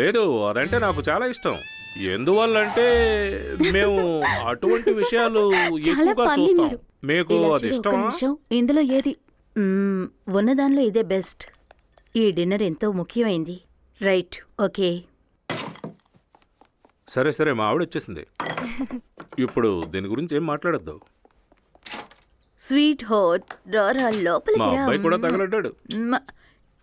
లేదు, అదంటే నాకు చాలా ఇష్టం. ఎందువల్లంటే మేము అటువంటి విషయాలు ఎక్కువగా చూస్తాం. మీకు అది ఇష్టమా? ఇందులో ఏది ఉన్నదానిలో ఇదే బెస్ట్. ఈ డిన్నర్ ఎంతో ముఖ్యమైంది. Right, okay. సరే సరే, మా ఆవిడ వచ్చేసింది. ఇప్పుడు దీని గురించి ఏం మాట్లాడద్దు. స్వీట్ హాట్, రారా మా లోపలికి రా. అబ్బాయి కూడా తగలడ్డాడు.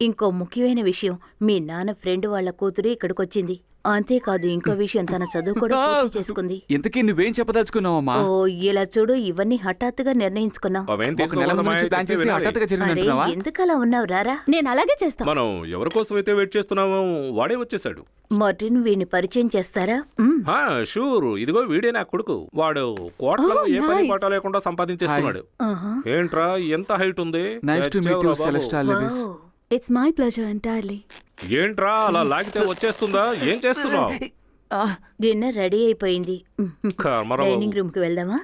ఇంకో ముఖ్యమైన విషయం, మీ నాన్న ఫ్రెండ్ వాళ్ళ కూతురు ఇక్కడికొచ్చింది. అంతేకాదు, ఇంకో విషయం, తన చదువు కూడా పూర్తి చేసుకుంది. ఇంతకీ నువ్వేం చెప్పదలుచుకున్నావమ్మా? ఓ ఇలా చూడు, ఇవన్నీ హఠాత్తుగా నిర్ణయించుకున్నాం. అవేం ఒక నెల ముందు నుంచి ప్లాన్ చేసి హఠాత్తుగా అరే జరిగిందంటున్నావా? ఎందుకలా ఉన్నావు? రారా. నేను అలాగే చేస్తా. మనం ఎవరి కోసం అయితే వెయిట్ చేస్తున్నామో వాడే వచ్చేసాడు. మార్టిన్, వీడిని పరిచయం చేస్తారా? షూర్. ఇదిగో వీడే నా కొడుకు. వాడు కోట్లలో ఏ పని పాట లేకుండా సంపాదించేస్తున్నాడు. ఆహా. ఏంట్రా ఎంత హైట్ ఉంది? నైస్ టు మీట్ యు చచ్చావురా బాబు. Celesta Lewis. It's my pleasure entirely. ఏంట్రా అలా లాగితే వచ్చేస్తుందా? ఏం చేస్తున్నావు? డిన్నర్ రెడీ అయిపోయింది. కర్మరా బాబు. డైనింగ్ రూమ్ కి వెళ్దామా?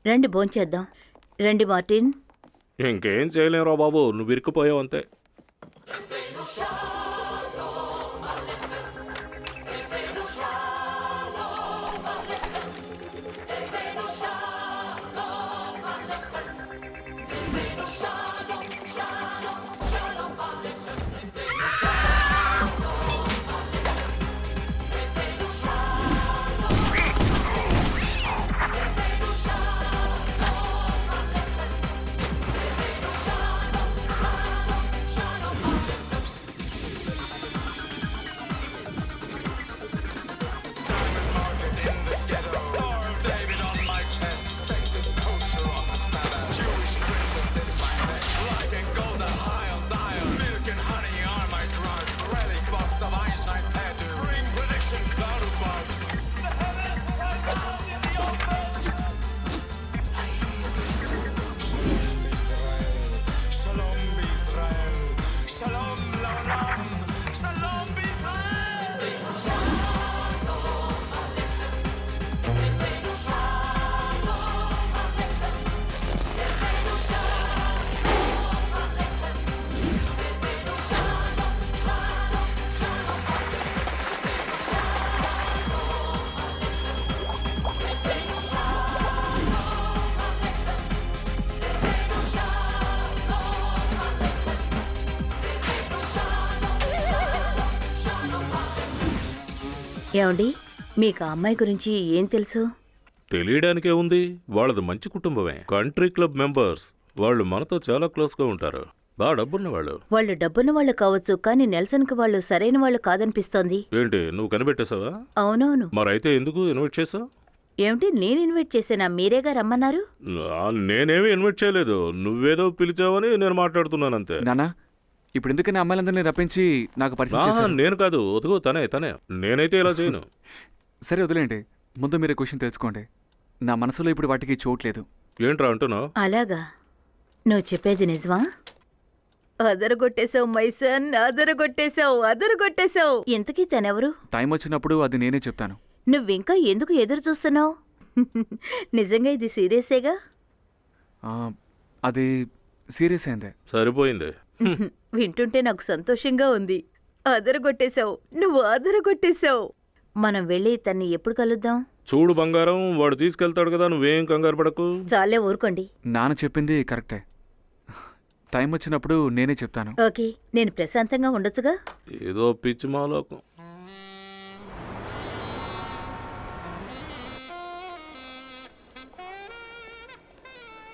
రండి, భోంచేద్దాం. రండి మార్టిన్. ఇంకేం చేయలేరా బాబు, నువ్వు ఇరుక్కుపోయావు అంతే. ఏమండి, మీకు ఆ అమ్మాయి గురించి ఏం తెలుసు? తెలియడానికే ఉంది. వాళ్ళది మంచి కుటుంబమే. Country club members. వాళ్ళు మనతో చాలా క్లోజ్ గా ఉంటారు. బాగా డబ్బున్న వాళ్ళు. వాళ్ళు డబ్బున్న వాళ్ళు కావచ్చు, కానీ నెల్సన్ కి వాళ్ళు సరైన వాళ్ళు కాదనిపిస్తోంది. ఏంటి, నువ్వు కనిపెట్టేసావా? అవునవును. మరైతే ఎందుకు ఇన్వైట్ చేసావు? ఏమిటి, నేను ఇన్వైట్ చేసేనా? మీరేగా రమ్మన్నారు. నేనేమి ఇన్వైట్ చేయలేదు. నువ్వేదో పిలిచావని నేను మాట్లాడుతున్నాను అంతే. నానా, ఇప్పుడు ఎందుకని అమ్మాయిలందరినీ రప్పించి నాకు పరిచయం చేశారు? నేను కాదు, వదుగో తనే. నేనైతే ఇలా చేయను. సరే వదిలేండి, ముందు మీరు క్వశ్చన్ తెలుసుకోండి. నా మనసులో ఇప్పుడు వాటికి చోట్లేదు. ఏంట్రా అంటున్నావు? అలాగా, నువ్వు చెప్పేది నిజమా? అదరగొట్టేశావు మైసన్, అదరగొట్టేశావు. ఇంతకీ తనెవరు? టైం వచ్చినప్పుడు అది నేనే చెప్తాను. నువ్వింకా ఎందుకు ఎదురు చూస్తున్నావు? నిజంగా ఇది సీరియసేగా? అది సీరియస్ అయిందే. సరిపోయింది. వింటుంటే నాకు సంతోషంగా ఉంది. నువ్వు అదరగొట్టేశావు. మనం వెళ్ళి తన్ని ఎప్పుడు కలుద్దాం? చూడు బంగారం, వాడు తీసుకెళ్తాడు కదా, నువ్వేం కంగారు పడకు. చాలే ఊరుకోండి. నాన్న చెప్పింది కరెక్టే. టైం వచ్చినప్పుడు నేనే చెప్తాను. ఓకే, నేను ప్రశాంతంగా ఉండొచ్చుగా? ఏదో పిచ్చి మాలోకం.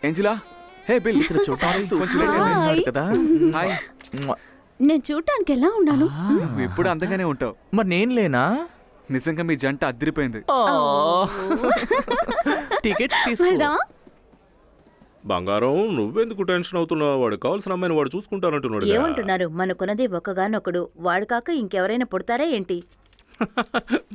ఏంజిలా, హే బిల్. కొంచెం late అయింది. కదా. హాయ్. నేను చూడటానికి ఎలా ఉన్నాను? నువ్వు ఎప్పుడు అందంగానే ఉంటావు. మరి నేను లేనా? నిజంగా మీ జంట అదిరిపోయింది. టికెట్స్ తీసుకో. వెళ్దాం. బంగారం, నువ్వెందుకు టెన్షన్ అవుతున్నావు? వాడు కావాల్సిన అమ్మాయిని వాడు చూసుకుంటానంటున్నాడు. ఏమంటున్నారు? మనకున్నది ఒక్కగానొకడు. వాడు కాక ఇంకెవరైనా పుడతారా ఏంటి?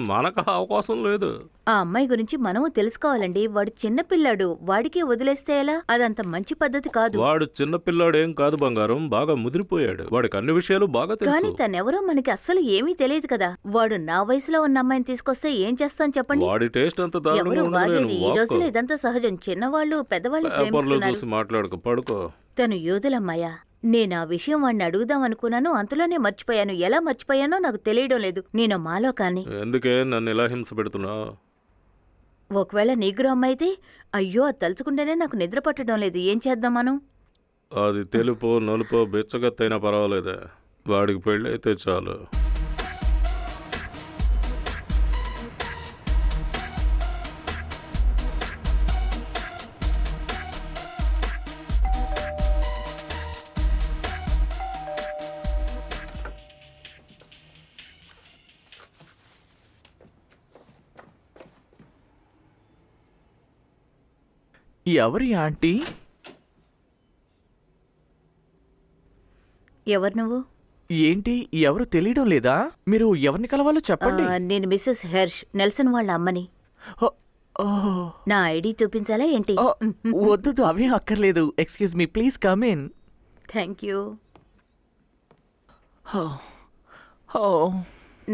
మనకు అవకాశం లేదు. ఆ అమ్మాయి గురించి మనము తెలుసుకోవాలండి. వాడు చిన్నపిల్లాడు, వాడికే వదిలేస్తే ఎలా? అదంత మంచి పద్ధతి కాదు. వాడు చిన్నపిల్లాడేం కాదు బంగారం, బాగా ముదిరిపోయాడు. వాడికి అన్ని విషయాలు బాగా కానీ తెలుసు. తనెవరో మనకి అస్సలు ఏమీ తెలియదు కదా. వాడు నా వయసులో ఉన్న అమ్మాయిని తీసుకొస్తే ఏం చేస్తాం చెప్పండి? వాడి టేస్ట్ అంత ఎవరు దారుణంగా ఉండదు. వాగేది? ఈ రోజులో ఇదంతా సహజం. చిన్నవాళ్ళు పెద్దవాళ్ళు పేపర్లో ప్రేమిస్తున్నారు. చూసి మాట్లాడుకో, పడుకో. తను యూదులమ్మాయా? నేను ఆ విషయం వాడిని అడుగుదాం అనుకున్నాను, అంతలోనే మర్చిపోయాను. ఎలా మర్చిపోయానో నాకు తెలియడం లేదు. నేను మాలో కానీ ఎందుకే నన్ను ఇలా హింస పెడుతున్నావు? ఒకవేళ నీగ్రో అమ్మైతే అయ్యో అది తలుచుకుంటేనే నాకు నిద్ర పట్టడం లేదు. ఏం చేద్దాం మనం? అది తెలుపు నలుపు బిచ్చగత్తైనా పర్వాలేదే, వాడికి పెళ్ళి అయితే చాలు. ఎవరి ఆంటీ? ఎవరు నువ్వు? ఏంటి ఎవరు తెలియడం లేదా? మీరు ఎవరిని కలవాలో చెప్పండి. నేను మిస్సెస్ హెర్ష్, నెల్సన్ వాళ్ళ అమ్మని. ఓ, ఓ, నా ఐడి చూపించాలా ఏంటి? ఓ, వద్దు అవే అక్కర్లేదు. Excuse me, please come in. Thank you. ఓ,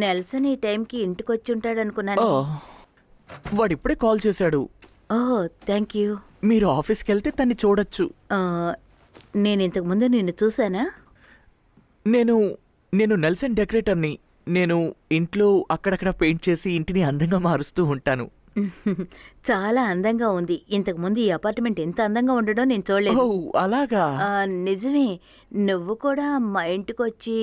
నెల్సన్ ఈ టైంకి ఇంటికి వచ్చి ఉంటాడు అనుకున్నాను. ఓ, వాడిప్పుడే కాల్ చేశాడు. ఓ థ్యాంక్ యూ. మీరు ఆఫీస్కి వెళ్తే తన్ని చూడొచ్చు. నేను ఇంతకు ముందు నిన్ను చూసానా? నేను నెల్సన్ డెకరేటర్ని. నేను ఇంట్లో అక్కడక్కడ పెయింట్ చేసి ఇంటిని అందంగా మారుస్తూ ఉంటాను. చాలా అందంగా ఉంది. ఇంతకు ముందు ఈ అపార్ట్మెంట్ ఎంత అందంగా ఉండడం నేను చూడలేదు. ఓ, అలాగా? నిజమే. నువ్వు కూడా మా ఇంటికి వచ్చి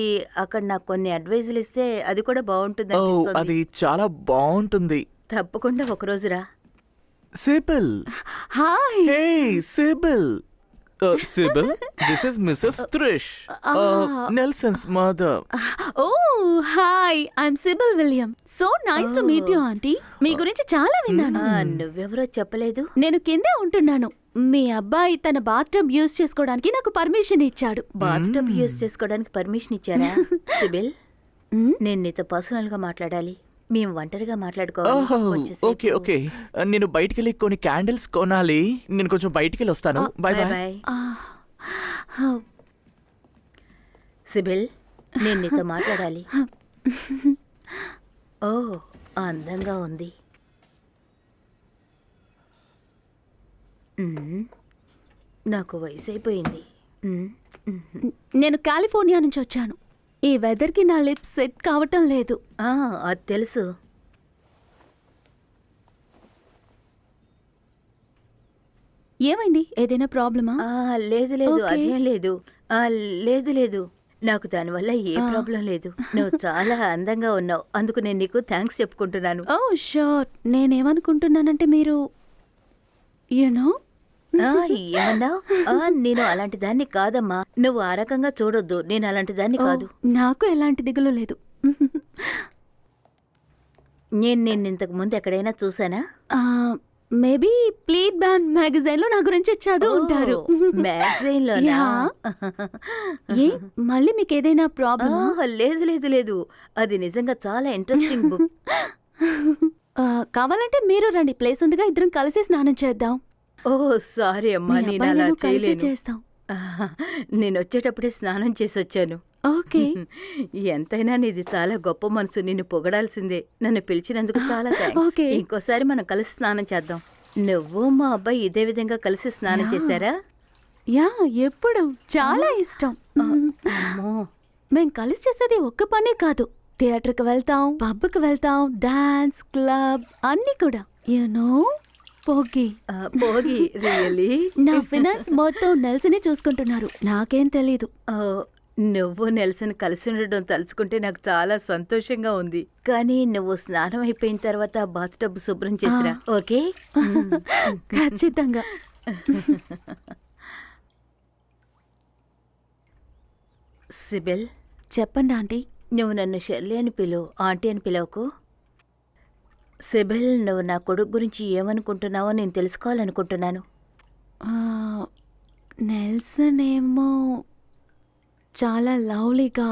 అక్కడ నాకు కొన్ని అడ్వైజులు ఇస్తే అది కూడా బాగుంటుంది ఓ, అనిపిస్తోంది. అది చాలా బాగుంటుంది. తప్పకుండా ఒకరోజు రా. Sybil. Hi. Hey Sybil. Sybil, this is Mrs Trish, Nelson's mother. Oh hi, I'm Sybil William. So nice to meet you aunty. మీ గురించి చాలా విన్నాను. నువ్వెవరో చెప్పలేదు. నేను కిందే ఉంటున్నాను. మీ అబ్బాయి తన బాత్టబ్ యూజ్ చేసుకోవడానికి నాకు పర్మిషన్ ఇచ్చాడు. బాత్టబ్ యూజ్ చేసుకోవడానికి పర్మిషన్ ఇచ్చారా? సిబిల్, నేను నీతో పర్సనల్ గా మాట్లాడాలి. మేము ఒంటరిగా మాట్లాడుకోవాలి. ఓకే ఓకే, నేను బయటికి వెళ్ళి కొన్ని క్యాండిల్స్ కొనాలి. నేను కొంచెం బయటికి వెళ్ళి వస్తాను. Bye bye. బాయ్. సిబిల్, నేను నీతో మాట్లాడాలి. ఓ అందంగా ఉంది. నాకు వయసు అయిపోయింది. నేను కాలిఫోర్నియా నుంచి వచ్చాను. ఈ వెదర్కి నా లిప్స్ సెట్ కావటం లేదు. అది తెలుసు. ఏమైంది? ఏదైనా ప్రాబ్లమా? లేదు లేదు, Okay. అదేం లేదు. లేదు లేదు, నాకు దానివల్ల ఏ ప్రాబ్లం లేదు. నువ్వు చాలా అందంగా ఉన్నావు, అందుకు నేను నీకు థ్యాంక్స్ చెప్పుకుంటున్నాను. ఓ షూర్. నేనేమనుకుంటున్నానంటే మీరు యూనో ఏమన్నావు? నేను అలాంటి దాన్ని కాదమ్మా. నువ్వు ఆ రకంగా చూడొద్దు. నేను అలాంటి దాన్ని కాదు. నాకు ఎలాంటి దిగులు లేదు. నేను ఇంతకు ముందు ఎక్కడైనా చూసానా? మేబీ ప్లీడ్ బ్యాండ్ మ్యాగజైన్ లో నా గురించి చదువు ఉంటారు. మ్యాగజైన్ లో? ఏ మళ్ళీ మీకు ఏదైనా ప్రాబ్లమ్? లేదు లేదు లేదు, అది నిజంగా చాలా ఇంట్రెస్టింగ్ బుక్. కావాలంటే మీరు రండి, ప్లేస్ ఉందిగా, ఇద్దరం కలిసి స్నానం చేద్దాం. ఓ సారీ అమ్మా, మీ నేను అబ్బాయి అలా నేను కలిసి చేయలేను. చేస్తాం. నేను వచ్చేటప్పుడే స్నానం చేసి వచ్చాను. ఓకే. ఎంతైనా నీది చాలా గొప్ప మనసు. నిన్ను పొగడాల్సిందే. నన్ను పిలిచినందుకు చాలా థాంక్స్. ఓకే. ఇంకోసారి మనం కలిసి స్నానం చేద్దాం. నువ్వు మా అబ్బాయి ఇదే విధంగా కలిసి స్నానం చేశారా? యా, ఎప్పుడు చాలా ఇష్టం. అమ్మో, మేం కలిసి చేసేది ఒక్క పనే కాదు. థియేటర్కి వెళ్తాం, పబ్కి వెళ్తాం, డాన్స్, క్లబ్ అన్నీ కూడా. యూనో పోగి. భోగి రియలీ? నా ఫినాన్స్ మొత్తం నెల్సనే చూసుకుంటున్నారు. నాకేం తెలీదు. నువ్వు నెల్సన్ కలిసి ఉండడం తలుచుకుంటే నాకు చాలా సంతోషంగా ఉంది. కానీ నువ్వు స్నానం అయిపోయిన తర్వాత బాత్ టబ్ శుభ్రం చేసిరా, ఓకే? ఖచ్చితంగా. సిబిల్, చెప్పండి ఆంటీ. నువ్వు నన్ను షెర్లీ అని పిలువు, ఆంటీ అని పిలవకు. సిబిల్, నువ్వు నా కొడుకు గురించి ఏమనుకుంటున్నావో నేను తెలుసుకోవాలనుకుంటున్నాను. నెల్సన్ ఏమో చాలా లవ్లీగా,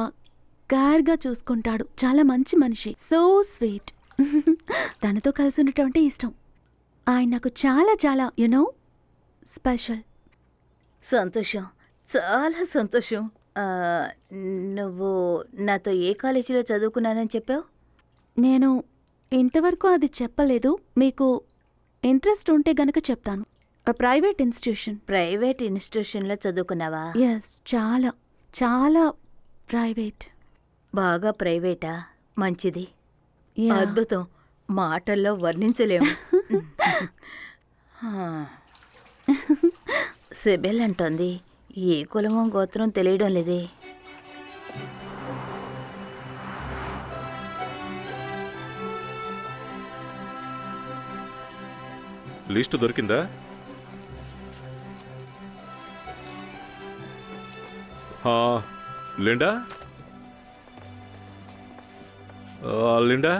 కేర్గా చూసుకుంటాడు. చాలా మంచి మనిషి. So sweet. తనతో కలిసి ఉండటం అంటే ఇష్టం. ఆయన నాకు చాలా చాలా యునో స్పెషల్. సంతోషం, చాలా సంతోషం. నువ్వు నాతో ఏ కాలేజీలో చదువుకున్నానని చెప్పావు? నేను ఇంతవరకు అది చెప్పలేదు. మీకు ఇంట్రెస్ట్ ఉంటే గనక చెప్తాను. Private institution. ప్రైవేట్ ఇన్స్టిట్యూషన్లో చదువుకున్నావా? ఎస్, చాలా చాలా ప్రైవేట్. బాగా ప్రైవేటా? మంచిది. Yeah. అద్భుతం. మాటల్లో వర్ణించలేము. సిబిల్ అంటోంది, ఏ కులమో గోత్రం తెలియడం లేదే. లిస్ట్ దొరికిందా? లిండా, లిండా,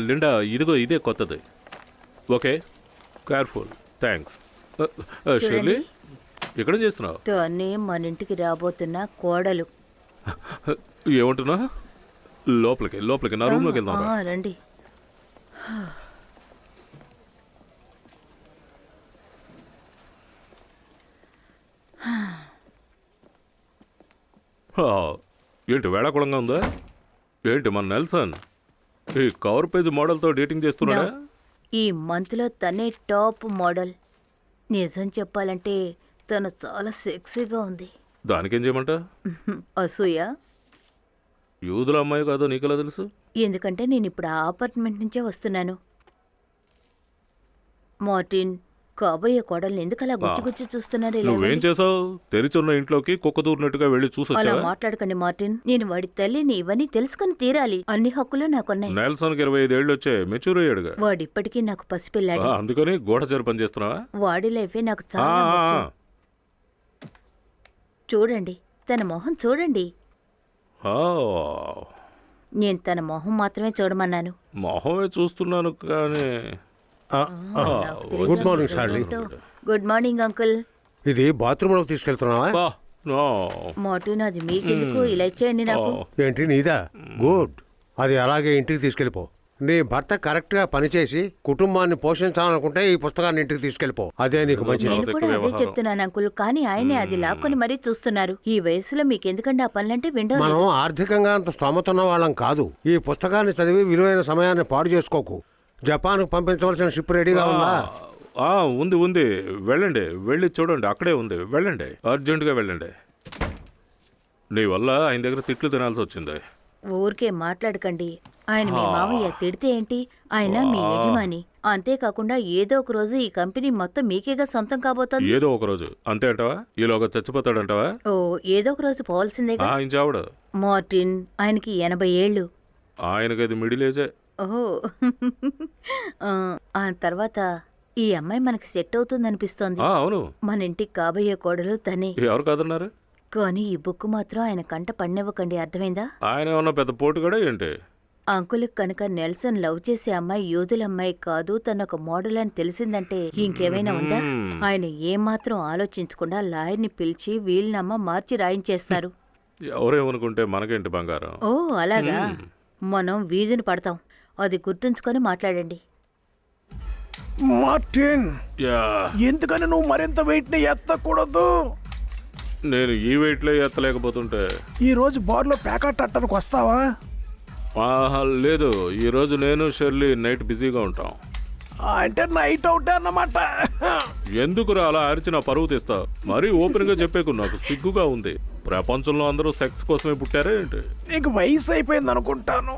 లిండా, ఇదిగో ఇదే కొత్తది. Okay, careful, thanks. షర్లీ, ఎక్కడ చేస్తున్నావు? తనే మన ఇంటికి రాబోతున్న కోడలు. ఏమంటున్నా? లోపలికి నా రూమ్లోకి వెళ్దాం. రండి. ఏంటి వేళాకుళంగా ఉందా? ఏంటి మన నెల్సన్ ఈ కవర్ పేజ్ మోడల్తో డేటింగ్ చేస్తున్నాడా? ఈ మంత్లో తనే టాప్ మోడల్. నిజం చెప్పాలంటే తను చాలా సెక్సీగా ఉంది. దానికేం చేయమంట? అసూయ? యూదుల అమ్మాయి కాదో నీకెలా తెలుసు? ఎందుకంటే నేను ఇప్పుడు ఆ అపార్ట్మెంట్ నుంచే వస్తున్నాను. మార్టిన్, కాబోయే కోడల్ని ఎందుకు అలా గుచ్చి చూస్తున్నారు? నువ్వేం చేసావు? తెరిచున్న ఇంట్లోకి కుక్క దూరినట్టుగా వెళ్ళి అలా చూసొచ్చా? మాట్లాడకండి మార్టిన్. నేను వాడి తల్లిని, ఇవన్నీ తెలుసుకుని తీరాలి. అన్ని హక్కులు నాకున్నాయి. నెల్సన్కి 25 ఏళ్ళు వచ్చాయి, మెచ్యూర్ అయ్యాడుగా. వాడిప్పటికీ నాకు పసిపిల్లాడు. అందుకని గోడ పని చేస్తున్నావా? వాడి లైఫే నాకు చాలా ముఖ్యం. చూడండి, తన మొహం చూడండి. నేను తన మొహం మాత్రమే చూడమన్నాను. మొహమే చూస్తున్నాను కానీ. Good morning Charlie. Good morning uncle. ఇది బాత్రూంలోకి తీసుకెళ్తున్నావా? మార్టిన్, అది మీకెందుకు? ఇలా ఇచ్చేయండి నాకు. ఏంటి నీదా? గుడ్. అది అలాగే ఇంటికి తీసుకెళ్ళిపో. నీ భర్త కరెక్ట్ గా పనిచేసి కుటుంబాన్ని పోషించాలనుకుంటే ఈ పుస్తకాన్ని ఇంటికి తీసుకెళ్ళిపో. అదే నీకు మంచిది. నేను కూడా అదే చెప్తున్నాను అంకుల్, కానీ ఆయనే అది లాక్కొని మరీ చూస్తున్నారు. ఈ వయసులో మీకెందుకండి ఆ పనులంటే విండో. మనం ఆర్థికంగా అంత స్తోమతున్న వాళ్ళం కాదు. ఈ పుస్తకాన్ని చదివి విలువైన సమయాన్ని పాడు చేసుకోకు. జపాన్కు పంపించవలసిన షిప్ రెడీగా ఉందా? ఉంది. వెళ్ళండి, వెళ్ళి చూడండి, అక్కడే ఉంది. వెళ్ళండి, అర్జెంటుగా వెళ్ళండి. నీ వల్ల ఆయన దగ్గర తిట్లు తినాల్సి వచ్చింది. ఊరికే మాట్లాడకండి. ఆయన మీ మామయ్య, తిడితే ఏంటి? ఆయన మీ యజమాని. అంతేకాకుండా ఏదో ఒక రోజు ఈ కంపెనీ మొత్తం మీకేగా సొంతం కాబోతోంది. ఏదో ఒక రోజు అంతే అంటావా? ఈలోగా చచ్చిపోతాడంటావా? ఓ, ఏదో ఒక రోజు పోవాల్సిందేగా. ఆయన చావడు. మార్టిన్, ఆయనకి 80 ఏళ్ళు. ఆయనకి అది మిడిల్ ఏజే. ఓహో. ఆ తర్వాత ఈ అమ్మాయి మనకి సెట్ అవుతుందనిపిస్తోంది. అవును, మన ఇంటికి కాబోయే కోడలు తనే. ఎవరు కాదన్నారు? కానీ ఈ బుక్ మాత్రం ఆయన కంట పడినివ్వకండి, అర్థమైందా? ఆయన ఏమన్నా పెద్ద పోటుగాడా ఏంటి? అంకుల్కి కనుక నెల్సన్ లవ్ చేసే అమ్మాయి యూదుల అమ్మాయి కాదు, తన ఒక మోడల్ అని తెలిసిందంటే ఇంకేమైనా ఉందా? ఆయన ఏమాత్రం ఆలోచించకుండా లాయర్ని పిలిచి వీలునామా మార్చి రాయించేస్తారు. ఎవరేమనుకుంటే మనకేంటి బంగారం. ఓ అలాగా. మనం వీధిని పడతాం. అది గుర్తుంచుకొని మాట్లాడండి. మార్టిన్, యా, ఎందుకని నువ్వు మరింత వెయిట్ ని ఎత్తకూడదు? నేను ఈ వెయిట్లో ఎత్తలేకపోతుంటే. ఈ రోజు బార్లో ప్యాకెట్ అట్టడానికి వస్తావా? లేదు, ఈరోజు నేను షెర్లీ నైట్ బిజీగా ఉంటాం. అంటే నైట్ అవుట్ అన్నమాట. ఎందుకు అలా అరిచి నా పరువు తీస్తా? మరీ ఓపెన్ గా చెప్పేకు నాకు సిగ్గుగా ఉంది. ప్రపంచంలో అందరూ సెక్స్ కోసమే పుట్టారే ఏంటి? నీకు వయసు అయిపోయింది అనుకుంటాను.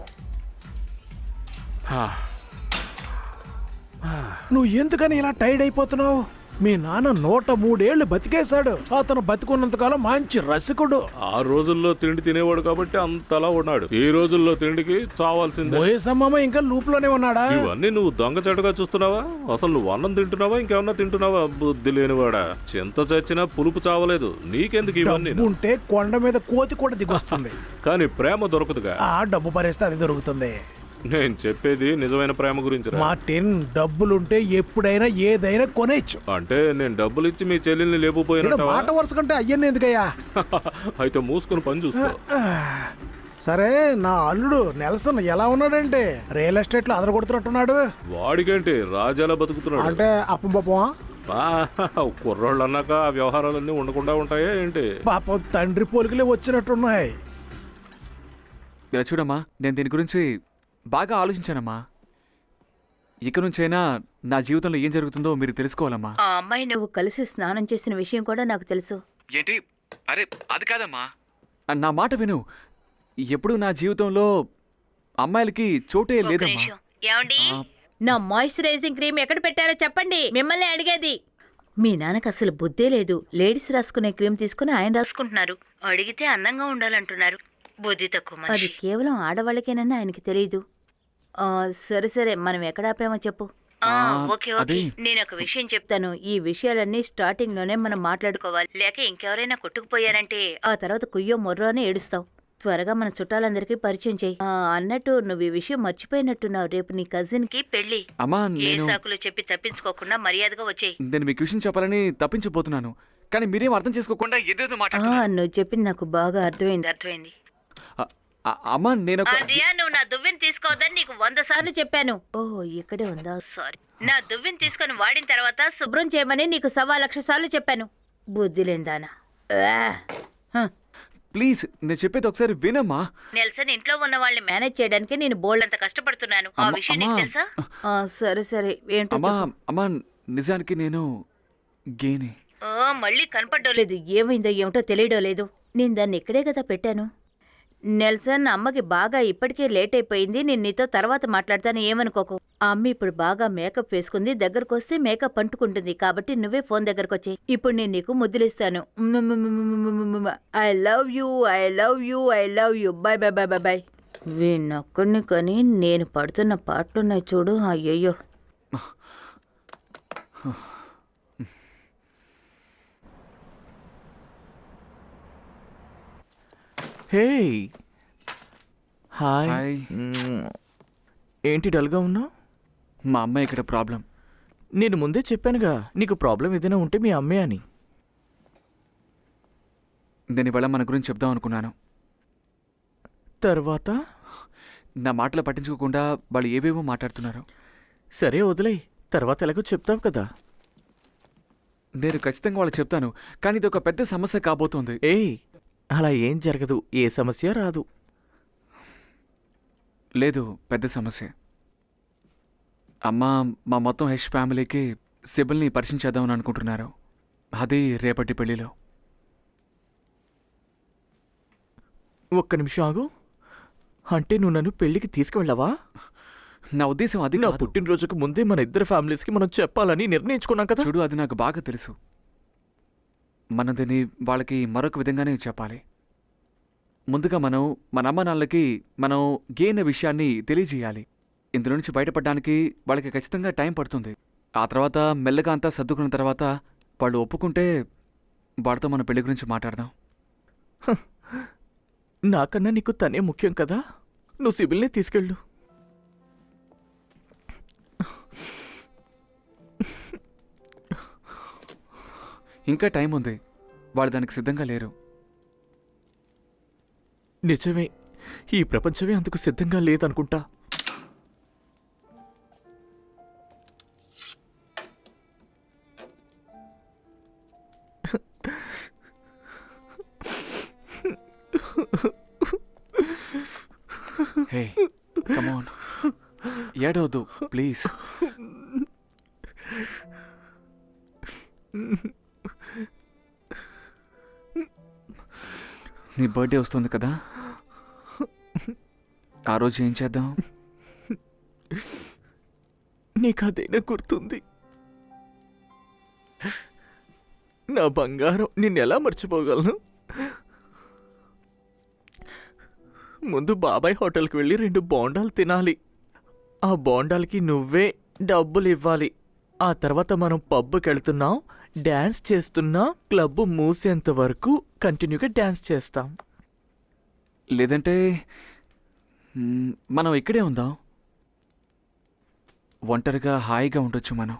నువ్వు ఎందుకని ఇలా టైర్డ్ అయిపోతున్నావు? మీ నాన్న 103 ఏళ్ళు బతికేశాడు. అతను బతికున్నంతకాలం మంచి రసికుడు. ఆ రోజుల్లో తిండి తినేవాడు కాబట్టి అంతలా ఉన్నాడు. ఈ రోజుల్లో తిండికి చావాల్సిందే. వయసమ్మ ఇంకా లూప్ లోనే ఉన్నాడా? ఇవన్నీ నువ్వు దొంగచాటుగా చూస్తున్నావా? అసలు నువ్వు అన్నం తింటున్నావా, ఇంకేమన్నా తింటున్నావా? బుద్ధి లేనివాడా. చింత చచ్చినా పులుపు చావలేదు. నీకెందుకు ఇవన్నీ? ఉంటే కొండ మీద కోతి కూడా దిగొస్తుంది. కానీ ప్రేమ దొరకదుగా. ఆ డబ్బు పరిస్తే అది దొరుకుతుంది. నేను చెప్పేది నిజమైన ప్రేమ గురించి. మార్టిన్, డబ్బులుంటే ఎప్పుడైనా ఏదైనా కొనేచ్చు. అంటే నేను డబ్బులు ఇచ్చి మీ చెల్లెల్ని లేపుపోయినట్టు మాట వరుస కంటే అయ్యని ఎందుకయ్యా? అయితే మూసుకుని పని చూసుకో. సరే, నా అల్లుడు నెల్సన్ ఎలా ఉన్నాడంటే రియల్ ఎస్టేట్ లో అదర కొడుతున్నట్టున్నాడు. వాడికేంటి రాజాలా బతుకుతున్నాడు. అంటే అప్పం కుర్రోళ్ళు అన్నాక ఆ వ్యవహారాలన్నీ ఉండకుండా ఉంటాయా ఏంటి? పాపం తండ్రి పోలికలే వచ్చినట్టున్నాయి. ఇలా చూడమ్మా, నేను దీని గురించి బాగా ఆలోచించానమ్మా. ఇక నుంచైనా నా జీవితంలో ఏం జరుగుతుందో మీరు తెలుసుకోవాలమ్మా. ఆ అమ్మాయి నువ్వు కలిసి స్నానం చేసిన విషయం కూడా నాకు తెలుసు. ఏంటి? అరే అది కాదమ్మా, నా మాట విను. ఎప్పుడు నా జీవితంలో అమ్మాయిలకి చోటే ఒక్క లేదమ్మా. నిమిషం. ఏమండి, ఆ, నా మాయిశ్చరైజింగ్ క్రీమ్ ఎక్కడ పెట్టారో చెప్పండి, మిమ్మల్ని అడిగేది. మీ నాన్నకు అసలు బుద్ధే లేదు. లేడీస్ రాసుకునే క్రీమ్ తీసుకుని ఆయన రాసుకుంటున్నారు. అడిగితే అందంగా ఉండాలంటున్నారు. బుద్ధి తక్కువ మనిషి. అది కేవలం ఆడవాళ్ళకేనని ఆయనకి తెలియదు. సరే సరే, మనం ఎక్కడ ఆపామో చెప్పు. ఓకే ఓకే, అది- నేను ఒక విషయం చెప్తాను. ఈ విషయాలన్నీ స్టార్టింగ్ లోనే మనం మాట్లాడుకోవాలి. లేక ఇంకెవరైనా కొట్టుకుపోయారంటే ఆ తర్వాత కుయ్యో మొర్రో అని ఏడుస్తావు. త్వరగా మన చుట్టాలందరికీ పరిచయం చేయి. అన్నట్టు నువ్వు ఈ విషయం మర్చిపోయినట్టున్నావు. రేపు నీ కజిన్ కి పెళ్లి. అమ్మా ఏ నేను సాకులు చెప్పి తప్పించుకోకుండా మర్యాదగా వచ్చేయి. నేను మీకు విషయం చెప్పాలని తప్పించబోతున్నాను, కానీ మీరేం అర్థం చేసుకోకుండా ఏదేదో మాట్లాడుతున్నారు. నువ్వు చెప్పింది నాకు బాగా అర్థమైంది. అమ్మా నేను రియా, నువ్వు నా దువ్విని తీసుకోవద్దని నీకు 100 సార్లు చెప్పాను. ఇక్కడే ఉందా? సారీ. నా దువ్విని తీసుకొని వాడిన తర్వాత శుభ్రం చేయమని నీకు 1,00,000 సార్లు చెప్పాను. బుద్ధి లేదానా. ప్లీజ్ నేను చెప్పేది ఒకసారి వినమ్మా. నెల్సన్ ఇంట్లో ఉన్న వాళ్ళని మేనేజ్ చేయడానికి నేను బోల్డ్ అంత కష్టపడుతున్నాను. ఆ అమ్మా, విషయం నీకు అమ్మా. తెలుసా? సరే సరే, ఏంటో అమ్మా చెప్పు. అమ్మా నిజానికి నేను గేని. మళ్ళీ కనపడడం లేదు. ఏమైందో ఏమిటో తెలియడం లేదు. నేను దాన్ని ఇక్కడే కదా పెట్టాను. నెల్సన్, అమ్మకి బాగా ఇప్పటికే లేట్ అయిపోయింది. నేను నీతో తర్వాత మాట్లాడతాను, ఏమనుకోకు. ఆ అమ్మ ఇప్పుడు బాగా మేకప్ వేసుకుంది. దగ్గరకు వస్తే మేకప్ అంటుకుంటుంది. కాబట్టి నువ్వే ఫోన్ దగ్గరకు వచ్చేయి. ఇప్పుడు నేను నీకు ముద్దులిస్తాను. I love you, I love you, I love you. Bye bye bye bye bye. వీణొక్కడిని కానీ నేను పడుతున్న పాటలున్నాయి చూడు. అయ్యయ్యో. Hey hi. హాయ్. ఏంటి డల్గా ఉన్నావు? మా అమ్మాయి ఇక్కడ ప్రాబ్లం. నేను ముందే చెప్పానుగా నీకు ప్రాబ్లం ఏదైనా ఉంటే మీ అమ్మే అని. నేను ఇవాళ మన గురించి చెప్దాం అనుకున్నాను. తర్వాత నా మాటలు పట్టించుకోకుండా వాళ్ళు ఏవేవో మాట్లాడుతున్నారు. సరే వదిలేయ్, తర్వాత ఎలాగో చెప్తావు కదా. నేను ఖచ్చితంగా వాళ్ళు చెప్తాను, కానీ ఇది ఒక పెద్ద సమస్య కాబోతోంది. ఏయ్, అలా ఏం జరగదు. ఏ సమస్య రాదు. లేదు, పెద్ద సమస్య. అమ్మ మా మొత్తం హెష్ ఫ్యామిలీకి సిబిల్ని పరిచయం చేద్దామని అనుకుంటున్నారు. అది రేపటి పెళ్లిలో. ఒక్క నిమిషం ఆగు. అంటే నువ్వు నన్ను పెళ్లికి తీసుకువెళ్ళవా? నా ఉద్దేశం అది నా కాదు. పుట్టినరోజుకు ముందే మన ఇద్దరు ఫ్యామిలీస్కి మనం చెప్పాలని నిర్ణయించుకున్నాం కదా. చూడు, అది నాకు బాగా తెలుసు. మనం దీన్ని వాళ్ళకి మరొక విధంగానే చెప్పాలి. ముందుగా మనం మన అమ్మ నాన్నలకి మనం గే అనే విషయాన్ని తెలియజేయాలి. ఇందులో నుంచి బయటపడడానికి వాళ్ళకి ఖచ్చితంగా టైం పడుతుంది. ఆ తర్వాత మెల్లగా అంతా సర్దుకున్న తర్వాత వాళ్ళు ఒప్పుకుంటే వాడితో మన పెళ్లి గురించి మాట్లాడదాం. నాకన్నా నీకు తనే ముఖ్యం కదా. నువ్వు సిబిల్నే తీసుకెళ్ళు. ఇంకా టైం ఉంది. వాళ్ళు దానికి సిద్ధంగా లేరు. నిజమే, ఈ ప్రపంచమే అందుకు సిద్ధంగా లేదనుకుంటా. హే కమ్ ఆన్, ఏడవద్దు ప్లీజ్. నీ బర్త్డే వస్తుంది కదా, ఆ రోజు ఏం చేద్దాం? నీకు అదేనా గుర్తుంది? నా బంగారం, నిన్నెలా మర్చిపోగలను? ముందు బాబాయ్ హోటల్కి వెళ్ళి 2 బోండాలు తినాలి. ఆ బోండాలకి నువ్వే డబ్బులు ఇవ్వాలి. ఆ తర్వాత మనం పబ్కి వెళ్తున్నాం, డ్యాన్స్ చేస్తున్నా, క్లబ్ మూసేంత వరకు కంటిన్యూగా డ్యాన్స్ చేస్తాం. లేదంటే మనం ఇక్కడే ఉందాం. ఒంటరిగా హాయిగా ఉండొచ్చు మనం.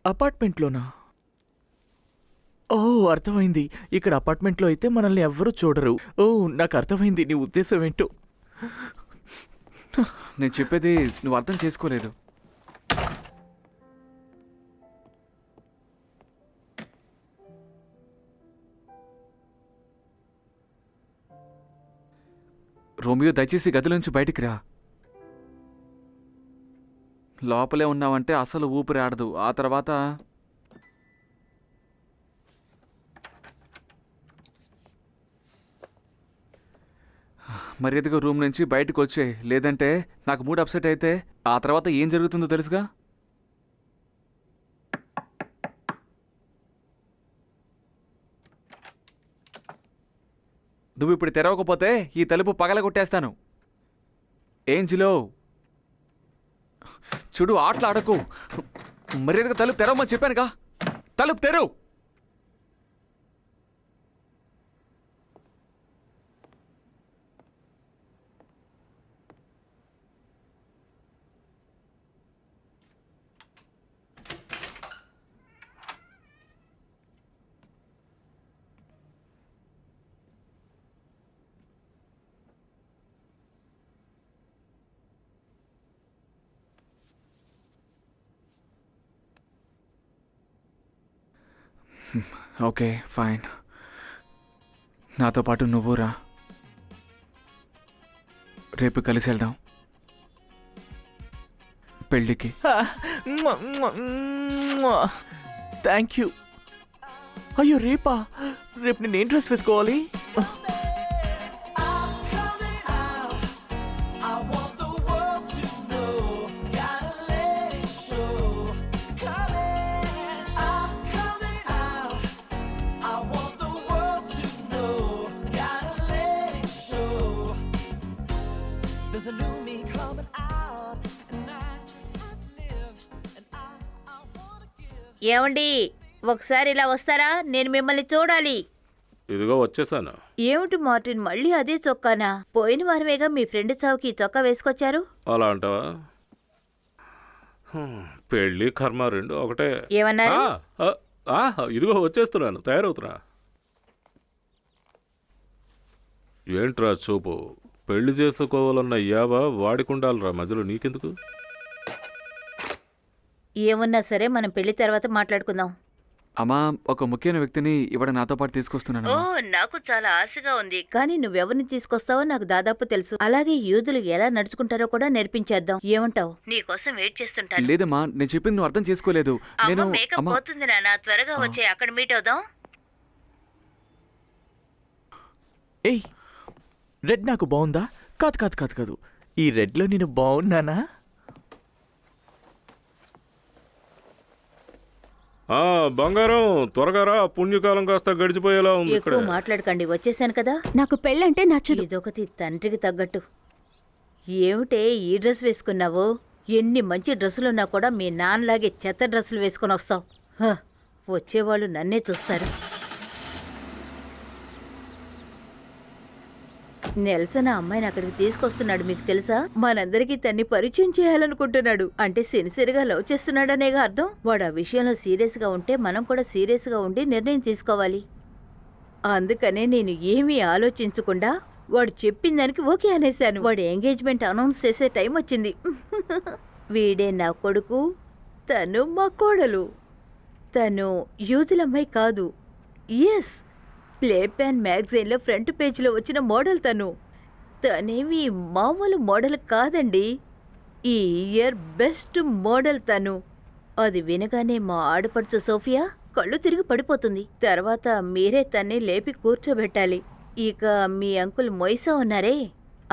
అపార్ట్మెంట్లోనా? ఓ, అర్థమైంది. ఇక్కడ అపార్ట్మెంట్లో అయితే మనల్ని ఎవ్వరూ చూడరు. ఓ, నాకు అర్థమైంది నీ ఉద్దేశం ఏంటో. నేను చెప్పేది నువ్వు అర్థం చేసుకోలేదు. రోమియో, దయచేసి గదిలోంచి బయటికి రా. లోపలే ఉన్నావంటే అసలు ఊపిరి ఆడదు. ఆ తర్వాత మర్యాదగా రూమ్ నుంచి బయటకు వచ్చే, లేదంటే నాకు మూడ్ అప్సెట్ అయితే ఆ తర్వాత ఏం జరుగుతుందో తెలుసుగా. నువ్వు ఇప్పుడు తెరవకపోతే ఈ తలుపు పగలగొట్టేస్తాను. ఏంజిలో చూడు, ఆటలు ఆడకు. మర్యాదగా తలుపు తెరవమని చెప్పానుగా. తలుపు తెరువు. ఓకే ఫైన్, నాతో పాటు నువ్వు రా. రేపు కలిసి వెళ్దాం పెళ్ళికి. Thank you. అయ్యో రేపా? రేపు నేను ఏం డ్రెస్ వేసుకోవాలి? ఏమండి, ఒకసారి ఇలా వస్తారా? నేను మిమ్మల్ని చూడాలి. ఇదిగో వచ్చేసాను. ఏమిటి మార్టిన్, మళ్ళీ అదే చొక్కానా? పోయిన వారమేగా మీ ఫ్రెండ్ చావుకి ఈ చొక్కా వేసుకొచ్చారు. అలా అంటావా? పెళ్ళి కర్మ రెండు ఒకటే. ఏమన్నారు? ఇదిగో వచ్చేస్తున్నాను, తయారవుతున్నా. ఏంట్రా చూపు, పెళ్లి చేసుకోవాలన్న యావా వాడికుండాలరా, మధ్యలో నీకెందుకు? ఏమున్నా సరే మనం పెళ్లి తర్వాత మాట్లాడుకుందాం. అమ్మా, ఒక ముఖ్యమైన వ్యక్తిని ఇవాళ నాతో పాటు తీసుకొస్తున్నాను. ఓ, నాకు చాలా ఆశగా ఉంది. కానీ నువ్వెవరిని తీసుకొస్తావో నాకు దాదాపు తెలుసు. అలాగే యూదులు ఎలా నడుచుకుంటారో కూడా నేర్పించేద్దాం. ఏమంటావు? నీకోసం వెయిట్ చేస్తుంటాను. లేదమ్మా, నేను చెప్పింది నువ్వు అర్థం చేసుకోలేదు. నేను మేకప్ అమ్మా, పోతుంది నాన్న, త్వరగా వచ్చే, అక్కడ మీట్ అవుదాం. ఏయ్, రెడ్ నాకు బాగుందా? కాదు కాదు కాదు కాదు, ఈ రెడ్లో నేను బాగున్నానా? బంగారం త్వరగా రా, పుణ్యకాలం కాస్త గడిచిపోయేలా ఉంది ఇక్కడ. ఎక్కువ మాట్లాడకండి, వచ్చేసాను కదా. నాకు పెళ్ళంటే నచ్చదు. ఇదొకటి తండ్రికి తగ్గట్టు. ఏమిటే ఈ డ్రెస్ వేసుకున్నావు? ఎన్ని మంచి డ్రెస్సులున్నా కూడా మీ నాన్నలాగే చెత్త డ్రెస్సులు వేసుకుని వస్తావు. వచ్చేవాళ్ళు నన్నే చూస్తారు. నెల్సన్ ఆ అమ్మాయిని అక్కడికి తీసుకొస్తున్నాడు, మీకు తెలుసా? మనందరికీ తన్ని పరిచయం చేయాలనుకుంటున్నాడు. అంటే సిన్సియర్గా లవ్ చేస్తున్నాడనేగా అర్థం. వాడు ఆ విషయంలో సీరియస్గా ఉంటే మనం కూడా సీరియస్గా ఉండి నిర్ణయం తీసుకోవాలి. అందుకనే నేను ఏమీ ఆలోచించకుండా వాడు చెప్పిన దానికి ఓకే అనేశాను. వాడి ఎంగేజ్మెంట్ అనౌన్స్ చేసే టైం వచ్చింది. వీడే నా కొడుకు, తను మా కోడలు. తను యూదులమ్మాయి కాదు. ఎస్, ప్లే ప్యాన్ మ్యాగజైన్లో ఫ్రంట్ పేజీలో వచ్చిన మోడల్ తను. తనేమి మామూలు మోడల్ కాదండి, ఈ ఇయర్ బెస్ట్ మోడల్ తను. అది వినగానే మా ఆడపడుచు సోఫియా కళ్ళు తిరిగి పడిపోతుంది. తర్వాత మీరే తన్ని లేపి కూర్చోబెట్టాలి. ఇక మీ అంకుల్ మొయిసా ఉన్నారే,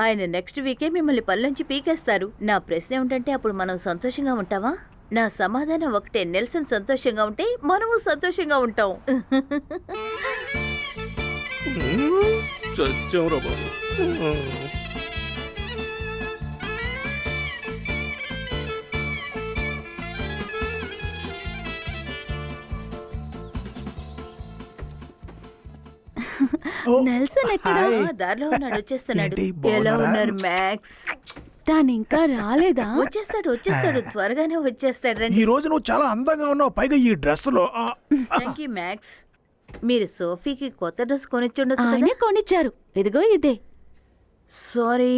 ఆయన నెక్స్ట్ వీకే మిమ్మల్ని పళ్ళొంచి పీకేస్తారు. నా ప్రశ్న ఏమిటంటే, అప్పుడు మనం సంతోషంగా ఉంటావా? నా సమాధానం ఒకటే, నెల్సన్ సంతోషంగా ఉంటే మనము సంతోషంగా ఉంటాం. చచ్చాంరా బాబు. నెల్సన్ ఎక్కడ? దారిలో ఉన్నాడు, వచ్చేస్తున్నాడు. ఏంటి, ఎలా బాగున్నారా? ఉన్నారు మ్యాక్స్? తాను ఇంకా రాలేదా? వచ్చేస్తాడు, త్వరగానే వచ్చేస్తాడు. రండి. ఈ రోజు నువ్వు చాలా అందంగా ఉన్నావు, పైగా ఈ డ్రెస్ లో. Thank you max. మీరు సోఫీకి కొత్త డ్రెస్ కొనిచ్చుండొచ్చు ఆయనే కదా. కొనిచ్చారు. ఇదిగో ఇదే. Sorry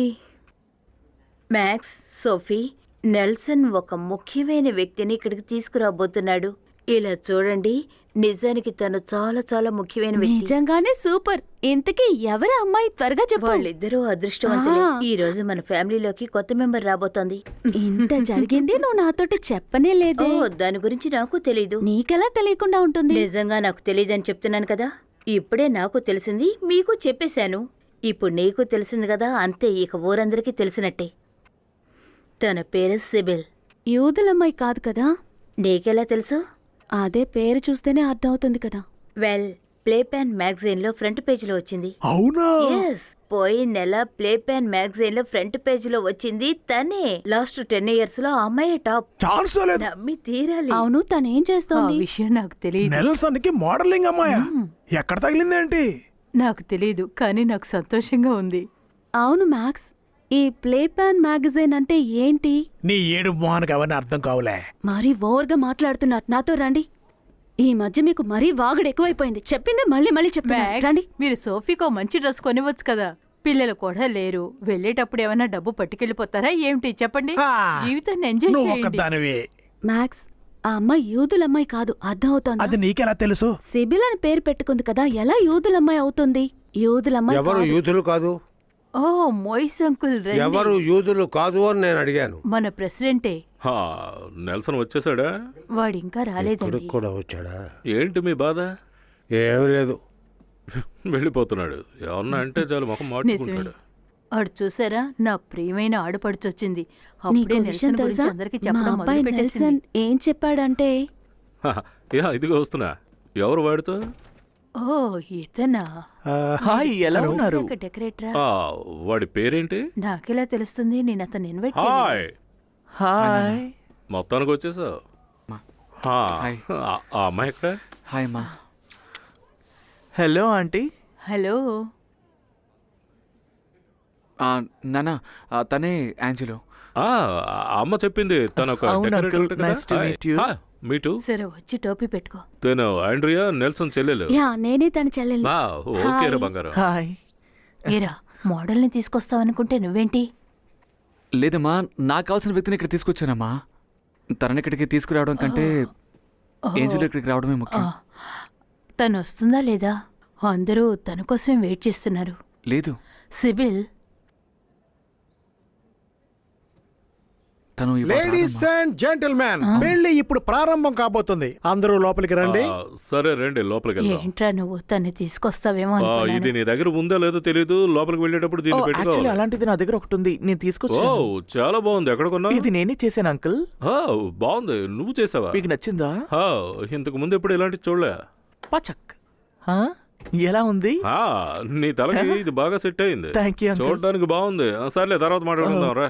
max. సోఫీ, నెల్సన్ ఒక ముఖ్యమైన వ్యక్తిని ఇక్కడికి తీసుకురాబోతున్నాడు. ఇలా చూడండి, నిజానికి తను చాలా చాలా ముఖ్యమైన వ్యక్తి. నిజంగానే సూపర్. ఇంతకీ ఎవరి అమ్మాయి? త్వరగా చెప్పు. వాళ్ళిద్దరూ అదృష్టవంతులే. ఆ. ఈ రోజు మన ఫ్యామిలీలోకి కొత్త మెంబర్ రాబోతోంది. ఇంత జరిగింది నువ్వు నాతోటి చెప్పనే ఓ, లేదే. దాని గురించి నాకు తెలీదు. నీకెలా తెలియకుండా ఉంటుంది? నిజంగా నాకు తెలియదని చెప్తున్నాను కదా. ఇప్పుడే నాకు తెలిసింది, మీకు చెప్పేశాను. ఇప్పుడు నీకు తెలిసింది కదా, అంతే, ఇక ఊరందరికీ తెలిసినట్టే. తన పేరు సిబిల్. యూదులమ్మాయి కాదు కదా? నీకెలా తెలుసు? అదే పేరు చూస్తేనే అర్థమవుతుంది కదా. వెల్, ప్లే ప్యాన్ మ్యాగజైన్ లో ఫ్రంట్ పేజీలో వచ్చింది. అవునా? ఎస్, పోయిన నెల ప్లే ప్యాన్ మ్యాగజైన్ లో ఫ్రంట్ పేజీలో వచ్చింది తనే. లాస్ట్ 10 years లో ఆ అమ్మాయి టాప్. ఛాన్స్ లేదు. నమ్మి తీరాలి. అవును, తనేం చేస్తోంది? విషయం నాకు తెలియదు. నెల్సన్ కి మోడలింగ్ అమ్మాయా? ఎక్కడ తగిలిందేంటి? నాకు తెలియదు, కానీ నాకు సంతోషంగా ఉంది. అవును మ్యాక్స్, ఈ ప్లే ప్యాన్ మ్యాగజైన్ అంటే ఏంటి? నీ ఏడు మోహన్కి అవన్నీ అర్థం కావులే. మరీ ఓవర్గా మాట్లాడుతున్నారు. నాతో రండి. ఈ మధ్య మీకు మరీ వాగుడు ఎక్కువైపోయింది. చెప్పిందే మళ్ళీ మళ్ళీ చెప్తున్నారు. రండి. మీరు సోఫీకో మంచి డ్రెస్ కొనివచ్చు కదా. పిల్లలు కూడా లేరు. వెళ్ళేటప్పుడు ఏమైనా డబ్బు పట్టుకెళ్ళిపోతారా ఏమిటి? చెప్పండి. ఆ, జీవితాన్ని ఎంజాయ్ నువ్వు చేయండి. ఒకదానివి. మ్యాక్స్, ఆ అమ్మాయి యూదులమ్మాయి కాదు. అర్థమవుతోందా? అది నీకెలా తెలుసు? సిబిల్ అని పేరు పెట్టుకుంది కదా, ఎలా యూదులమ్మాయి అవుతుంది? యూదులమ్మాయి ఎవరు కాదు. యూదులు కాదు? ఓ, మోయిస్ అంకుల్ రండి. ఎవరు యూదులు కాదు అని నేను అడిగాను. మన ప్రెసిడెంటే. హా, నెల్సన్ వచ్చేసాడా? వాడు ఇంకా రాలేదండి. ఇక్కడికి కూడా వచ్చాడా? ఏంటి మీ బాధ? ఏం లేదు. వెళ్ళిపోతున్నాడు. ఏమన్నా అంటే చాలు ముఖం మార్చుకుంటాడు. ఆడు చూసారా, నా ప్రియమైన ఆడపడుచొచ్చింది. నీకు అప్పుడే విషయం నెల్సన్ తెలుసా? గురించి అందరికీ మా చెప్పడం అబ్బాయి మొదలు నెల్సన్ ఏం చెప్పాడంటే, హా, యా, ఇదిగో వస్తున్నా. ఎవరు వాడితో? ఓ, ఇతనా? హాయ్, ఎలా హలో. ఉన్నారు? డెకరేటరా? ఆ, వాడి పేరేంటి? నాకెలా తెలుస్తుంది? నేను అతను ఇన్వైట్ హాయ్, హాయ్. మొత్తానికి వచ్చేసావు. మా. హా, హాయ్. ఆ అమ్మాయి ఎక్కడ? హాయ్ మా. Hello aunty. హలో. నానా, తనే యాంజలో. ఆ అమ్మ చెప్పింది తను ఒక అవును, డెకరేటర్ uncle. కదా. Nice to hi. meet you. Hi, meet. సరే, వచ్చి టోపీ పెట్టుకో. తను ఆండ్రియా నెల్సన్ చెల్లెలు. యా, నేనే తన చెల్లెల్ని. ఆ, ఓకే రా హాయ్. బంగారం. హాయ్. ఏరా, మోడల్ని తీసుకొస్తావనుకుంటే నువ్వేంటి? లేదమ్మా, నాకు కావాల్సిన వ్యక్తిని ఇక్కడ తీసుకొచ్చానమ్మా. తనని ఇక్కడికి తీసుకురావడం కంటే ఏంజల్ ఇక్కడికి రావడమే ముఖ్యం. తను వస్తుందా లేదా? అందరూ తన కోసమే వెయిట్ చేస్తున్నారు. లేదు, సిబిల్, తను ఇవాళ లేడీస్ రాదమ్మా. అండ్ జెంటిల్మెన్, పెళ్లి ఇప్పుడు ప్రారంభం కాబోతుంది. అందరూ లోపలికి రండి. ఆ, సరే రండి, లోపలికి వెళ్దాం. ఏంట్రా నువ్వు తన్ని తీసుకొస్తావేమో ఆ, అనుకున్నాను. ఇది నీ దగ్గర ఉందో లేదో తెలియదు. లోపలికి వెళ్ళేటప్పుడు దీన్ని యాక్చువల్లీ పెట్టుకోవాలి. అలాంటిది నా దగ్గర ఒకటి ఉంది, నేను ఓ, తీసుకొచ్చాను. చాలా బాగుంది. ఎక్కడ కొన్నావు? ఇది నేనే చేశాను అంకుల్. ఆ, బాగుంది. నువ్వు చేసావా? మీకు నచ్చిందా? ఆ, ఇంతకు ముందు ఎప్పుడు ఇలాంటి చూడలే. పచక్. హా? ఎలా ఉంది? ఆ, నీ తలకి ఇది బాగా సెట్ అయింది. Thank you uncle. చూడడానికి బాగుంది. ఆ, సర్లే, తర్వాత మాట్లాడుకుందాం రా.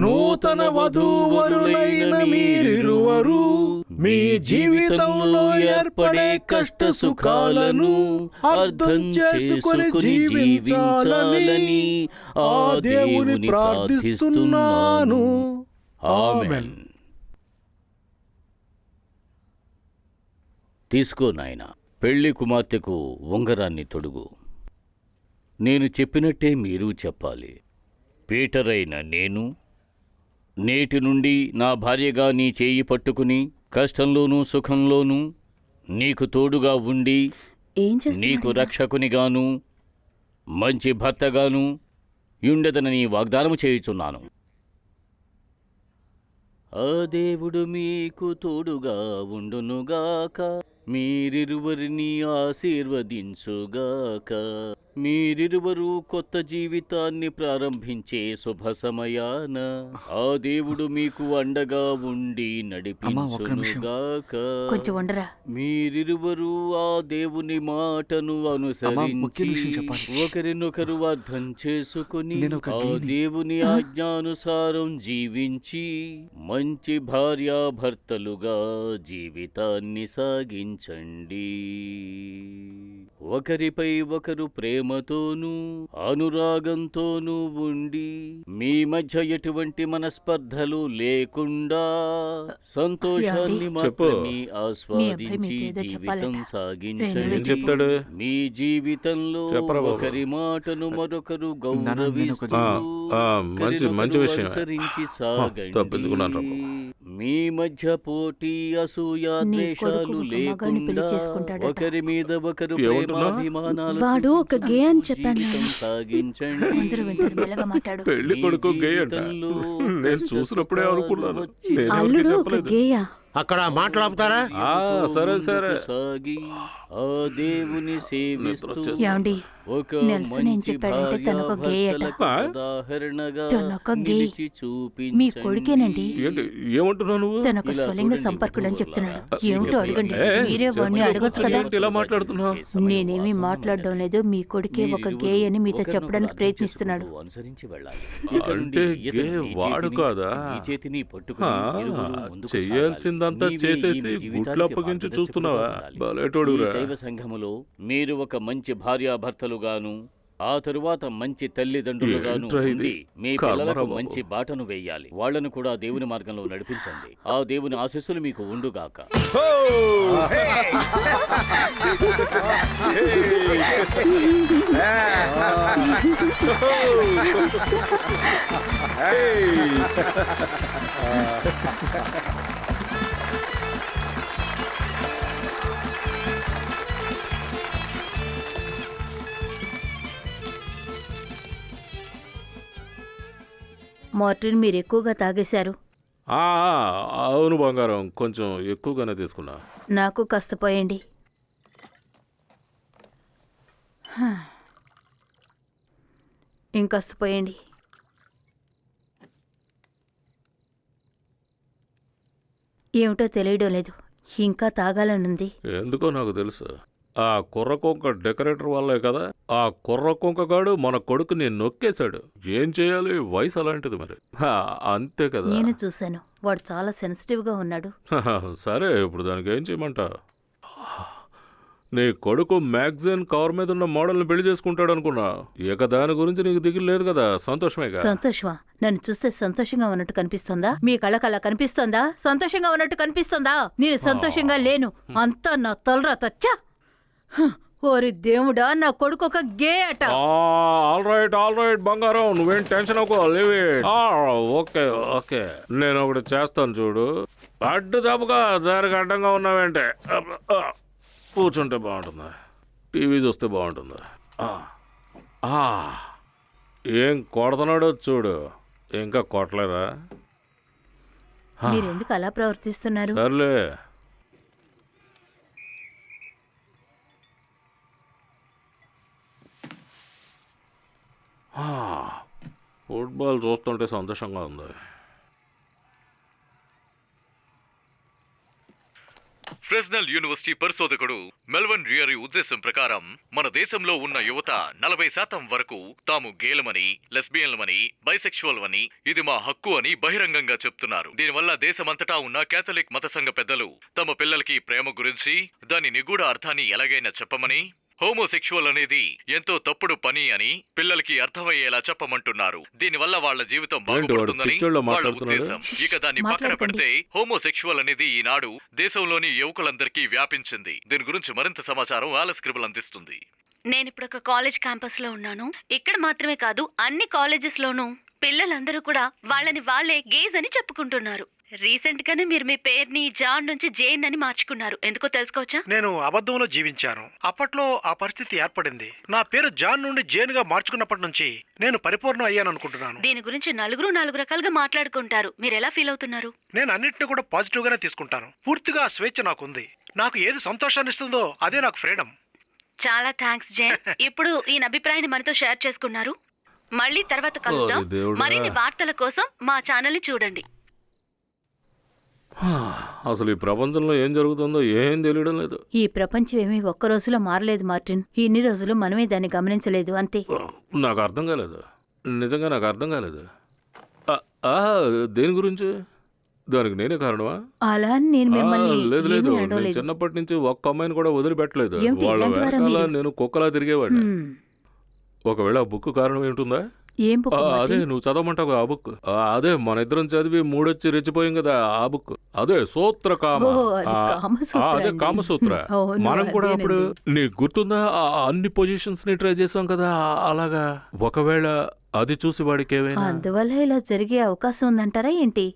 నూతన వధూవరులైన మీరిరువరు మీ జీవితంలో ఏర్పడే కష్ట సుఖాలను అర్థం చేసుకొని జీవించాలని ఆ దేవుని ప్రార్థిస్తున్నాను. ఆమేన్. తీసుకో నాయనా, పెళ్లి కుమార్తెకు ఉంగరాన్ని తొడుగు. నేను చెప్పినట్టే మీరు చెప్పాలి. పీటర్ అయిన నేను నేటి నుండి నా భార్యగా నీ చేయి పట్టుకుని కష్టంలోనూ సుఖంలోనూ నీకు తోడుగా ఉండి ఏం నీకు చేస్తున్నాడు? రక్షకునిగాను మంచి భర్తగాను యుండెదనని వాగ్దానము చేయుచున్నాను. ఆ దేవుడు మీకు తోడుగా ఉండునుగాక, మీరిరువరిని ఆశీర్వదించుగాక. మీరిరువరు కొత్త జీవితాన్ని ప్రారంభించే శుభ సమయాన ఆ దేవుడు మీకు అండగా ఉండి నడిపించునుగాక. కొంచెం ఉండరా. మీరిరువరు ఆ దేవుని మాటను ముఖ్య విషయం అనుసరించి చెప్పాలి. ఒకరినొకరు అర్థం చేసుకుని నేను ఒక ఆ గేని. దేవుని ఆజ్ఞానుసారం జీవించి మంచి భార్యాభర్తలుగా జీవితాన్ని సాగించండి. ఒకరిపై ఒకరు ప్రేమతోనూ అనురాగంతోనూ ఉండి మీ మధ్య ఎటువంటి మనస్పర్ధలు లేకుండా సంతోషాన్ని చెప్పు. మాత్రమే ఆస్వాదించి మీకేదో జీవితం చెప్పాలట. ఏం సాగించండి. చెప్తాడు? మీ జీవితంలో చెప్పరా బాబు. ఒకరి మాటను మరొకరు నాన్న, నేను గౌరవిస్తూ మంచి విషయం. అనుసరించి తప్పించుకున్నాను రా సాగండి. బాబు. మీ మధ్య పోటీ అసూయ నీ ద్వేషాలు కొడుకు ఒక మగాడిని పెళ్లి లేకుండా చేసుకుంటాడట. ఒకరి మీద ఒకరు ఏమంటున్నా? ప్రేమాభిమానాలు వాడు ఒక గే అని చూపించుకుంటూ చెప్పాను జీవితం నేను. సాగించండి. అందరూ వింటారు, మెల్లగా మాట్లాడు. పెళ్లి కొడుకు గే అంట. జీవితంలో నేను కష్ట చూసినప్పుడే సుఖాలు అనుకున్నాను. వచ్చి నేను ఎవరికీ అల్లుడు ఒక చెప్పలేదు. గేయా. అక్కడ మాట్లాపుతారా? సరే సరే. సాగి ఆ దేవుని సేవిస్తూ వచ్చేస్తుంది. ఏమండి, ఒక నెల్సన్ ఏం మంచి చెప్పాడంటే తనొక గే అట. భార్యాభర్తలకు ఉదాహరణగా తనొక గే. నిలిచి మీ చూపించండి. కొడుకేనండి. ఏంటి ఏమంటున్నావు నువ్వు? తనొక ఇలా స్వలింగ చూడండి సంపర్కుడు అని గురువులారా. చెప్తున్నాడు. ఏమిటో అడగండి. ఏ, మీరే వాడిని చెప్పు. అడగొచ్చు కదా. ఏంటి ఇలా మాట్లాడుతున్నావు? నేనేమీ మాట్లాడడం లేదు. మీ కొడుకే ఒక గే అని మీతో చెప్పడానికి ప్రయత్నిస్తున్నాడు. అనుసరించి వెళ్ళాలి. అంటే గే వాడు కాదా? చెయ్యాల్సిందంతా చేసేసి గుడ్లు అప్పగించి చూస్తున్నావా? బలేటోడురా. దైవ సంఘములో మీరు ఒక మంచి భార్యాభర్తలుగాను ఆ తరువాత మంచి తల్లిదండ్రులుగాను ఏంట్రా ఇది? ఉండి మీ కర్మరా పిల్లలకు బాబు. మంచి బాటను వేయాలి. వాళ్ళను కూడా దేవుని మార్గంలో నడిపించండి. ఆ దేవుని ఆశీస్సులు మీకు ఉండుగాక. మార్టిన్, మీరు ఎక్కువగా తాగేశారు. అవును బంగారం, కొంచెం ఎక్కువగానే తీసుకున్నా. నాకు కాస్త పోయండి. హా. ఇంకాస్త పోయండి. ఏమిటో తెలియడం లేదు. ఇంకా తాగాలనుంది. ఎందుకో నాకు తెలుసు. ఆ కుర్రకొంక డెకరేటర్ వల్లే కదా. ఆ కుర్రకొంకగాడు మన కొడుకుని నొక్కేశాడు. ఏం చేయాలి? వయసు అలాంటిది మరి. అంతే కదా. నేను చూశాను. వాడు చాలా సెన్సిటివ్గా ఉన్నాడు. సరే, ఇప్పుడు దానికి ఏం చేయమంటా? నీ కొడుకు మ్యాగజైన్ కవర్ మీద ఉన్న మోడల్ని పెళ్లి చేసుకుంటాడు అనుకున్నా. ఇక దాని గురించి నీకు దిగులు లేదు కదా. సంతోషమేగా? సంతోషమా? నన్ను చూస్తే సంతోషంగా ఉన్నట్టు కనిపిస్తోందా? మీ కళ్ళకలా కనిపిస్తోందా? సంతోషంగా ఉన్నట్టు కనిపిస్తోందా? నేను సంతోషంగా లేను. అంతా నా తలరా తచ్చా. ఓరి దేవుడా, నా కొడుకు ఒక గే అట. ఆల్ రైట్ బంగారం, నువ్వేం టెన్షన్ అవ్వకు. ఓకే ఓకే, నేను ఒకటి చేస్తాను చూడు. అడ్డు తప్పుగా దానికి అడ్డంగా ఉన్నావేంటే. కూర్చుంటే బాగుంటుందా? టీవీ చూస్తే బాగుంటుందా? ఏం కొడుతున్నాడో చూడు. ఇంకా కొట్టలేదా? మీరెందుకు అలా ప్రవర్తిస్తున్నారు? సర్లే. ఫుట్బాల్ చూస్తుంటే సంతోషంగా ఉంది. ఫ్రెస్నెల్ యూనివర్సిటీ పరిశోధకుడు మెల్వన్ రియరీ ఉద్దేశం ప్రకారం మన దేశంలో ఉన్న యువత 40% వరకు తాము గేలమని, లెస్బియన్లమని, బైసెక్షువల్ అని, ఇది మా హక్కు అని బహిరంగంగా చెప్తున్నారు. దీనివల్ల దేశమంతటా ఉన్న కేథలిక్ మత సంఘ పెద్దలు తమ పిల్లలకి ప్రేమ గురించి, దాని నిగూఢ అర్థాన్ని ఎలాగైనా చెప్పమని, హోమోసెక్షువల్ అనేది ఎంతో తప్పుడు పని అని పిల్లలకి అర్థమయ్యేలా చెప్పమంటున్నారు. దీనివల్ల వాళ్ళ జీవితం బాగుపడుతుందని వాళ్ళ ఉద్దేశం. ఇక దాన్ని పక్కన పెడితే హోమోసెక్షువల్ అనేది ఈనాడు దేశంలోని యువకులందరికీ వ్యాపించింది. దీని గురించి మరింత సమాచారం వాలెస్ స్క్రిబుల్ అందిస్తుంది. నేను ఇప్పుడు ఒక కాలేజ్ క్యాంపస్ లో ఉన్నాను. ఇక్కడ మాత్రమే కాదు, అన్ని కాలేజెస్ లోనూ పిల్లలందరూ కూడా వాళ్ళని వాళ్ళే గేజ్ అని చెప్పుకుంటున్నారు. రీసెంట్ గానే మీరు మీ పేరుని జాన్ నుంచి జేన్ అని మార్చుకున్నారు. ఎందుకో తెలుసుకోవచ్చా? నేను అబద్ధంలో జీవించాను. అప్పట్లో ఆ పరిస్థితి ఏర్పడింది. నా పేరు జాన్ నుండి జేన్ గా మార్చుకున్నప్పటి నుంచి నేను పరిపూర్ణం అయ్యాను అనుకుంటున్నాను. దీని గురించి నాలుగు రకాలుగా మాట్లాడుకుంటారు. మీరు ఎలా ఫీల్ అవుతున్నారు? నేను అన్నింటినీ కూడా పాజిటివ్ గానే తీసుకుంటాను. పూర్తిగా ఆ స్వేచ్ఛ నాకుంది. నాకు ఏది సంతోషాన్ని ఇస్తుందో అదే నాకు ఫ్రీడమ్. చాలా థ్యాంక్స్ జేన్. ఇప్పుడు ఈ అభిప్రాయాన్ని మనతో షేర్ చేసుకున్నారు. మళ్ళీ తర్వాత కలుద్దాం. మరిన్ని వార్తల కోసం మా ఛానల్ ని చూడండి. అసలు ఈ ప్రపంచంలో ఏం జరుగుతుందో ఏం తెలియడం లేదు. ఈ ప్రపంచం ఏమీ ఒక్క రోజులో మారలేదు మార్టిన్. ఇన్ని రోజులు మనమే దాన్ని గమనించలేదు, అంతే. నాకు అర్థం కాలేదు. నిజంగా నాకు అర్థం కాలేదు. దేని గురించి? దానికి నేనే కారణమా? అలా అని నేను మిమ్మల్ని లేదు లేదు, ఏమీ అనడం నేను లేదు. చిన్నప్పటి నుంచి ఒక్క అమ్మాయిని కూడా వదిలిపెట్టలేదు. ఏమిటి, వాళ్ళ ఇలాంటి వారా వెనకాల మీరు? నేను కుక్కలా తిరిగేవాడిని. హ్మ్. ఒకవేళ ఆ బుక్ కారణం ఏంటుందా? ఏం బుక్ అదే మార్టిన్? నువ్వు చదవమంటావు ఆ బుక్. అదే మన ఇద్దరం చదివి మూడొచ్చి రెచ్చిపోయాం కదా ఆ బుక్. అదే సూత్రకామ. ఓ, అది కామసూత్ర అదే అండి. కామసూత్ర. అవును, మనం కూడా అదేనండి. అప్పుడు నీకు గుర్తుందా అన్ని పొజిషన్స్ ని ట్రై చేసాం కదా అలాగా. ఒకవేళ అది చూసి వాడికి ఏమైనా అందువల్ల ఇలా జరిగే అవకాశం ఉందంటారా ఏంటి?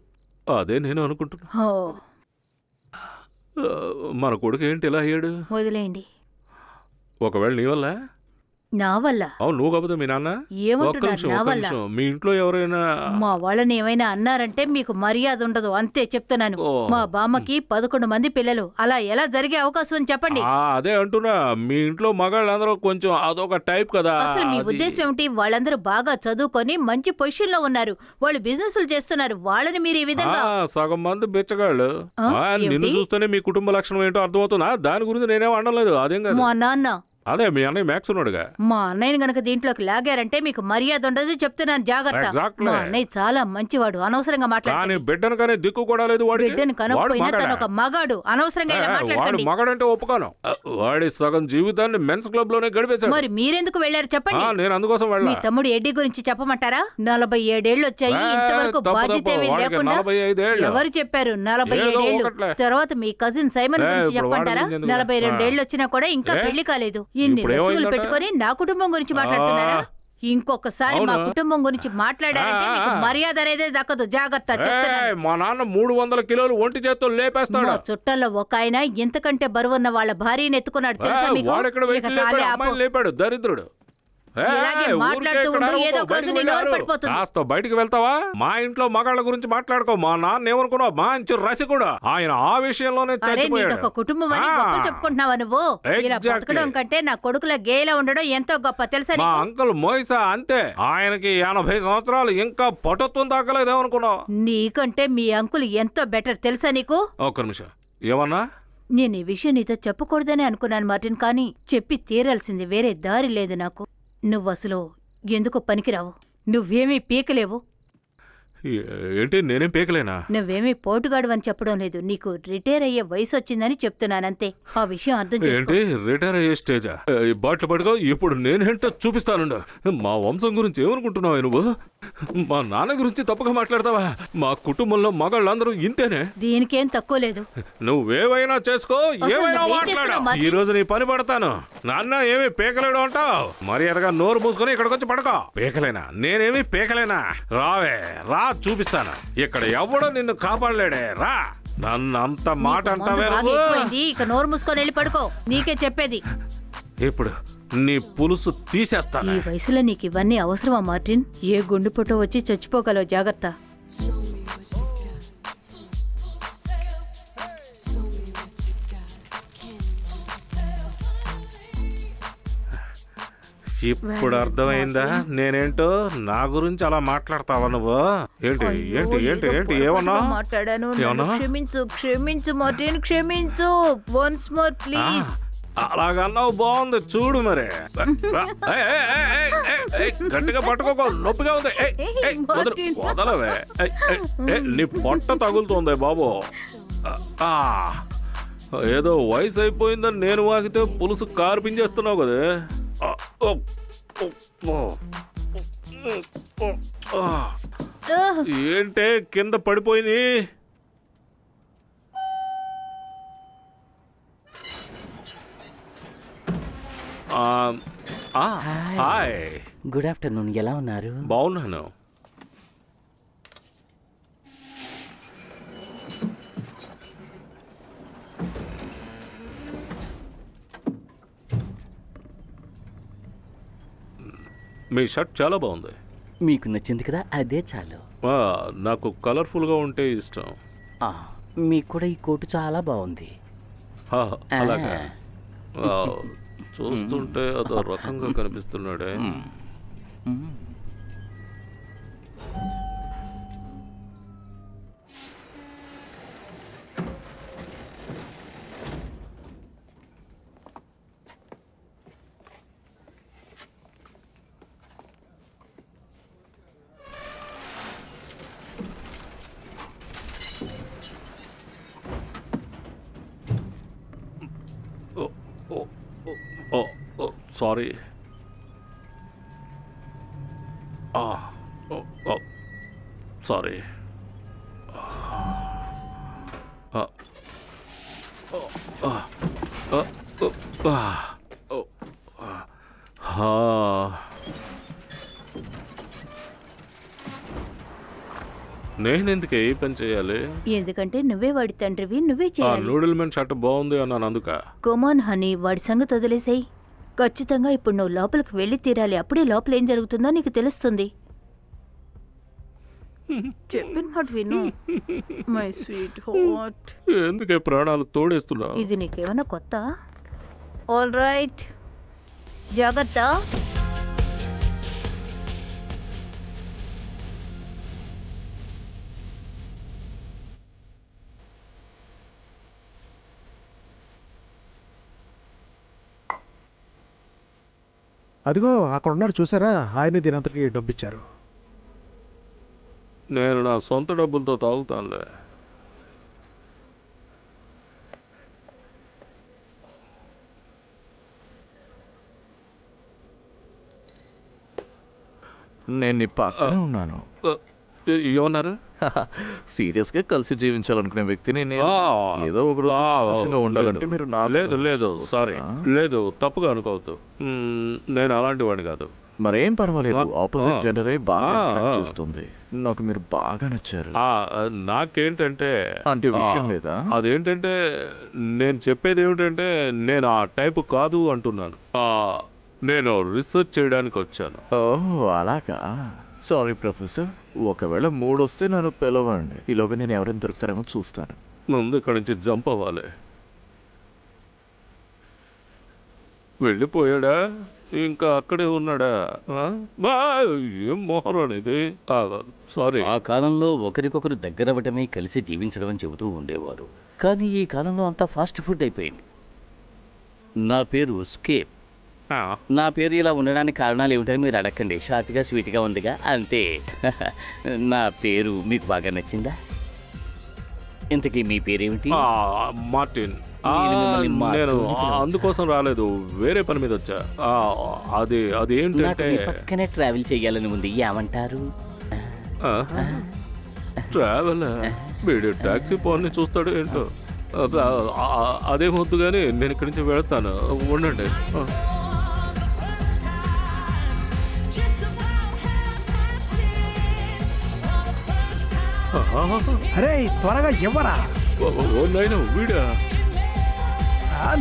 అదే నేను అనుకుంటున్నా. ఓ, మన కొడుకు ఏంటి ఇలా అయ్యాడు? వదిలేయండి. ఒకవేళ నీ వల్ల? నా వల్ల అవును, నువ్వు కాకపోతే మీ నాన్న? ఒక్క ఏమంటున్నారు? నిమిషం నా ఒక్క వల్ల నిమిషం. మీ ఇంట్లో ఎవరైనా మా వాళ్ళని ఏమైనా అన్నారంటే మీకు మర్యాద ఉండదు, అంతే చెప్తున్నాను. ఓ. మా బామ్మకి 11 మంది పిల్లలు, అలా ఎలా జరిగే అవకాశం అని చెప్పండి. అదే అంటున్నా, మీ ఇంట్లో మగాళ్ళందరూ కొంచెం అదొక టైప్ కదా. అసలు మీ అది- ఉద్దేశం ఏమిటి? వాళ్ళందరూ బాగా చదువుకొని మంచి పొజిషన్ లో ఉన్నారు, వాళ్ళు బిజినెస్లు చేస్తున్నారు, వాళ్ళని మీరు ఈ విధంగా సగం మంది బిచ్చగాళ్ళు. నిన్ను ఏమిటి? చూస్తేనే మీ కుటుంబ లక్షణం ఏంటో అర్థమవుతుందా? దాని గురించి నేనేం అనలేదు. అదేం కాదు. మా నాన్న అదే మీ అన్నయ్య మ్యాక్స్ ఉన్నాడుగా. మా అన్నయ్యని గనక దీంట్లోకి లాగారంటే మీకు మర్యాద ఉండదు, చెప్తున్నాను జాగ్రత్త. Exactly. మా అన్నయ్య చాలా మంచివాడు, అనవసరంగా కానీ మాట్లాడండి. బిడ్డను కానీ దిక్కు కూడా లేదు వాడికి. బిడ్డను వాడు కనకపోయినా మగాడా? తను ఒక మగాడు, అనవసరంగా ఇలా వాడు మాట్లాడకండి. మగాడంటే ఒప్పుకోను. వాడి సగం జీవితాన్ని మెన్స్ క్లబ్ లోనే గడిపేశాడు. మరి మీరెందుకు వెళ్ళారు చెప్పండి. నేను అందుకోసం మీ వెళ్ళా. తమ్ముడు ఎడ్డి గురించి చెప్పమంటారా? 47 ఏళ్ళు వచ్చాయి, ఇంతవరకు తప్పు, బాధ్యత ఏమీ వాడికి లేకుండా. 45 ఏళ్ళు. ఎవరు చెప్పారు 47 ఏదో ఏళ్ళు? ఒకట్లే. తర్వాత మీ కజిన్ సైమన్ గురించి ఇప్పుడు వాడి చెప్పంటారా? గురించి ఎందుకు? 42 ఏళ్ళు వచ్చినా కూడా ఇంకా ఏ? పెళ్లి కాలేదు. ఇన్ని ఇప్పుడు రసగులు ఏమైందట? పెట్టుకొని నా కుటుంబం గురించి మాట్లాడుతున్నారా? ఇంకొకసారి మా అవును. కుటుంబం గురించి మాట్లాడారంటే మీకు మర్యాద అనేది దక్కదు, జాగ్రత్త చెప్తున్నాను. మా నాన్న 300 కిలోలు ఒంటి చేత్తో లేపేస్తాడు. మా చుట్టాల్లో ఒక ఆయన ఇంతకంటే బరువున్న వాళ్ళ భార్యని ఎత్తుకున్నాడు తెలుసా మీకు? వాడెక్కడ ఇక వెయిట్ చాలే ఆపు. అమ్మాయిని లేపాడు దరిద్రుడు. ఇలాగే ఊరికే మాట్లాడుతూ ఇక్కడ ఉండు, అరవకు, ఏదో ఒక రోజు బయటికి నీ నోరు వెళ్ళారు. పడిపోతుంది. కాస్త బయటికి వెళ్తావా? మా ఇంట్లో మగాళ్ళ గురించి మాట్లాడుకో. మా నాన్న ఏమనుకున్నావు? మంచి రసికుడు ఆయన. ఆ విషయంలోనే అరే చచ్చిపోయాడు. నీదొక కుటుంబం అని ఆ. గొప్పలు చెప్పుకుంటున్నావా నువ్వు? ఇలా Exactly. బతకడం కంటే నా కొడుకుల గేలా ఉండడం ఎంతో గొప్ప తెలుసా మా నీకు? అంకుల్ మోయిసా అంతే. ఆయనకి 80 సంవత్సరాలు, ఇంకా పటుత్వం దాకలేదేమనుకున్నావు? నీకంటే మీ అంకుల్ ఎంతో బెటర్ తెలుసా నీకు? ఒక్క నిమిషం. ఏమన్నా? నేను ఈ విషయం నీతో చెప్పకూడదని అనుకున్నాను మార్టిన్, కానీ చెప్పి తీరాల్సింది, వేరే దారి లేదు నాకు. నువ్వసలు ఎందుకు పనికిరావు, నువ్వేమీ పీకలేవు. ఏంటి, నేనేం పీకలేనా? నువ్వేమీ పోటుగాడు అని చెప్పడం లేదు, నీకు రిటైర్ అయ్యే వయసు వచ్చిందని చెప్తున్నానంతే. ఆ విషయం అర్థం చేసుకో. ఏంటి, రిటైర్ అయ్యే స్టేజా? ఈ బాటిల్ పట్టుకో. ఇప్పుడు నేనేంటో చూపిస్తానుండు. మా వంశం గురించి ఏమనుకుంటున్నావు నువ్వు? మా నాన్న గురించి తప్పుగా మాట్లాడతావా? మా కుటుంబంలో మగాళ్ళందరూ ఇంతేనే. దీనికేం తక్కువ లేదు. నువ్వేవైనా చేసుకో, ఏమైనా నువ్వేం మాట్లాడు. చేస్తున్నావు, మార్టిన్? ఈ రోజు నీ పని పడతాను. నాన్న ఏమీ పీకలేడు అంటావు, మర్యాదగా నోరు మూసుకొని ఇక్కడికి వచ్చి పడుకో. పీకలేనా? నేనేమి పీకలేనా? రావే రా, చూపిస్తాను. ఇక్కడ ఎవడో నిన్ను కాపాడలేడే. రా. నన్ను అంత మాట నీకు అంటావే మందు బాగా నువ్వు? ఎక్కువైంది, ఇక నోరు మూసుకొని వెళ్ళి పడుకో. నీకే చెప్పేది. ఇప్పుడు నీ పులుసు తీసేస్తాను. ఈ వయసులో నీకు ఇవన్నీ అవసరమా మార్టిన్? ఏ గుండెపోటో వచ్చి చచ్చిపోగలవు, జాగ్రత్త. ఇప్పుడు అర్థమైందా నేనేంటో? నా గురించి అలా మాట్లాడతావా నువ్వు? ఏంటి ఏంటి ఏంటి ఏంటి ఏమన్నా మాట్లాడాను, ఏమన్నా? క్షమించు క్షమించు మార్టిన్, క్షమించు. Once more please. అలాగన్నావు, బాగుంది. చూడు మరి. ఏయ్, ఏయ్, ఏయ్, ఏయ్, ఏయ్, ఏయ్, గట్టిగా పట్టుకోకో, నొప్పిగా ఉంది. ఏయ్, ఏయ్, వదలవే. ఏయ్, ఏయ్, ఏయ్, నీ పొట్ట తగులుతుంది బాబు. ఆ, ఏదో వయసు అయిపోయిందని నేను వాగితే పులుసు కార్పించేస్తున్నావు కదా. ఆ, ఓ, ఓ, ఓ, ఓ, ఆ. ఏంటే కింద పడిపోయింది? హాయ్. Good afternoon. ఎలా ఉన్నారు? బాగున్నాను. మీ షర్ట్ చాలా బాగుంది. మీకు నచ్చింది కదా, అదే చాలు. నాకు కలర్ఫుల్గా ఉంటే ఇష్టం. మీకు కూడా ఈ కోటు చాలా బాగుంది. అలాగా. చూస్తుంటే అదో రకంగా కనిపిస్తున్నాడే. సారీ. సారీ. నేనెందుకు ఏ పని చేయాలి? ఎందుకంటే నువ్వే వాడి తండ్రివి, నువ్వే ఆ చేయాలి. నూడిల్ మ్యాన్ షర్ట్ బాగుంది అన్నాను అందుక. కొమాన్ హనీ, వాడి సంగతి వదిలేసాయి. ఖచ్చితంగా ఇప్పుడు నువ్వు లోపలికి వెళ్ళి తీరాలి. అప్పుడే లోపల ఏం జరుగుతుందో నీకు తెలుస్తుంది. చెప్పిన మాట విను మై స్వీట్ హార్ట్. ఎందుకే ప్రాణాలు తోడేస్తున్నా? ఇది నీకేమైనా కొత్త? ఆల్ రైట్, జాగ్రత్త. అదిగో అక్కడ ఉన్నారు చూసారా, ఆయన దీనంతటికి డబ్బిచ్చారు. నేను నా సొంత డబ్బులతో తాగుతానులే. నేను నీ పక్కనే ఉన్నాను. ఏమన్నారు? సీరియస్గా కలిసి జీవించాలనుకునే వ్యక్తిని నేను. ఏదో ఒక రోజు సంతోషంగా ఉండాలంటే మీరు నా లేదు సారీ, లేదు తప్పుగా అనుకోవద్దు. నేను అలాంటి వాడిని కాదు. మరేం పర్వాలేదు, ఆపోజిట్ జెండరే బాగా చూస్తుంది. నాకు మీరు బాగా నచ్చారు. నాకేంటంటే అంటే విషయం లేదా? అదేంటంటే నేను చెప్పేది ఏమిటంటే నేను ఆ టైపు కాదు అంటున్నాను. నేను రీసెర్చ్ చేయడానికి వచ్చాను. ఓహ్ అలాగా. సారీ ప్రొఫెసర్, ఒకవేళ మూడు వస్తే నన్ను పిలవండి. ఈలోగా నేను ఎవరైనా దొరుకుతారేమో చూస్తాను. ముందు ఇక్కడి నుంచి జంప్ అవ్వాలి. వెళ్ళిపోయాడా? ఇంకా అక్కడే ఉన్నాడా? ఏం మొహరం అనేది. సారీ. ఆ కాలంలో ఒకరికొకరు దగ్గరవ్వటమే కలిసి జీవించడం అని చెబుతూ ఉండేవారు. కానీ ఈ కాలంలో అంతా ఫాస్ట్ ఫుడ్ అయిపోయింది. నా పేరు స్కేప్. నా పేరు ఇలా ఉండడానికి కారణాలు ఏమిటని మీరు అడగండి. షార్ట్గా స్వీట్గా ఉందిగా అంతే. నా పేరు మీకు బాగా నచ్చిందా? ఇంతకీ మీ పేరేమిటి? మార్టిన్. నేను మిమ్మల్ని మార్టిన్ నేను అని పిలవచ్చా? అందుకోసం రాలేదు, వేరే పని మీద వచ్చా. అది నాకు ఏంటంటే మీ పక్కనే ట్రావెల్ చేయాలని ఉంది, ఏమంటారు? ట్రావెల్ వీడు టాక్సీ పోని చూస్తాడు ఏంటో. అదేమొద్దు కానీ నేను ఇక్కడి నుంచి వెళ్తాను, ఉండండి. అరే త్వరగా ఇవ్వరా. నాయనా వీడా?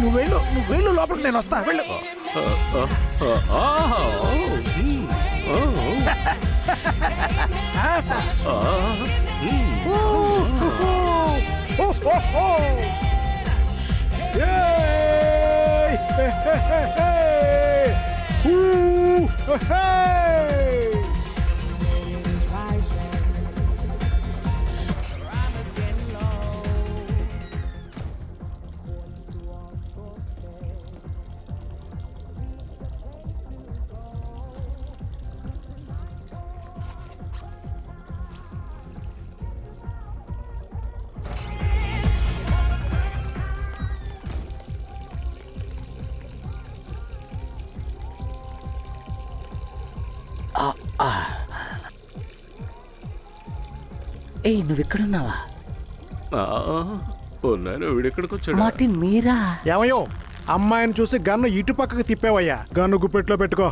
నువ్వు వెళ్ళు లోపలికి, నేను వస్తా. వెళ్ళు. ఏయ్ నువ్వు ఎక్కడున్నావా? వీడు ఎక్కడికి వచ్చాడు? మార్టిన్ మీరా? ఏమయ్యో, అమ్మాయిని చూసి గన్ను ఇటు పక్కకి తిప్పావయ్యా. గన్ను గుప్పెట్లో పెట్టుకో.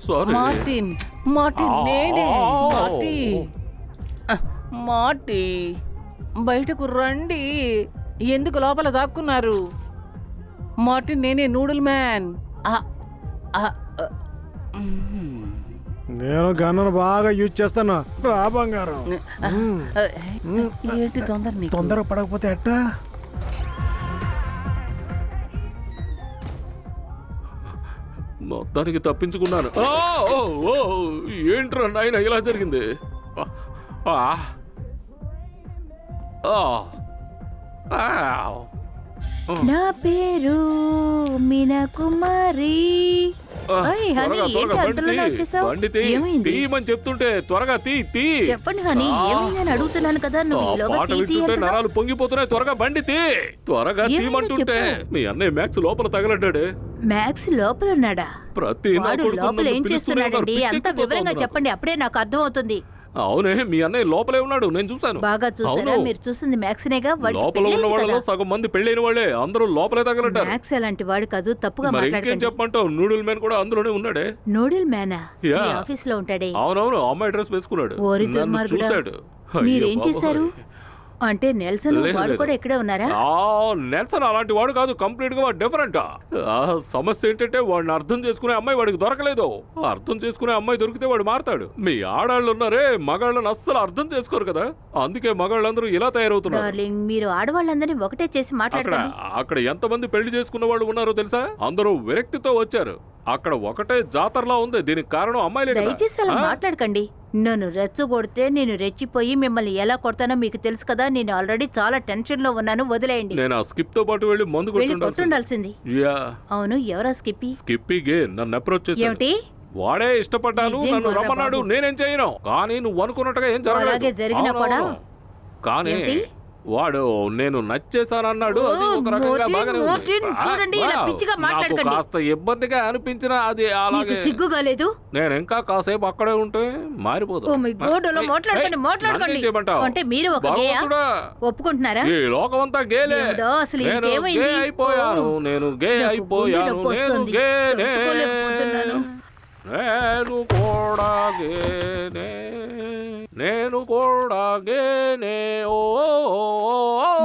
సారీ. మార్టిన్ మార్టిన్ నేనే. మార్టీ మార్టీ బయటకు రండి. ఎందుకు లోపల దాక్కున్నారు? మార్టిన్ నేనే, నూడిల్ మ్యాన్. నేను గన్నును బాగా యూజ్ చేస్తాను. రా బంగారం. ఏంటి తొందర? తొందర పడకపోతే ఎట్టా? మొత్తానికి తప్పించుకున్నాను. ఏంట్రా నాయన ఇలా జరిగింది? నా పేరు మీనా కుమారి. హనీ, ఏంటి అంతలోనే వచ్చేసావు? ఏమైంది? తీయమని చెప్తుంటే త్వరగా తీ. చెప్పండి హనీ, ఏమైందని అడుగుతున్నాను కదా. నువ్వు ఈలోగా పాట తీ వింటుంటే అంటున్నావు. నరాలు పొంగిపోతున్నాయి. త్వరగా బండి తీ. త్వరగా ఏమైందో తీయమంటుంటే చెప్పు. మీ అన్నయ్య మ్యాక్స్ లోపల తగలడ్డాడు. మ్యాక్స్ లోపల ఉన్నాడా? ప్రతి నా వాడు కొడుకు లోపల నన్ను ఏం పిలుస్తూనే చేస్తున్నాడండి? ఉన్నారు. అంత పిచ్చెక్కిపోతోంది వివరంగా నాకు. చెప్పండి, అప్పుడే నాకు అర్థమవుతుంది. అవునే, మీ అన్నయ్య లోపలే ఉన్నాడు, నేను చూశాను. బాగా చూసారా? అవును. మీరు చూసింది మ్యాక్స్నేగా? వాడికి లోపల పెళ్ళైంది ఉన్న వాళ్ళలో కదా. సగం మంది పెళ్ళైన వాళ్ళే, అందరూ లోపలే తగలటారు. మ్యాక్స్ అలాంటి వాడు కాదు, తప్పుగా మరి ఇంకేం మాట్లాడకండి. చెప్పంటావు? నూడిల్ మ్యాన్ కూడా అందులోనే ఉన్నాడే. నూడిల్ మ్యానా? ఈ యా. ఆఫీస్ లో ఉంటాడే. అవునవును, అమ్మాయి డ్రెస్ వేసుకున్నాడు, ఓరి నన్ను దుర్మార్గుడా. చూశాడు. మీరేం అయ్యో చేశారు? బాబోయ్. అంటే నెల్సన్ లేదు, వాడు లేదు. కూడా ఇక్కడే ఉన్నారా? నెల్సన్ అలాంటి వాడు కాదు, కంప్లీట్ గా డిఫరెంట్. సమస్య ఏంటంటే వాడిని అర్థం చేసుకునే అమ్మాయి వాడికి దొరకలేదు. అర్థం చేసుకునే అమ్మాయి దొరికితే వాడు మారతాడు. మీ ఆడాళ్ళు ఉన్నారే, మగాళ్ళని అస్సలు అర్థం చేసుకోరు కదా, అందుకే మగాళ్ళందరూ ఇలా తయారవుతున్నారు. డార్లింగ్, మీరు ఆడవాళ్ళందరినీ ఒకటే చేసి అక్కడ మాట్లాడకండి. అక్కడ ఎంతమంది పెళ్లి చేసుకున్న వాళ్ళు ఉన్నారో తెలుసా? అందరూ విరక్తితో వచ్చారు. అక్కడ ఒకటే జాతరలా ఉంది, దీనికి కారణం అమ్మాయిలే కదా. దయచేసి అలా ఆ? మాట్లాడకండి. నన్ను రెచ్చగొడితే నేను రెచ్చిపోయి మిమ్మల్ని ఎలా కొడతానో మీకు తెలుసు కదా. నేను ఆల్రెడీ చాలా టెన్షన్ లో ఉన్నాను, వదిలేయండి. నేను ఆ స్కిప్ తో పాటు వెళ్ళి మందు వెళ్ళి కొట్టుండాల్సింది. కొట్టుండాల్సింది. యా, అవును, ఎవరా స్కిప్పి? స్కిప్పీ గే నన్ను అప్రోచ్ చేశాడు. ఏమిటి? వాడే ఇష్టపడ్డాను, ఇదేం నన్ను గొర్రె రమ్మన్నాడు, బాబు. నేనేం చేయను. కానీ నువ్వు అనుకున్నట్టుగా ఏం జరగలేదు. అలాగే జరిగినా కూడా? అవునవును. కానీ ఏంటి? వాడు నేను నచ్చేసానన్నాడు, అది ఒక రకంగా మోటిన్, బాగానే ఉంది. మోటిన్, చూడండి, ఇలా వావ్, పిచ్చిగా నాకు మాట్లాడకండి. కాస్త ఇబ్బందిగా అనిపించినా అది మీకు అలాగే. సిగ్గుగా లేదు? నేను ఇంకా కాసేపు అక్కడే ఉంటే మారిపోదు. ఓ మై గాడ్, అలా మాట్లాడకండి. అంటే మీరు ఒక గేయా? ఒప్పుకుంటున్నారా? ఈ లోకమంతా గేలే. దేవుడా, అసలు నేను ఇంకేమైంది? గే అయిపోయాను, ఓ, నేను గే నాకు అయిపోయాను, గుండె నొప్పి నేను వస్తుంది. గేనే. తట్టుకోలేకపోతున్నాను. నేను కూడా గేనే, నేను కూడా గేనే. ఓ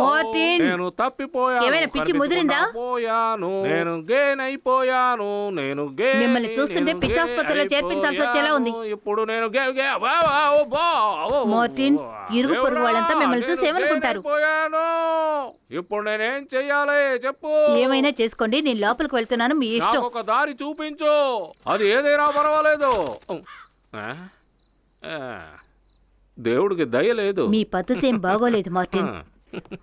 మార్టిన్, నేను తప్పిపోయాను, ఏమైనా పిచ్చి ముదిరిందా? పోయాను, నేను గేన్ అయిపోయాను, నేను గే. మిమ్మల్ని చూస్తుంటే పిచ్చి ఆసుపత్రిలో చేర్పించాల్సి వచ్చేలా ఉంది. ఇప్పుడు నేను గే గే మార్టిన్, ఇరుగు పొరుగు వాళ్ళంతా మిమ్మల్ని చూసి ఏమనుకుంటారు? ఇప్పుడు నేనేం చెయ్యాలి చెప్పు. ఏమైనా చేసుకోండి, నేను లోపలికి వెళ్తున్నాను, మీ ఇష్టం. నాకు ఒక దారి చూపించు, అది ఏదైనా పర్వాలేదు. ఆ? ఆ. దేవుడికి దయ లేదు. మీ పద్ధతి ఏం బాగోలేదు మార్టిన్.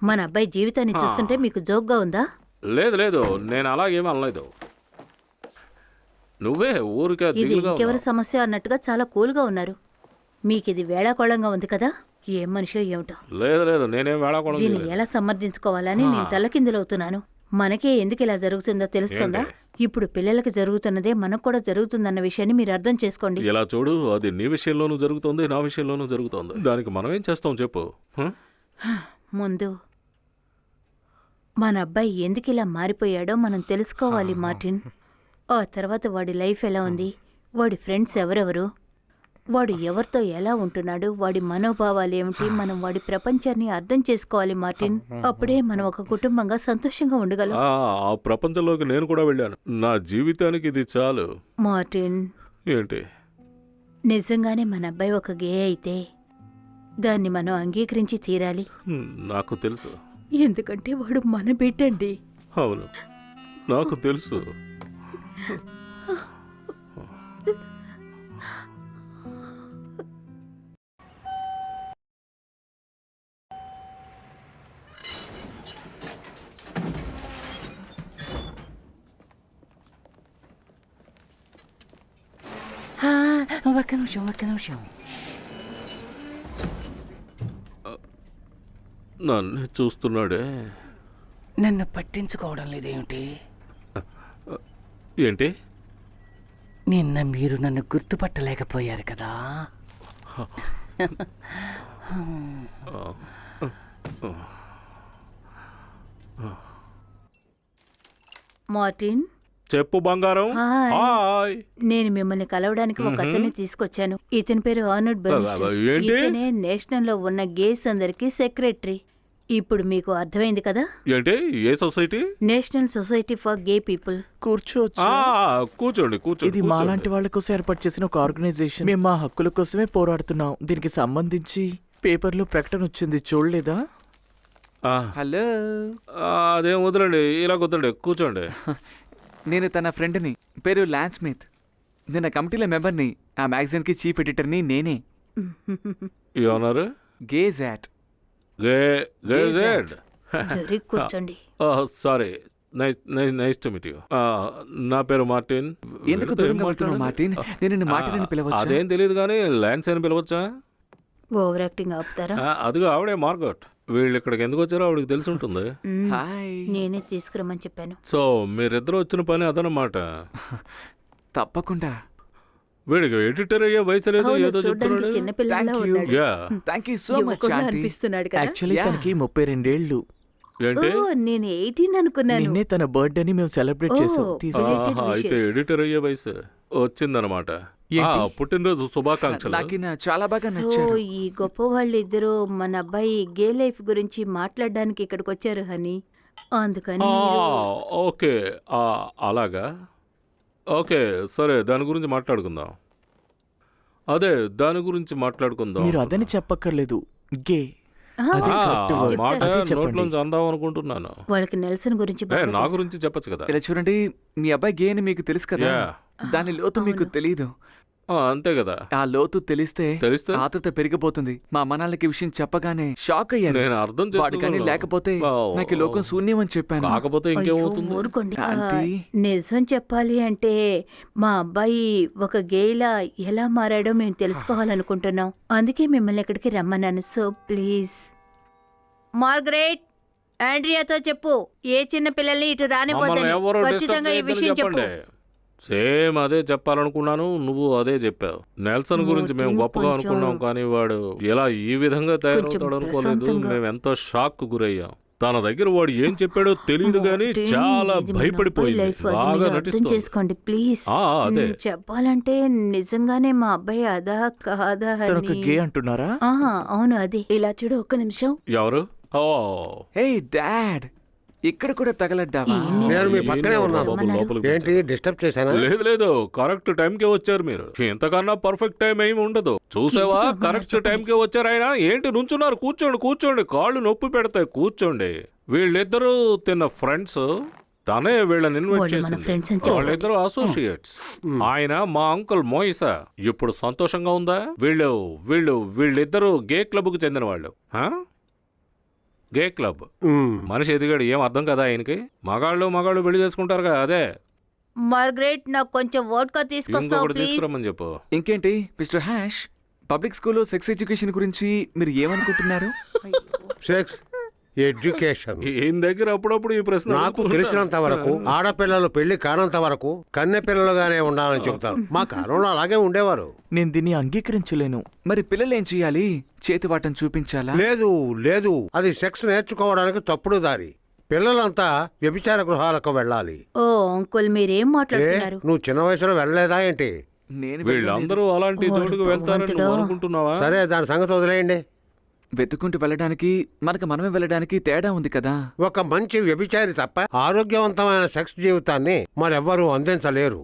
మన అబ్బాయి జీవితాన్ని చూస్తుంటే మీకు జోక్గా ఉందా? లేదు లేదు, నేను అలాగేమీ అనలేదు. నువ్వే ఊరికే ఇది దిగులుగా ఇంకెవరి ఉన్నావు. సమస్య అన్నట్టుగా చాలా కూల్గా ఉన్నారు. మీకిది వేళాకోళంగా ఉంది కదా. ఏం మనిషో ఏమిటో. లేదు లేదు, నేనేం వేళాకోళం దీన్ని చేయలేదు. ఎలా సమర్థించుకోవాలని నేను తలకిందులవుతున్నాను. మనకే ఎందుకు ఇలా జరుగుతుందో తెలుస్తుందా? ఇప్పుడు పిల్లలకి జరుగుతున్నదే మనకు కూడా జరుగుతుందన్న విషయాన్ని మీరు అర్థం చేసుకోండి. ఇలా చూడు, అది నీ విషయంలోనూ జరుగుతోంది, నా విషయంలోనూ జరుగుతోంది. దానికి మనం ఏం చేస్తాం చెప్పు. హ? ముందు మన అబ్బాయి ఎందుకు ఇలా మారిపోయాడో మనం తెలుసుకోవాలి మార్టిన్. ఆ తర్వాత వాడి లైఫ్ ఎలా ఉంది, వాడి ఫ్రెండ్స్ ఎవరెవరు, వాడు ఎవరితో ఎలా ఉంటున్నాడు, వాడి మనోభావాలు ఏమిటి, మనం వాడి ప్రపంచాన్ని అర్థం చేసుకోవాలి మార్టిన్. అప్పుడే మనం ఒక కుటుంబంగా సంతోషంగా ఉండగలం. ఆ ప్రపంచంలోకి నేను కూడా వెళ్ళాను. నా జీవితానికి ఇది చాలు. మార్టిన్, ఏంటి? నిజంగానే మన అబ్బాయి ఒక గే అయితే దాన్ని మనం అంగీకరించి తీరాలి. నాకు తెలుసు. ఎందుకంటే వాడు మన బిడ్డండి. అవును, నాకు తెలుసు. ఒక్క నిమిషం. నన్ను చూస్తున్నాడే. నన్ను పట్టించుకోవడం లేదేమిటి? ఏంటి? నిన్న మీరు నన్ను గుర్తుపట్టలేకపోయారు కదా. మార్టిన్, చెప్పు బంగారం. హాయ్. హాయ్. నేను మిమ్మల్ని కలవడానికి ఒక అతన్ని తీసుకొచ్చాను. ఇతని పేరు ఆర్నోల్డ్ బెర్న్స్టైన్. ఏంటి? ఇతనే నేషనల్ లో ఉన్న గేస్ అందరికి సెక్రటరీ. ఇప్పుడు మీకు అర్థమైంది కదా. ఏంటి? ఏ society? National society for gay people. కూర్చోవచ్చు. కూర్చోండి కూర్చోండి. ఇది మాలాంటి వాళ్ళ కోసం ఏర్పాటు చేసిన ఒక ఆర్గనైజేషన్. మేము మా హక్కుల కోసమే పోరాడుతున్నాం. దీనికి సంబంధించి పేపర్లో ప్రకటన వచ్చింది, చూడలేదా? హలో, అదేం వదలండి, ఇలా వద్దండి, కూర్చోండి. నేను తన ఫ్రెండ్ని, పేరు ల్యాన్స్ స్మిత్. నేను ఆ కమిటీల మెంబర్ని, ఆ మ్యాగజైన్కి చీఫ్ ఎడిటర్ని నేనే. ఏమన్నారు? గేజాట్. గేజెడ్. జరి కూర్చోండి. Sorry, nice to meet you. నా పేరు మార్టిన్. ఎందుకు దూరంగా వెళ్తున్నావు మార్టిన్? నేను నిన్ను మార్టిన్ అని పిలవచ్చా? అదేం తెలియదు కానీ ల్యాన్స్ అని పిలవచ్చా? ఓవర్ యాక్టింగ్ ఆపుతారా? అదిగో ఆవిడే మార్గట్. వీళ్ళు ఇక్కడికి ఎందుకు వచ్చారో ఆవిడకి తెలిసి ఉంటుంది. హాయ్. నేనే తీసుకురమ్మని చెప్పాను. సో మీరిద్దరు వచ్చిన పని అదనమాట. తప్పకుండా. వీడికి ఎడిటర్ అయ్యే వయసు లేదు, అవును, ఏదో చూడ్డానికి చెప్తున్నాడు. చిన్నపిల్లలా Thank you. ఉన్నాడు. Yeah thank you so much యువకుడులా ఆంటీ. అనిపిస్తున్నాడు కదా. Actually Yeah. తనకి 32 ఏళ్ళు. ఏంటి? ఓ, నేను 18 అనుకున్నాను. నిన్నే తన బర్త్డేని మేము సెలబ్రేట్ చేసాం. Oh. తీసుకో. Belated అయితే wishes. ఎడిటర్ అయ్యే వయసు వచ్చిందనమాట. ఏంటి? పుట్టినరోజు శుభాకాంక్షలు. నాకు ఈయన చాలా బాగా సో నచ్చారు. ఈ గొప్ప వాళ్ళిద్దరూ మన అబ్బాయి గే లైఫ్ గురించి మాట్లాడడానికి ఇక్కడికి వచ్చారు హనీ. అందుకని ఓకే, అలాగా. ఓకే సరే, దాని గురించి మాట్లాడుకుందాం. అదే దాని గురించి మాట్లాడుకుందాం. మీరు అదని చెప్పక్కర్లేదు. గే. ఆ, అదే ఆ, correct ఆ word. మాట అదే చెప్పండి. నోట్లోంచి అందాం అనుకుంటున్నాను. వాళ్ళకి నెల్సన్ గురించి ఏ, బాగా నా తెలుసు. గురించి చెప్పచ్చు కదా. ఇలా చూడండి, మీ అబ్బాయి గే అని మీకు తెలుసు కదా. యా. దాని లోతు మీకు అవును. తెలీదు. అంతే కదా. ఆ లోతు తెలిస్తే తెలిస్తే ఆతృత పెరిగిపోతుంది. మా అమ్మ నాన్నలకి ఈ విషయం చెప్పగానే షాక్ అయ్యాను. నేను అర్థం వాడు కానీ చేసుకోగలను. లేకపోతే ఓ. నాకు ఈ లోకం శూన్యం అని చెప్పాను. కాకపోతే అయ్యో, ఇంకేమవుతుంది? ఊరుకోండి. ఆంటీ. నిజం చెప్పాలి అంటే మా అబ్బాయి ఒక గేలా ఎలా మారాడో మేము తెలుసుకోవాలనుకుంటున్నాం. అందుకే మిమ్మల్ని ఇక్కడికి రమ్మన్నాను. సో ప్లీజ్ మార్గరెట్, ఆండ్రియాతో చెప్పు, ఏ చిన్న పిల్లల్ని ఇటు మమ్మల్ని రానివ్వద్దని. ఎవరో డిస్టర్బ్ ఖచ్చితంగా ఈ చేయొద్దని విషయం చెప్పు. చెప్పండి. సేమ్ అదే చెప్పాలనుకున్నాను, నువ్వు అదే చెప్పావు. నెల్సన్ గురించి మేము కొంచెం- గొప్పగా అనుకున్నాం, కానీ వాడు ఇలా ఈ విధంగా తయారవుతాడు అనుకోలేదు. ప్రశాంతంగా. మేము ఎంతో షాక్ గురయ్యాం. తన దగ్గర వాడు ఏం చెప్పాడో తెలియదు కానీ మార్టిన్, చాలా ఇది మన భయపడిపోయింది. అబ్బాయి లైఫ్, అది బాగా మీరు అర్థం నటిస్తుంది. చేసుకోండి ప్లీజ్. అదే చెప్పాలంటే నిజంగానే మా అబ్బాయి అదా కాదా తనొక అని. గే అంటున్నారా? ఆహా, అవును అది. ఇలా చూడు, ఒక్క నిమిషం. ఎవరు? ఓ హే డాడ్, ఇక్కడ కూడా తగలడ్డావా? ఈయన్ని నేను మీ ఈయన పక్కనే ఉన్నాను. బాబు లోపలికి ఏంటి వచ్చాడు. డిస్టర్బ్ చేశానా? లేదు లేదు, కరెక్ట్ టైంకే వచ్చారు మీరు. ఇంతకన్నా పర్ఫెక్ట్ టైం ఏమి ఉండదు. చూసావా, ఎందుకు అమ్మగారు కరెక్ట్ చెప్పండి. టైంకే వచ్చారు ఆయన. ఏంటి నుంచున్నారు? కూర్చోండి కూర్చోండి, కాళ్ళు నొప్పి పెడతాయి, కూర్చోండి. వీళ్ళిద్దరూ తిన్న ఫ్రెండ్స్. తనే వీళ్ళని ఇన్వైట్ వాళ్ళు మన చేసింది. friends అని చెప్పండి. వాళ్ళిద్దరు అసోసియేట్స్. ఆయన మా అంకుల్ మోయిసా. ఇప్పుడు సంతోషంగా ఉందా? వీళ్ళిద్దరూ గే క్లబ్ కు చెందిన వాళ్ళు. గే క్లబ్. మ్మ్. మనిషి ఎదిగాడు, ఏం అర్థం కదా ఆయనకి? మగాళ్ళు పెళ్లి చేసుకుంటారుగా, అదే. మార్గరెట్, నాకు కొంచెం వోడ్కా తీసుకొస్తావు ఇంకొకటి ప్లీజ్. తీసుకురమ్మని చెప్పు. ఇంకేంటి మిస్టర్ హ్యాష్, పబ్లిక్ స్కూల్లో సెక్స్ ఎడ్యుకేషన్ గురించి మీరు ఏమనుకుంటున్నారు? సెక్స్ ఎడ్యుకేషన్ ఈయన దగ్గర అప్పుడప్పుడు ఈ ప్రశ్న నాకు అడుగుతుంటా. తెలిసినంత వరకు ఆడపిల్లలు పెళ్లి కానంత వరకు కన్నె పిల్లలుగానే ఉండాలని చెబుతారు. మా కాలంలో అలాగే ఉండేవారు. నేను దీన్ని అంగీకరించలేను. మరి పిల్లలు ఏం చేయాలి? చేతివాటం చూపించాలా? లేదు లేదు, అది సెక్స్ నేర్చుకోవడానికి తప్పుడు దారి. పిల్లలంతా వ్యభిచార గృహాలకు వెళ్ళాలి. ఓ అంకుల్, మీరేం ఏ మాట్లాడుతున్నారు? నువ్వు చిన్న వయసులో వెళ్ళలేదా ఏంటి? నేను వీళ్ళందరూ అలాంటి ఓ, చోటుకు వెళ్తారని భగవంతుడా. నువ్వు అనుకుంటున్నావా? సరే, దాని సంగతి వదిలేయండి. వెతుక్కుంటూ వెళ్ళడానికి మనకు మనమే వెళ్ళడానికి తేడా ఉంది కదా. ఒక మంచి వ్యభిచారి తప్ప ఆరోగ్యవంతమైన సెక్స్ జీవితాన్ని మరెవ్వరూ అందించలేరు.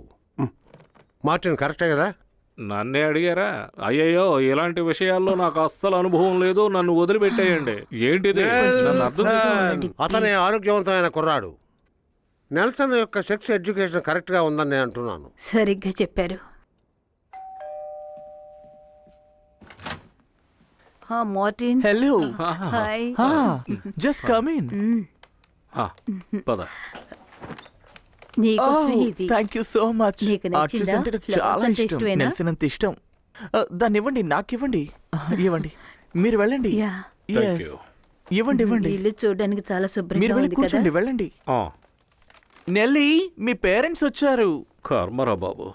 మార్టిన్ కరెక్టే కదా? నన్నే అడిగారా? అయ్యయ్యో, ఇలాంటి విషయాల్లో నాకు అస్సలు అనుభవం లేదు, నన్ను వదిలిపెట్టేయండి. ఏంటిది? నన్ను అర్థం చేసుకోండి. అతనే ఆరోగ్యవంతమైన కుర్రాడు. నెల్సన్ యొక్క సెక్స్ ఎడ్యుకేషన్ కరెక్ట్ గా ఉందని నేను అంటున్నాను. సరిగ్గా చెప్పారు. Martin, hello. Hi. Just come in. ఆ, పద. నీకోసమే ఇది. Thank you so much. నీకు నచ్చిందా? అంటే నాకు Flowers చాలా అంటే ఇష్టం. ఇష్టమేనా? నెల్సన్ అంత ఇష్టం. దాన్ని ఇవ్వండి, నాకు ఇవ్వండి. ఇవ్వండి, మీరు వెళ్ళండి. Yeah, Thank Yes. you. ఇవ్వండి ఇవ్వండి. ఇల్లు చూడడానికి చాలా మీరు శుభ్రంగా వెళ్ళి ఉంది కదా. కూర్చోండి, వెళ్ళండి. ఆ, నెల్లి, మీ పేరెంట్స్ వచ్చారు. కర్మరా బాబు.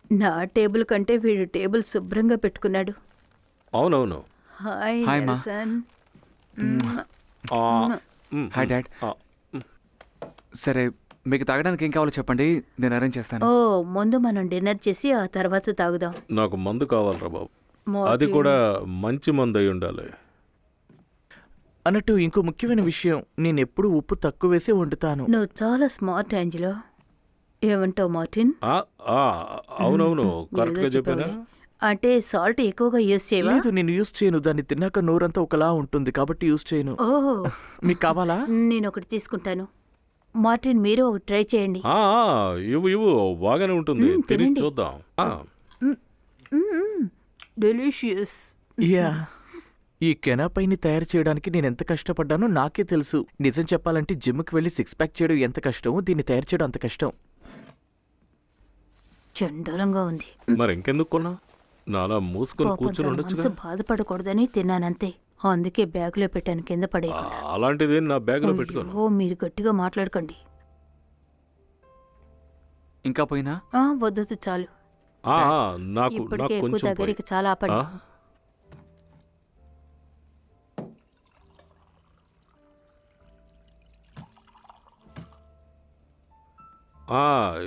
నా టేబుల్ కంటే వీడు టేబుల్ శుభ్రంగా పెట్టుకున్నాడు. అవునవును. హాయ్ హాయ్, మా. నెల్సన్. ఆ, మ్, హాయ్ డాడ్. ఆ, సరే, మీకు తాగడానికి ఏం కావాలో చెప్పండి, నేను అరేంజ్ చేస్తాను. ఓ, ముందు మనం డిన్నర్ చేసి ఆ తర్వాత తాగుదాం. నాకు మందు కావాలరా బాబు. మార్టిన్. అది కూడా మంచి మందు అయి ఉండాలి. అన్నట్టు ఇంకో ముఖ్యమైన విషయం, నేను ఎప్పుడు ఉప్పు తక్కువ వేసే వండుతాను. నువ్వు చాలా స్మార్ట్ ఏంజలో. ఏమంటావు మార్టిన్? ఆ, ఆ, అవునవును, కరెక్ట్ గా ఏదో చెప్పానా? చెప్పావులే. అంటే సాల్ట్ ఎక్కువగా యూస్ చేయవా? లేదు, నేను యూస్ చేయను. దాన్ని తిన్నాక నోరంతా ఒకలా ఉంటుంది కాబట్టి యూస్ చేయను. ఓహో, మీకు కావాలా? నేను ఒకటి తీసుకుంటాను. మార్టిన్, మీరు ఒకటి ట్రై చేయండి. ఆ, ఇవ్వు బాగానే ఉంటుంది. తిని తినండి. చూద్దాం. ఆ, డెలిషియస్. యా, ఈ కెనాపైని తయారు చేయడానికి నేను ఎంత కష్టపడ్డానో నాకే తెలుసు. నిజం చెప్పాలంటే జిమ్కి వెళ్ళి 6 ప్యాక్ చేయడం ఎంత కష్టమో దీన్ని తయారు చేయడం అంత కష్టం. చండాలంగా ఉంది. మరి ఇంకెందుకు కొన్నా? నాలా మూసుకొని పాపం కూర్చుని తన ఉండొచ్చుగా. మనసు బాధపడకూడదని తిన్నానంతే. అందుకే బ్యాగులో పెట్టాను కింద పడే. అలాంటిది నా బ్యాగ్లో పెట్టుకోను. ఓ మీరు గట్టిగా మాట్లాడకండి. ఇంకా పోయినా వద్దొద్దు చాలు. నాకు ఇప్పటికే ఎక్కువ కొంచెం దగ్గర పోయి. ఇక చాలా ఆపండి.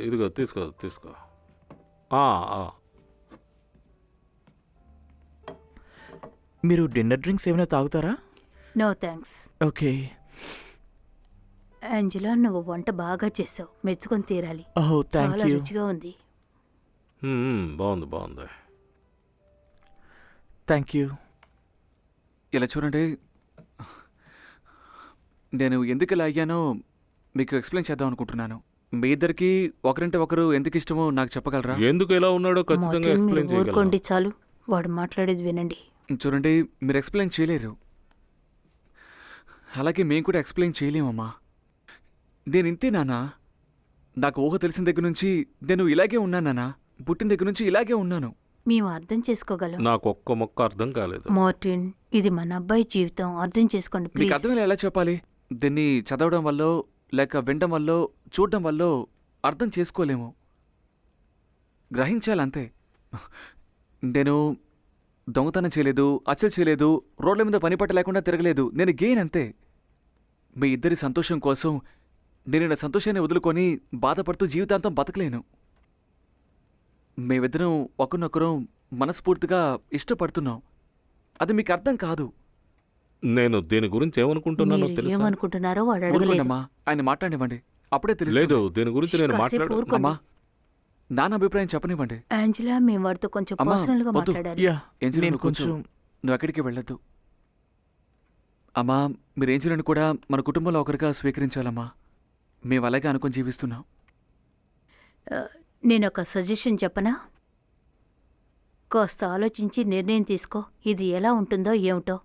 ఇదిగో తీసుకో. మీరు డిన్నర్ డ్రింక్స్ ఏమైనా తాగుతారా? No thanks. ఓకే. ఏంజెలా, నువ్వు వంట బాగా చేసావు, మెచ్చుకొని తీరాలి. ఓహ్, థ్యాంక్ చాలా యూ. రుచిగా ఉంది. బాగుంది. Thank you. ఇలా చూడండి, నేను ఎందుకు ఇలా అయ్యానో మీకు ఎక్స్ప్లెయిన్ చేద్దాం అనుకుంటున్నాను. మీ ఇద్దరికి ఒకరంటే ఒకరు ఎందుకు ఇష్టమో నాకు చెప్పగలరా? ఎందుకు ఎలా ఉన్నాడో ఖచ్చితంగా మార్టిన్, ఎక్స్ప్లెయిన్ మీరు ఊరుకోండి చేయగలను. చాలు. వాడు మాట్లాడేది వినండి. చూడండి, మీరు ఎక్స్ప్లెయిన్ చేయలేరు, అలాగే మేము కూడా ఎక్స్ప్లెయిన్ చేయలేమమ్మా. నేను ఇంతే నానా. నాకు ఊహ తెలిసిన దగ్గర నుంచి నేను ఇలాగే ఉన్నాను నానా. పుట్టిన దగ్గర నుంచి ఇలాగే ఉన్నాను. మేము అర్థం చేసుకోగలం. నాకు ఒక్క మొక్క అర్థం కాలేదు. మార్టిన్, ఇది మన అబ్బాయి జీవితం, అర్థం చేసుకోండి మీకు ప్లీజ్. అర్థం ఎలా చెప్పాలి? దీన్ని చదవడం వల్ల లేక వినడం వల్ల చూడడం వల్ల అర్థం చేసుకోలేము, గ్రహించాలంతే. నేను దొంగతనం చేయలేదు, అచ్చలు చేయలేదు, రోడ్ల మీద పని పట్ట లేకుండా తిరగలేదు. నేను గెయిన్ అంతే. మీ ఇద్దరి సంతోషం కోసం నేను నా సంతోషాన్ని వదులుకొని బాధపడుతూ జీవితాంతం బతకలేను. మేమిద్దరం ఒకరినొకరం మనస్ఫూర్తిగా ఇష్టపడుతున్నాం. అది మీకు అర్థం కాదు. నేను దీని గురించి ఏమనుకుంటున్నానో మీరు తెలుసా? ఏమనుకుంటున్నారో వాడు అడగలేదు. ఊరుకోండమ్మా, ఆయన మాట్లాడివ్వండి, అప్పుడే లేదు, తెలుసు. దీని గురించి నేను కాసేపు మాట్లాడు. ఊరుకోండి. అమ్మా, నాన్న అభిప్రాయం చెప్పనివ్వండి. ఏంజెలా, మేము వాడితో కొంచెం అమ్మా, పర్సనల్ గా వద్దు. మాట్లాడాలి. యా, ఏంజెలా, నేను నువ్వు కొంచెం కొంచెం నువ్వు ఎక్కడికి వెళ్ళొద్దు. అమ్మా, మీరు ఏంజెలను కూడా మన కుటుంబంలో ఒకరిగా స్వీకరించాలమ్మా. మేము అలాగే అనుకొని జీవిస్తున్నాం. నేను ఒక సజెషన్ చెప్పనా? కాస్త ఆలోచించి నిర్ణయం తీసుకో. ఇది ఎలా ఉంటుందో ఏమిటో.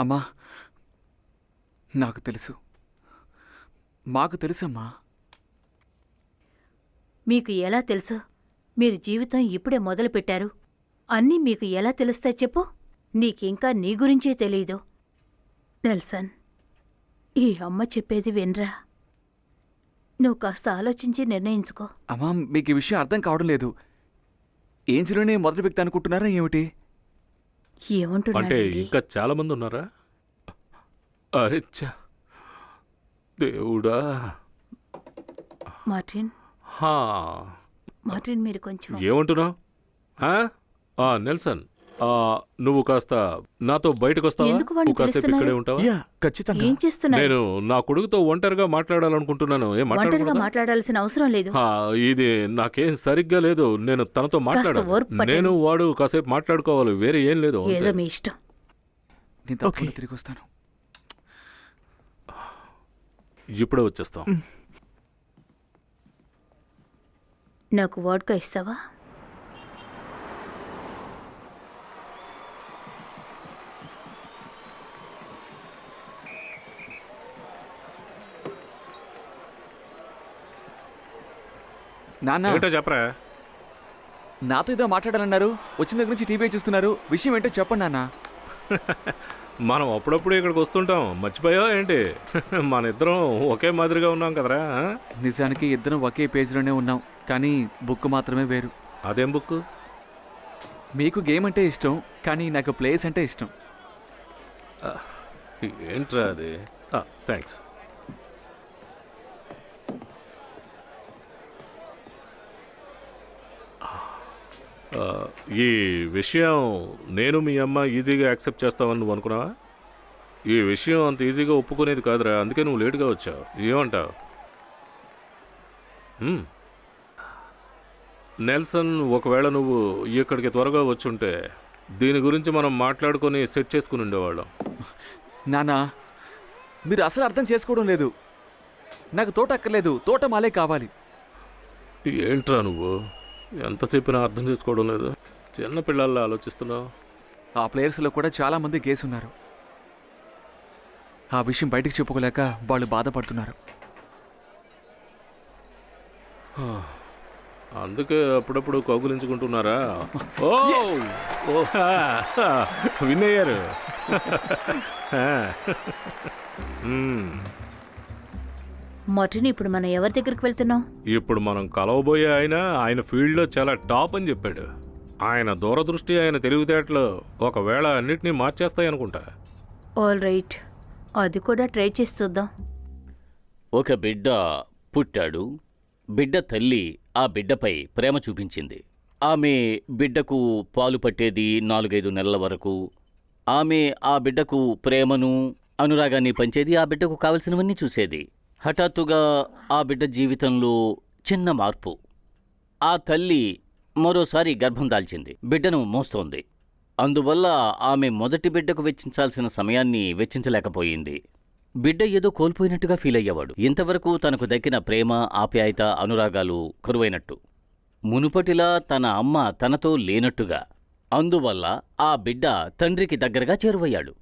అమ్మా, నాకు తెలుసు, మాకు తెలుసమ్మా. మీకు ఎలా తెలుసు? మీరు జీవితం ఇప్పుడే మొదలుపెట్టారు. అన్నీ మీకు ఎలా తెలుస్తాయి చెప్పు? నీకింకా నీ గురించే తెలీదు. నెల్సన్, ఈ అమ్మ చెప్పేది వినరా. నువ్వు కాస్త ఆలోచించి నిర్ణయించుకో. అమ్మా, మీకు ఈ విషయం అర్థం కావడం లేదు. ఏంజెలోనే మొదటి వ్యక్తి అనుకుంటున్నారా ఏమిటి? అంటే ఏమంటున్నాడండి? ఇంకా చాలా మంది ఉన్నారా? అరెచ్చా, దేవుడా. మార్టిన్, హా, మార్టిన్ మీరు కొంచెం ఏమంటున్నావు? నెల్సన్, నువ్వు కాస్త నాతో బయటకు వస్తావా? ఎందుకు వాడిని నువ్వు కాసేపు పిలుస్తున్నారు? ఇక్కడే ఉంటావా? యా, ఖచ్చితంగా. ఏం చేస్తున్నారు? నేను నా కొడుకుతో ఒంటరిగా మాట్లాడాలనుకుంటున్నాను. ఏం ఒంటరిగా మాట్లాడకూడదా? మాట్లాడాల్సిన అవసరం లేదు. ఇది నాకేం సరిగ్గా లేదు. నేను తనతో మాట్లాడాలి. ఓర్పు పట్టండి. నేను వాడు కాసేపు మాట్లాడుకోవాలి, వేరే ఏం లేదు. అంతే. ఏదో మీ ఇష్టం. నేను తప్పకుండా తిరిగి వస్తాను. ఇప్పుడే వచ్చేస్తాం. నాకు వాడ్కా ఇస్తావా? నాన్న, ఏంటో చెప్పరా? నాతో ఏదో మాట్లాడాలన్నారు. వచ్చిన దగ్గర నుంచి టీవీ చూస్తున్నారు. విషయం ఏంటో చెప్పండి నాన్న. మనం అప్పుడప్పుడు ఇక్కడికి వస్తుంటాం, మర్చిపోయావా ఏంటి? మన ఇద్దరం ఒకే మాదిరిగా ఉన్నాం కదరా. నిజానికి ఇద్దరం ఒకే పేజీలోనే ఉన్నాం, కానీ బుక్ మాత్రమే వేరు. అదేం బుక్? మీకు గేమ్ అంటే ఇష్టం, కానీ నాకు ప్లేస్ అంటే ఇష్టం. ఏంట్రా అది? థ్యాంక్స్. ఈ విషయం నేను మీ అమ్మ ఈజీగా యాక్సెప్ట్ చేస్తావని నువ్వు అనుకున్నావా? ఈ విషయం అంత ఈజీగా ఒప్పుకునేది కాదురా, అందుకే నువ్వు లేటుగా వచ్చావు. ఏమంటావు? నెల్సన్, ఒకవేళ నువ్వు ఇక్కడికి త్వరగా వచ్చుంటే దీని గురించి మనం మాట్లాడుకొని సెట్ చేసుకుని ఉండేవాళ్ళం. నానా, మీరు అసలు అర్థం చేసుకోవడం లేదు. నాకు తోట అక్కర్లేదు, తోట మాలే కావాలి. ఏంట్రా నువ్వు ఎంత చెప్పినా అర్థం చేసుకోవడం లేదు. చిన్న పిల్లల్లా ఆలోచిస్తున్నావు. ఆ ప్లేయర్స్లో కూడా చాలామంది గేస్ ఉన్నారు. ఆ విషయం బయటికి చెప్పుకోలేక వాళ్ళు బాధపడుతున్నారు. అందుకే అప్పుడప్పుడు కౌగులించుకుంటున్నారా? ఓ ఓ, విన్ అయ్యారు. మార్టిన్, ఇప్పుడు మనం ఎవరి దగ్గరికి వెళ్తున్నాం? ఇప్పుడు మనం కలవబోయే ఆయన ఫీల్డ్లో చాలా టాప్ అని చెప్పాడు. ఆయన దూరదృష్టి, ఆయన తెలివితేటలు ఒకవేళ అన్నిటినీ మార్చేస్తాయి అనుకుంటా. ఆల్ రైట్, అది కూడా ట్రై చేసి చూద్దాం. ఒక బిడ్డ పుట్టాడు. బిడ్డ తల్లి ఆ బిడ్డపై ప్రేమ చూపించింది. ఆమె బిడ్డకు పాలు పట్టేది 4-5 నెలల వరకు. ఆమె ఆ బిడ్డకు ప్రేమను, అనురాగాన్ని పంచేది, ఆ బిడ్డకు కావలసినవన్నీ చూసేది. హఠాత్తుగా ఆ బిడ్డ జీవితంలో చిన్న మార్పు. ఆ తల్లి మరోసారి గర్భం దాల్చింది, బిడ్డను మోస్తోంది. అందువల్ల ఆమె మొదటి బిడ్డకు వెచ్చించాల్సిన సమయాన్ని వెచ్చించలేకపోయింది. బిడ్డ ఏదో కోల్పోయినట్టుగా ఫీల్ అయ్యేవాడు. ఇంతవరకు తనకు దక్కిన ప్రేమ, ఆప్యాయత, అనురాగాలు కరువైనట్టు, మునుపటిలా తన అమ్మ తనతో లేనట్టుగా. అందువల్ల ఆ బిడ్డ తండ్రికి దగ్గరగా చేరువయ్యాడు.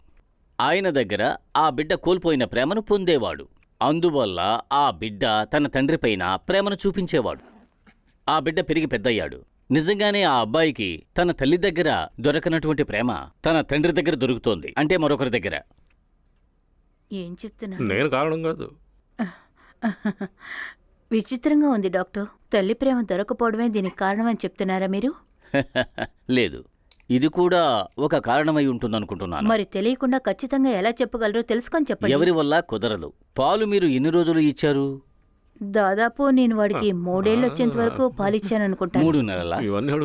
ఆయన దగ్గర ఆ బిడ్డ కోల్పోయిన ప్రేమను పొందేవాడు. అందువల్ల ఆ బిడ్డ తన తండ్రిపైన ప్రేమను చూపించేవాడు. ఆ బిడ్డ పెరిగి పెద్దయ్యాడు. నిజంగానే ఆ అబ్బాయికి తన తల్లి దగ్గర దొరకనటువంటి ప్రేమ తన తండ్రి దగ్గర దొరుకుతోంది, అంటే మరొకరి దగ్గర. ఏం చెప్తున్నా? నేను కారణం కాదు. విచిత్రంగా ఉంది డాక్టర్. తల్లి ప్రేమ దొరకపోవడమే దీనికి కారణమని చెప్తున్నారా మీరు? లేదు, ఇది కూడా ఒక కారణమై ఉంటుందనుకుంటున్నాను. మరి తెలియకుండా ఖచ్చితంగా ఎలా చెప్పగలరో తెలుసుకొని చెప్పండి. ఎవరి వల్ల కుదరదు. పాలు మీరు ఎన్ని రోజులు ఇచ్చారు? దాదాపు నేను వాడికి 3 ఏళ్ళు వచ్చేంత వరకు పాలిచ్చాను అనుకుంటాను. 3 నెలల?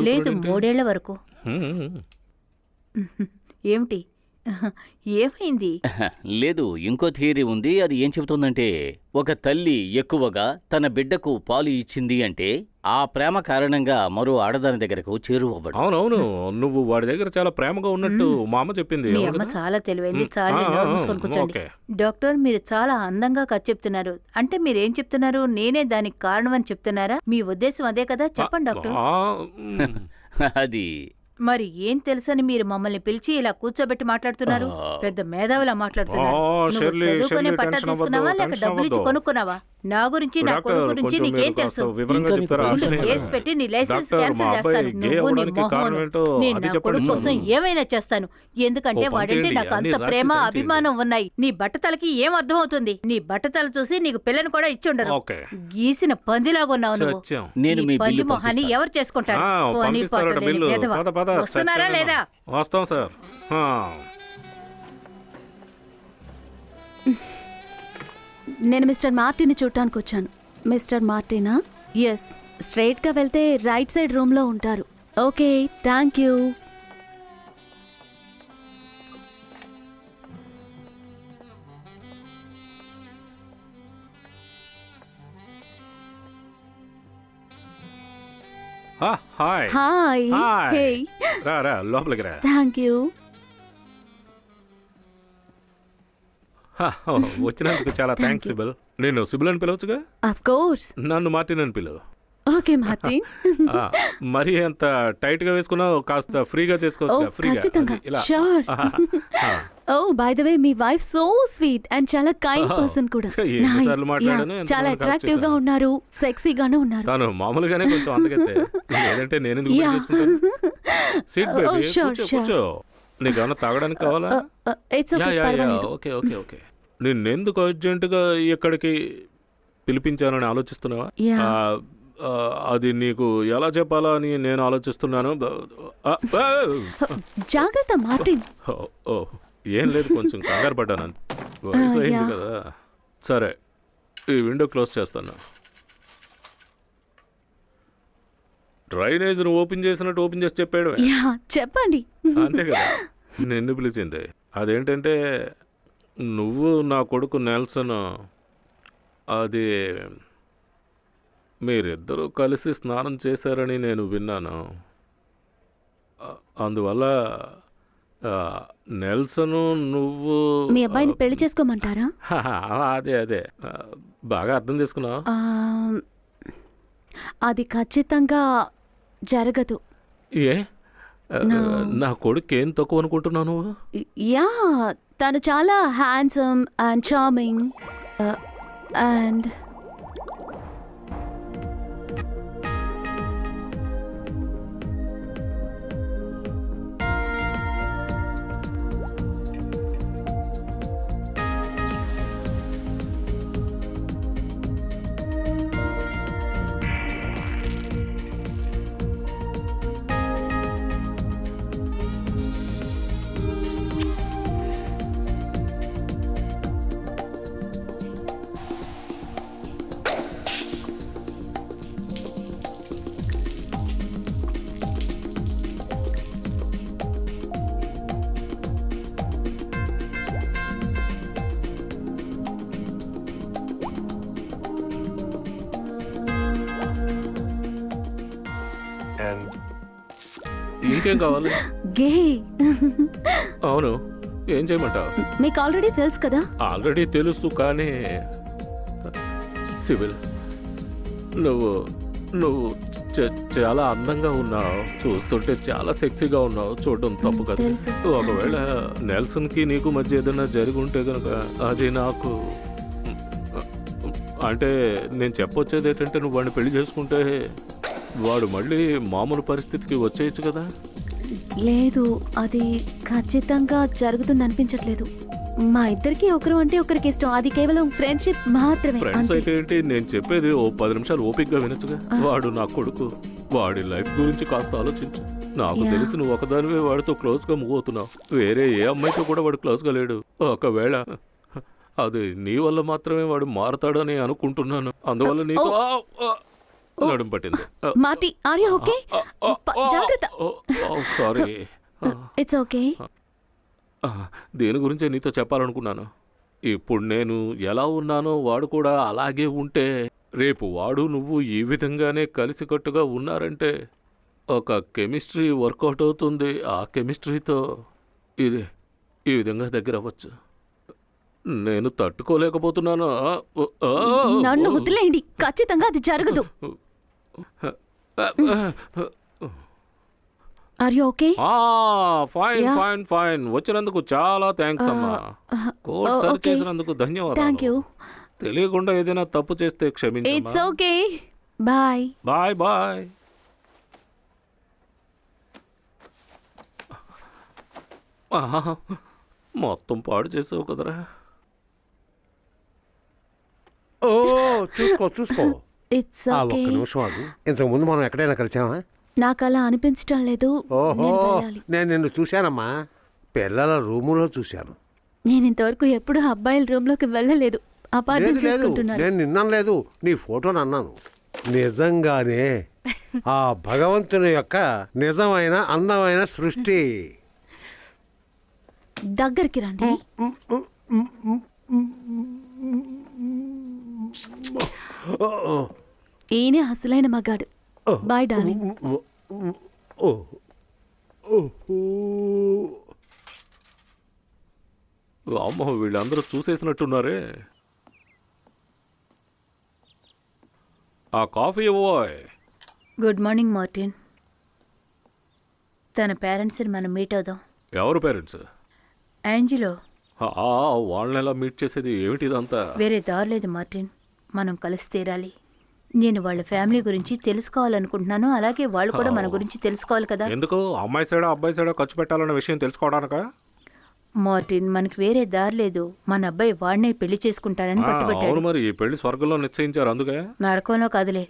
లేదు, 3 ఏళ్ల వరకు. ఏమిటి, ఏమైంది? లేదు, ఇంకో థియరీ ఉంది. అది ఏం చెబుతోందంటే, ఒక తల్లి ఎక్కువగా తన బిడ్డకు పాలు ఇచ్చింది అంటే ఆ ప్రేమ కారణంగా మరో ఆడదాని దగ్గరకు చేరువవ్వడు. అవునవును, నువ్వు వాడి దగ్గర చాలా ప్రేమగా ఉన్నట్టు మా అమ్మ చెప్పింది. మీ అమ్మ చాలా తెలివైంది. చాలా నోరు మూసుకొని కూర్చోండి. డాక్టర్, మీరు చాలా అందంగా కథ చెప్తున్నారు. అంటే మీరేం చెప్తున్నారు? నేనే దానికి కారణం అని చెప్తున్నారా? మీ ఉద్దేశం అదే కదా? చెప్పండి డాక్టర్. అది మరి ఏం తెలుసని మీరు మమ్మల్ని పిలిచి ఇలా కూర్చోబెట్టి మాట్లాడుతున్నారు? పెద్ద మేధావులా మాట్లాడుతున్నారు. నువ్వు చదువుకునే పట్టా తీసుకున్నావా లేక డబ్బులు ఇచ్చి కొనుక్కున్నావా? నా గురించి, నా కొడుకు గురించి నీకేం తెలుసు? కేసు పెట్టి నీ లైసెన్స్ క్యాన్సిల్ చేస్తాను. నువ్వు నీ మొహం, నేను నా కొడుకు కోసం ఏమైనా చేస్తాను. ఎందుకంటే వాడంటే నాకు అంత ప్రేమ, అభిమానం ఉన్నాయి. నీ బట్టతలకి ఏం అర్థం అవుతుంది? నీ బట్టతల చూసి నీకు పిల్లని కూడా ఇచ్చుండరు. గీసిన పందిలాగా ఉన్నావు నువ్వు. నేను మీ పంది మొహాన్ని ఎవరు చేసుకుంటారు? వస్తున్నారా లేదా? వస్తాం సార్. నేను మిస్టర్ మార్టిన్ని చూడటానికి వచ్చాను. మిస్టర్ మార్టినా? ఎస్, స్ట్రైట్గా వెళ్తే రైట్ సైడ్ రూమ్లో ఉంటారు. Okay, thank you. Hi hi. Hey, రా రా లోపలికి రా. Thank you. వచ్చినందుకు చాలా థ్యాంక్స్ సిబిల్. నేను సిబిల్ అని పిలవచ్చుగా? Of course. నన్ను మార్టిన్ అని పిలువు. Okay Martin. మరి అంత టైట్ గా వేసుకున్నావు, కాస్త ఫ్రీగా చేసుకోవచ్చు. ఖచ్చితంగా, sure. Oh by the way, మీ వైఫ్ సో స్వీట్ అండ్ చాలా కైండ్ పర్సన్ కూడా. చాలా అట్రాక్టివ్ గా ఉన్నారు, సెక్సీగాను ఉన్నారు. తను మామూలుగానే కొంచెం అందగతే. లేదంటే నేను ఎందుకు చేసుకుంటాను? సిట్ బేబీ, కూర్చో. నీకు ఏమన్నా తాగడానికి కావాలా? Okay okay okay. నిన్నెందుకు అర్జెంటుగా ఇక్కడికి పిలిపించానని ఆలోచిస్తున్నావా? అది నీకు ఎలా చెప్పాలా అని నేను ఆలోచిస్తున్నాను. జాగ్రత్త మార్టిన్. ఏం లేదు, కొంచెం కంగారు పడ్డాను. వయసు అయింది కదా. సరే, ఈ విండో క్లోజ్ చేస్తాను. డ్రైనేజ్ ఓపెన్ చేసినట్టు ఓపెన్ చేసి చెప్పాడు. చెప్పండి. అంతే కదా, నిన్ను పిలిచింది. అదేంటంటే, నువ్వు నా కొడుకు నెల్సన్, అది మీరిద్దరూ కలిసి స్నానం చేశారని నేను విన్నాను. అందువల్ల నెల్సను నువ్వు మీ అబ్బాయిని పెళ్లి చేసుకోమంటారా? అదే బాగా అర్థం చేసుకున్నావు. అది ఖచ్చితంగా జరగదు. ఏ, నా కొడుకు ఏం తక్కువ అనుకుంటున్నాను? యా, తను చాలా హ్యాండ్సమ్ అండ్ చార్మింగ్ అండ్ ఇంకేం కావాలి? గే అవును, ఏం చేయమంటావు? మీకు ఆల్రెడీ తెలుసు కదా. ఆల్రెడీ తెలుసు, కానీ సివిల్, నువ్వు నువ్వు చాలా అందంగా ఉన్నావు. చూస్తుంటే చాలా సెక్సీగా ఉన్నావు. చూడడం తప్పు కదా. తెలుసు. ఒకవేళ నెల్సన్ కి నీకు మధ్య ఏదైనా జరిగి ఉంటే కనుక అది నాకు, అంటే నేను చెప్పొచ్చేది ఏంటంటే, నువ్వు వాడిని పెళ్లి చేసుకుంటే వాడు మళ్ళీ మామూలు పరిస్థితికి వచ్చేయచ్చు కదా. లేదు, అది ఖచ్చితంగా జరుగుతుంది అనిపించట్లేదు. మా ఇద్దరికి ఒకరు అంటే ఒకరికి ఇష్టం. అది కేవలం ఫ్రెండ్షిప్ మాత్రమే. ఫ్రెండ్స్ అంతే. అయితే ఏంటి, నేను చెప్పేది ఓ 10 నిమిషాలు ఓపిక్గా వినొచ్చుగా. వాడు నా కొడుకు, వాడి లైఫ్ గురించి కాస్త ఆలోచించు. నాకు యా. తెలిసి నువ్వు ఒకదానివే వాడితో క్లోజ్ గా మూవ్ అవుతున్నావు. వేరే ఏ అమ్మాయితో కూడా వాడు క్లోజ్ గా లేడు. ఒకవేళ అది నీ వల్ల మాత్రమే వాడు మారతాడని అనుకుంటున్నాను. అందువల్ల నీకు నడుం పట్టింది. Marty, are you okay? జాగ్రత్త. సారీ. It's okay. దేని గురించే నీతో చెప్పాలనుకున్నాను. ఇప్పుడు నేను ఎలా ఉన్నానో వాడు కూడా అలాగే ఉంటే, రేపు వాడు నువ్వు ఈ విధంగానే కలిసికట్టుగా ఉన్నారంటే ఒక కెమిస్ట్రీ వర్కౌట్ అవుతుంది. ఆ కెమిస్ట్రీతో ఇది ఈ విధంగా దగ్గర అవ్వచ్చు. నేను తట్టుకోలేకపోతున్నాను. నన్ను వదిలేయండి, ఖచ్చితంగా అది జరగదు. Are you okay? Fine Yeah. Fine fine. వచ్చినందుకు చాలా థ్యాంక్స్ అమ్మా. కోడ్ సరి okay. చేసినందుకు థ్యాంక్ ధన్యవాదాలు. యూ. తెలియకుండా ఏదైనా తప్పు చేస్తే ఇట్స్ క్షమించమ్మా. ఓకే. బాయ్. Bye bye. మొత్తం పాడు చేసావు కదరా. ఓ చూసుకో చూసుకో. ఇట్స్ ఆ ఓకే. ఒక్క నిమిషం ఆగు. ఇంతకు ముందు మనం ఎక్కడైనా కలిసామా? నాకు అలా అనిపించడం లేదు. ఓహో, నేను వెళ్ళాలి. నేను నిన్ను చూశానమ్మా. పిల్లల రూములో చూశాను. నేను ఇంతవరకు ఎప్పుడు అబ్బాయిల రూమ్ లోకి వెళ్ళలేదు. అపార్థం లేదు లేదు, చేసుకుంటున్నారు. నేను నిన్నాను లేదు, నీ ఫోటోని అన్నాను. నిజంగానే ఆ భగవంతుని యొక్క నిజమైన అందమైన సృష్టి. దగ్గరికి రండి. ఈయనే అసలైన మగాడు. Bye darling. ఓ అమ్మ, వీళ్ళందరూ చూసేసినట్టున్నారే. ఆ కాఫీ ఇవ్వోయ్. Good morning Martin. తన పేరెంట్స్ని మనం మీట్ అవుదాం. ఎవరు పేరెంట్స్? యాంజిలో. వాళ్ళని ఎలా మీట్ చేసేది? ఏమిటి ఇదంతా? వేరే దారి లేదు మార్టిన్, మనం కలిసి తీరాలి. నేను వాళ్ళ ఫ్యామిలీ గురించి తెలుసుకోవాలనుకుంటున్నాను. అలాగే వాళ్ళు కూడా మన గురించి తెలుసుకోవాలి కదా. ఎందుకు? అమ్మాయి సైడా అబ్బాయి సైడా ఖర్చు పెట్టాలన్న విషయం తెలుసుకోవడానికా? మార్టిన్, మనకు వేరే దారి లేదు. మన అబ్బాయి వాడినే పెళ్లి చేసుకుంటానని పట్టుబట్టాడు. అవును, మరి ఈ పెళ్లి స్వర్గంలో నిశ్చయించారు అందుకే. నరకంలో కాదులే.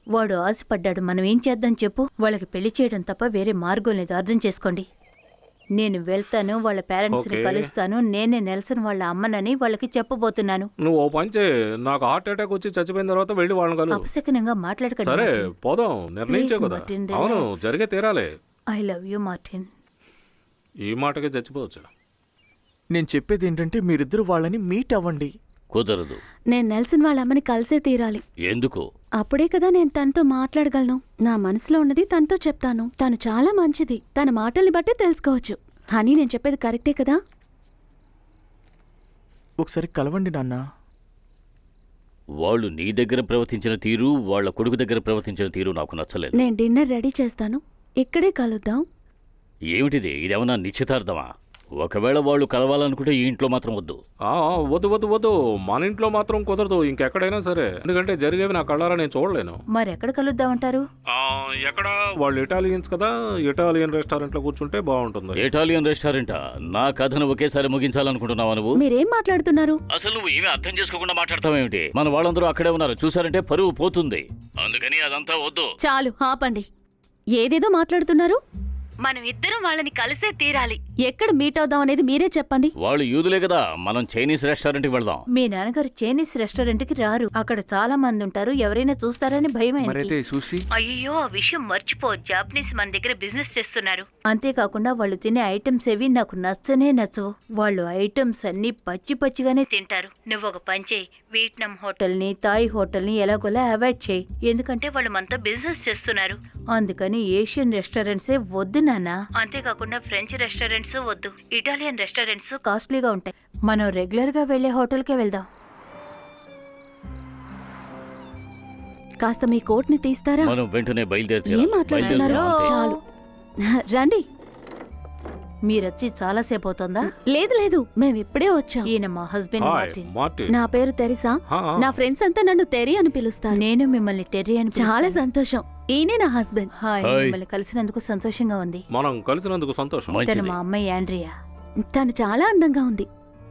వాడు ఆశపడ్డాడు. మనం ఏం చేద్దాం చెప్పు? వాళ్ళకి పెళ్లి చేయడం తప్ప వేరే మార్గం లేదు. అర్థం చేసుకోండి. నేను వెళ్తాను, వాళ్ళ పేరెంట్స్ని ఓకే. కలుస్తాను. నేనే నెల్సన్ వాళ్ళ అమ్మనని వాళ్ళకి చెప్పబోతున్నాను. నువ్వు ఓ పంచే, నాకు హార్ట్ అటాక్ వచ్చి చచ్చిపోయిన తర్వాత వెళ్ళి వాళ్ళని కలు. అపశకనంగా మాట్లాడకండి. సరే పోదాం, నిర్ణయించావు Please, కదా. Martin, అవును, relax. జరిగే తీరాలే. I love you Martin. ఈ మాటకే చచ్చిపోవచ్చు. నేను చెప్పేది ఏంటంటే మీరిద్దరు వాళ్ళని మీట్ అవ్వండి. కుదరదు. నేను నెల్సన్ వాళ్ళ అమ్మని కలిసే తీరాలి. ఎందుకు? అప్పుడే కదా నేను తనతో మాట్లాడగలను. నా మనసులో ఉన్నది తనతో చెప్తాను. తను చాలా మంచిది. తన మాటల్ని బట్టే తెలుసుకోవచ్చు. హనీ, నేను చెప్పేది కరెక్టే కదా? ఒకసారి కలవండి నాన్న. వాళ్ళు నీ దగ్గర ప్రవర్తించిన తీరు, వాళ్ళ కొడుకు దగ్గర ప్రవర్తించిన తీరు నాకు నచ్చలేదు. నేను డిన్నర్ రెడీ చేస్తాను. ఇక్కడే కలుద్దాం. ఏమిటిది? ఇదేమన్నా నిశ్చితార్థమా? ఒకవేళ వాళ్ళు కలవాలనుకుంటే ఈ ఇంట్లో మాత్రం వద్దు. వద్దు వద్దు వద్దు, మన ఇంట్లో మాత్రం కుదరదు. ఇంకెక్కడైనా సరే, ఎందుకంటే జరిగేవి నా కళ్ళారా నేను చూడలేను. మరి ఎక్కడ కలుద్దామంటారు? ఎక్కడ? వాళ్ళు ఇటాలియన్స్ కదా, ఇటాలియన్ రెస్టారెంట్ లో కూర్చుంటే బాగుంటుంది. ఇటాలియన్ రెస్టారెంటా? నా కథను ఒకేసారి ముగించాలనుకుంటున్నావా నువ్వు? మీరేం మాట్లాడుతున్నారు? అసలు నువ్వు ఏమీ అర్థం చేసుకోకుండా మాట్లాడతావేమిటి? మన వాళ్ళందరూ అక్కడే ఉన్నారు, చూసారంటే పరువు పోతుంది. అందుకని అదంతా వద్దు. చాలు, ఆపండి. ఏదేదో మాట్లాడుతున్నారు. మనం ఇద్దరం వాళ్ళని కలిసే తీరాలి. ఎక్కడ మీట్ అవుదాం అనేది మీరే చెప్పండి. వాళ్ళు యూదులే కదా, మనం చైనీస్ రెస్టారెంట్కి వెళ్దాం. మీ నాన్నగారు చైనీస్ రెస్టారెంట్కి రారు. అక్కడ చాలా మంది ఉంటారు. ఎవరైనా చూస్తారని భయమైంది. మరైతే సుషి. అయ్యో, ఆ విషయం మర్చిపో. జాపనీస్ మన దగ్గర బిజినెస్ చేస్తున్నారు. అంతేకాకుండా వాళ్ళు తినే ఐటమ్స్ ఏవి నాకు నచ్చనే నచ్చవు. వాళ్ళు ఐటమ్స్ అన్ని పచ్చి పచ్చిగానే తింటారు. నువ్వు ఒక పని చేయి, వియట్నాం హోటల్ని, థాయ్ హోటల్ని ఎలాగోలా అవాయిడ్ చేయి. ఎందుకంటే వాళ్ళు మనతో బిజినెస్ చేస్తున్నారు. అందుకని ఏషియన్ రెస్టారెంట్సే వద్దు నాన్న. అంతేకాకుండా ఫ్రెంచ్ రెస్టారెంట్స్ వద్దు, ఇటాలియన్ రెస్టారెంట్స్ కాస్ట్లీగా ఉంటాయి. మనం రెగ్యులర్ గా వెళ్లే హోటల్కే వెళ్దాం. కాస్త మీ కోట్ని తీస్తారా? మనం వెంటనే ఏం మాట్లాడుతున్నారో చాలు. రండి. మీరొచ్చి చాలా సేపు అవుతుందా? లేదు లేదు, మేము ఇప్పుడే వచ్చాం. ఈయన మా హస్బెండ్ హాయ్ మార్టిన్. మార్టిన్. నా పేరు తెరిసా. నా ఫ్రెండ్స్ అంతా నన్ను తెరి అని పిలుస్తారు. నేను మిమ్మల్ని టెర్రీ అని చాలా పిలుస్తాను. సంతోషం. ఈయనే నా హస్బెండ్. Hi, hi. మిమ్మల్ని కలిసినందుకు సంతోషంగా ఉంది. మనం కలిసినందుకు సంతోషం. తను మంచిది. మా అమ్మాయి ఆండ్రియా. తను చాలా అందంగా ఉంది.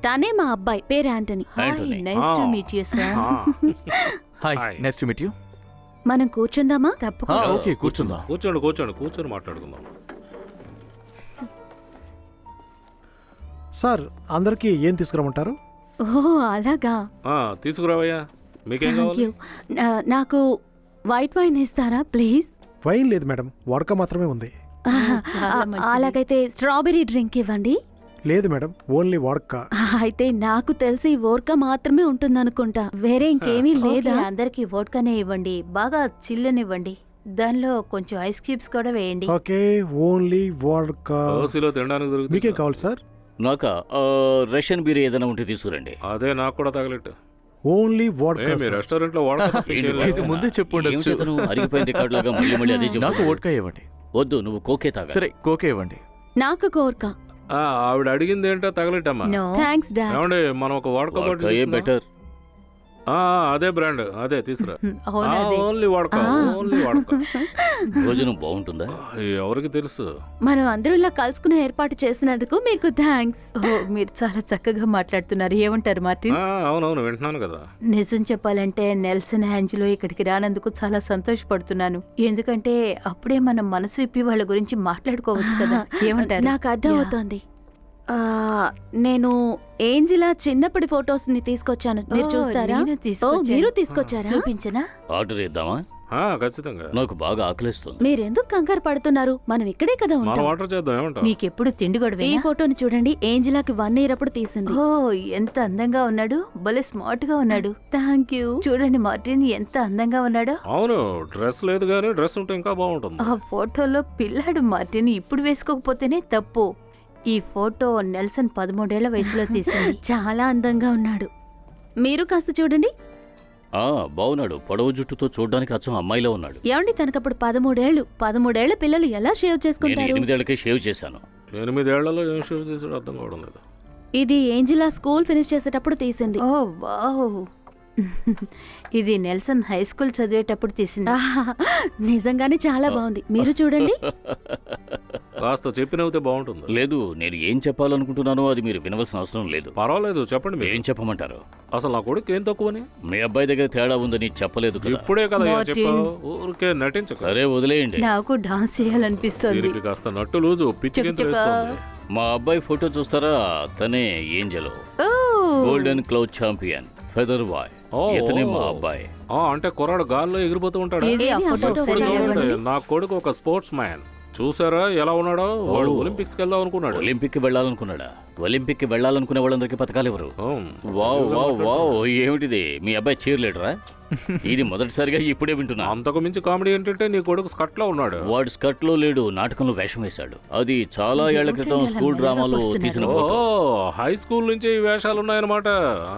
తనే మా అబ్బాయి, పేరు Antony. Hi, Antony. Nice to meet you sir. Hi, hi. Nice to meet you. మనం కూర్చుందామా? తప్పకుండా. ఓకే, కూర్చుందాం. కూర్చొని మాట్లాడుకుందాం. సార్ అందరికీ ఏం తీసుకురమ్మంటారు? ఓ అలాగా. తీసుకురావయ్యా, మీకేం థ్యాంక్ కావాలి? యూ. నాకు వైట్ వైన్ ఇస్తారా ప్లీజ్? వైన్ లేదు మేడం, వడక మాత్రమే ఉంది. చాలా మంచిది. అలాగైతే స్ట్రాబెరీ డ్రింక్ ఇవ్వండి. లేదు మేడం, ఓన్లీ వడక. అయితే నాకు తెలిసి వోడ్కా మాత్రమే ఉంటుందనుకుంటా, వేరే ఇంకేమీ లేదా? ఓకే, అందరికి వోడ్కానే ఇవ్వండి, బాగా చిల్లనివ్వండి. దానిలో కొంచెం ఐస్ క్యూబ్స్ కూడా వేయండి. Okay, only వడక. ఓసీలో తినడానికి మీకేం దొరుకుతుంది. కావాలి సార్? నాకా రష్యన్ బీర్ ఏదైనా ఉంటే తీసుకురండి. అదే నాకు కూడా తగలెట్టు. ఓన్లీ వడక. మీ రెస్టారెంట్ లో ఇది ముందే చెప్పుండొచ్చు. ఏమిటి అతను అరిగిపోయిన రికార్డు లాగా మళ్ళీ మళ్ళీ అదే నాకు చెప్తున్నాడు? వోడ్కా ఇవ్వండి. వద్దు, నువ్వు కోకే తాగా. సరే, కోకే ఇవ్వండి. నాకు కోర్కా. ఆవిడ అడిగింది ఏంటో తగలెట్టమ్మా. No, thanks dad. ఏమండి, మనం ఒక వాడక వాడ్కాయే బెటర్. అదే బ్రాండ్, అదే తీసుకురా. అవునా అదే. ఓన్లీ వాడక, ఓన్లీ వాడక. భోజనం బాగుంటుందా? ఎవరికి తెలుసు? మనం అందరూ ఇలా కలుసుకునే ఏర్పాటు చేసినందుకు మీకు థ్యాంక్స్. ఓ, మీరు చాలా చక్కగా మాట్లాడుతున్నారు. ఏమంటారు మార్టిన్? అవునవును, వింటున్నాను కదా. నిజం చెప్పాలంటే నెల్సన్ యాంజలో ఇక్కడికి రానందుకు చాలా సంతోషపడుతున్నాను. ఎందుకంటే అప్పుడే మనం మనసు విప్పి వాళ్ళ గురించి మాట్లాడుకోవచ్చు కదా. ఏమంటారు? నాకు అర్థం అవుతోంది. నేను ఏంజిలా చిన్నప్పటి ఫొటోస్ ని తీసుకొచ్చాను, మీరు ఓ, చూస్తారా? నేను తీసుకొచ్చాను. మీరు తీసుకొచ్చారా? చూపించనా? ఆర్డర్ ఇద్దామా? ఖచ్చితంగా. నాకు బాగా ఆకలిస్తుంది. మీరెందుకు కంగారు పడుతున్నారు? మనం ఇక్కడే కదా మనం ఉంటాం. ఆర్డర్ చేద్దాం, ఏమంటావు? మీకెప్పుడు తిండి ఈ గొడవేనా? ఫోటోని చూడండి, ఏంజిలాకి 1 year అప్పుడు తీసింది. ఓ, ఎంత అందంగా ఉన్నాడు, భలే స్మార్ట్ గా ఉన్నాడు. Thank you. చూడండి మార్టిన్, ఎంత అందంగా ఉన్నాడో. అవును, డ్రెస్ లేదు కానీ డ్రెస్ ఉంటే ఇంకా బాగుంటుంది. ఆ ఫోటోలో పిల్లాడు మార్టిన్, ఇప్పుడు వేసుకోకపోతేనే తప్పు. ఈ ఫోటో నెల్సన్ 13 ఏళ్ల వయసులో తీసింది. చాలా అందంగా ఉన్నాడు. మీరు కాస్త చూడండి. బాగున్నాడు. పొడవు జుట్టుతో చూడడానికి అచ్చం అమ్మాయిలో ఉన్నాడు. ఏమండి, తనకప్పుడు 13 ఏళ్ళు. 13 ఏళ్ల పిల్లలు ఎలా షేవ్ నేను చేసుకుంటారు? 8 ఏళ్లకే షేవ్ చేశాను. 8 ఏళ్లలో ఏం షేవ్ చేసాడు అర్థం కావడం లేదు. ఇది ఏంజిలా స్కూల్ ఫినిష్ చేసేటప్పుడు తీసింది. ఓ వావ్. ఇది నెల్సన్ హై స్కూల్ చదివేటప్పుడు తీసింది. ఆహా, నిజంగానే చాలా బాగుంది. మీరు చూడండి. కాస్త చెప్పినవుతే బాగుంటుంది. లేదు, నేను ఏం చెప్పాలనుకుంటున్నానో అది మీరు వినవలసిన అవసరం లేదు. పర్వాలేదు, చెప్పండి మీరు. ఏం చెప్పమంటారు? అసలు నా కొడుకు ఏం తక్కువని? మీ అబ్బాయి దగ్గర తేడా ఉందని చెప్పలేదు కదా. ఇప్పుడే కదా మార్టిన్. చెప్పావు, ఊరికే నటించక. సరే, వదిలేయండి. నాకు డాన్స్ చేయాలనిపిస్తోంది. దీనికి కాస్త నట్టు లూజు పిచ్చి చెక్ చెక్. మా అబ్బాయి ఫోటో చూస్తారా? తనే Angelo, oh, golden cloud champion, feather boy. Oh, ఇతనే ఓ. మా అబ్బాయి. అంటే కుర్రాడు గాల్లో ఎగిరిపోతూ ఉంటాడు. ఏది ఆ ఏది ఆ ఫోటో ఫోటో? ఒకసారి ఒకసారి ఇవ్వండి. ఇవ్వండి. నా కొడుకు ఒక స్పోర్ట్స్ మ్యాన్. చూసారా ఎలా ఉన్నాడో? వాడు ఓ. ఒలింపిక్స్ కి వెళ్దాం అనుకున్నాడు. ఒలింపిక్కి వెళ్ళాలనుకున్నాడా? ఒలింపిక్కి వెళ్ళాలనుకునే వాళ్ళందరికీ పథకాలు ఎవరు? అవును. వావ్ వావ్ వావ్, ఏమిటిది? మీ అబ్బాయి చీర్ లీడరా? ఇది మొదటిసారిగా ఇప్పుడే వింటున్నా. అంతకు మించి కామెడీ ఏంటంటే నీ కొడుకు స్కట్ లో ఉన్నాడు. వాడు స్కర్ట్ లో లేడు, నాటకంలో వేషం వేశాడు. అది చాలా ఏళ్ల క్రితం స్కూల్ డ్రామాలో తీసిన ఓ, ఫోటో. హై స్కూల్ నుంచి ఈ వేషాలు ఉన్నాయన్నమాట.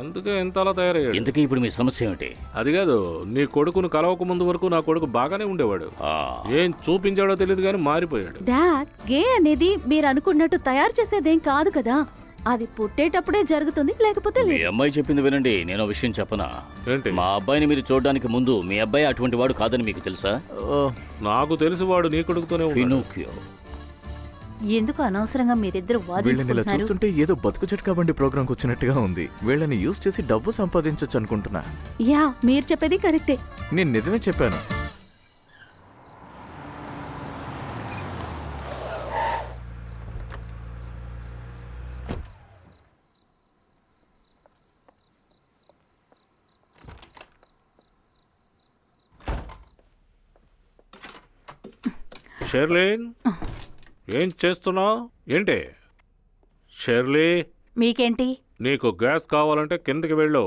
అందుకే ఇంతలా తయారయ్యాడు. ఇంతకీ ఇప్పుడు మీ సమస్య ఏమిటి? అది కాదు, నీ కొడుకును కలవక ముందు వరకు నా కొడుకు బాగానే ఉండేవాడు. ఆ, ఏం చూపించాడో తెలియదు కానీ మారిపోయాడు. డాడ్, గే అనేది మీరు అనుకున్నట్టు తయారు చేసేదేం కాదు కదా. అది పుట్టేటప్పుడే జరుగుతుంది, లేకపోతే మీ లేదు. అమ్మాయి చెప్పింది వినండి. నేను ఒక విషయం చెప్పనా? ఏంటి? మా అబ్బాయిని మీరు చూడడానికి ముందు మీ అబ్బాయి అటువంటి వాడు కాదని మీకు తెలుసా? నాకు తెలిసి వాడు నీ కొడుకుతోనే ఉన్నాడు. పినోకియో. ఎందుకు అనవసరంగా మీరిద్దరు వీళ్ళని ఇలా వాదించుకుంటున్నారు? చూస్తుంటే ఏదో బతుకు చెట్కా బండి ప్రోగ్రాంకి వచ్చినట్టుగా ఉంది. వీళ్ళని యూజ్ చేసి డబ్బు సంపాదించొచ్చు అనుకుంటున్నా. యా, మీరు చెప్పేది కరెక్టే. నేను నిజమే చెప్పాను. షెర్లీన్, ఏం చేస్తున్నావు? ఏంటి షెర్లీ? మీకేంటి? నీకు గ్యాస్ కావాలంటే కిందకి వెళ్ళు.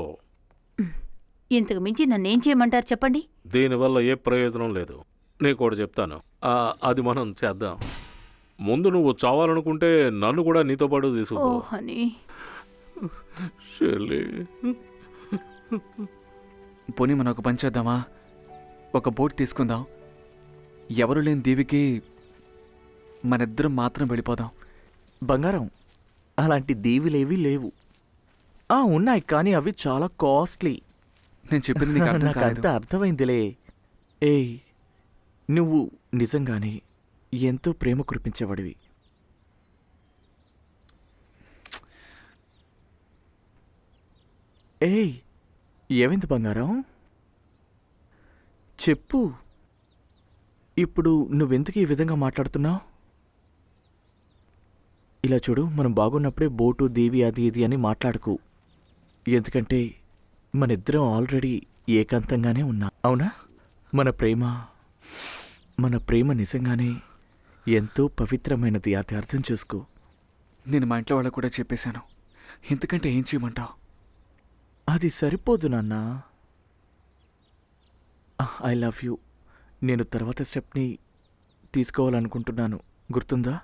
ఇంతకు మించి నన్నేం చేయమంటారు చెప్పండి. దీనివల్ల ఏ ప్రయోజనం లేదు. నీకు ఒకటి చెప్తాను, అది మనం చేద్దాం. ముందు నువ్వు చావాలనుకుంటే నన్ను కూడా నీతో పాటు ఓ తీసుకుపో. హనీ, షెర్లీ, పోనీ మనం ఒక పని చేద్దామా? ఒక బోట్ తీసుకుందాం. ఎవరు లేని దీవికి మనిద్దరం మాత్రం వెళ్ళిపోదాం. బంగారం, అలాంటి దీవులేవి లేవు. ఉన్నాయి, కానీ అవి చాలా కాస్ట్లీ. నేను చెప్పింది నీకు అర్థం కాలేదు. నాకంతా అర్థమైందిలే. ఏయ్, నువ్వు నిజంగానే ఎంతో ప్రేమ కురిపించేవాడివి. ఏయ్, ఏమైంది బంగారం? చెప్పు. ఇప్పుడు నువ్వెందుకు ఈ విధంగా మాట్లాడుతున్నావు? ఇలా చూడు, మనం బాగున్నప్పుడే బోటు దీవి అది ఇది అని మాట్లాడుకు. ఎందుకంటే మనిద్దరం ఆల్రెడీ ఏకాంతంగానే ఉన్నాం, అవునా? మన ప్రేమ నిజంగానే ఎంతో పవిత్రమైనది. అది అర్థం చేసుకో. నేను మా ఇంట్లో వాళ్ళకు కూడా చెప్పేశాను. ఇంతకంటే ఏం చేయమంటావు? అది సరిపోదు నాన్న. I love you. నేను తర్వాత స్టెప్ని తీసుకోవాలనుకుంటున్నాను. గుర్తుందా?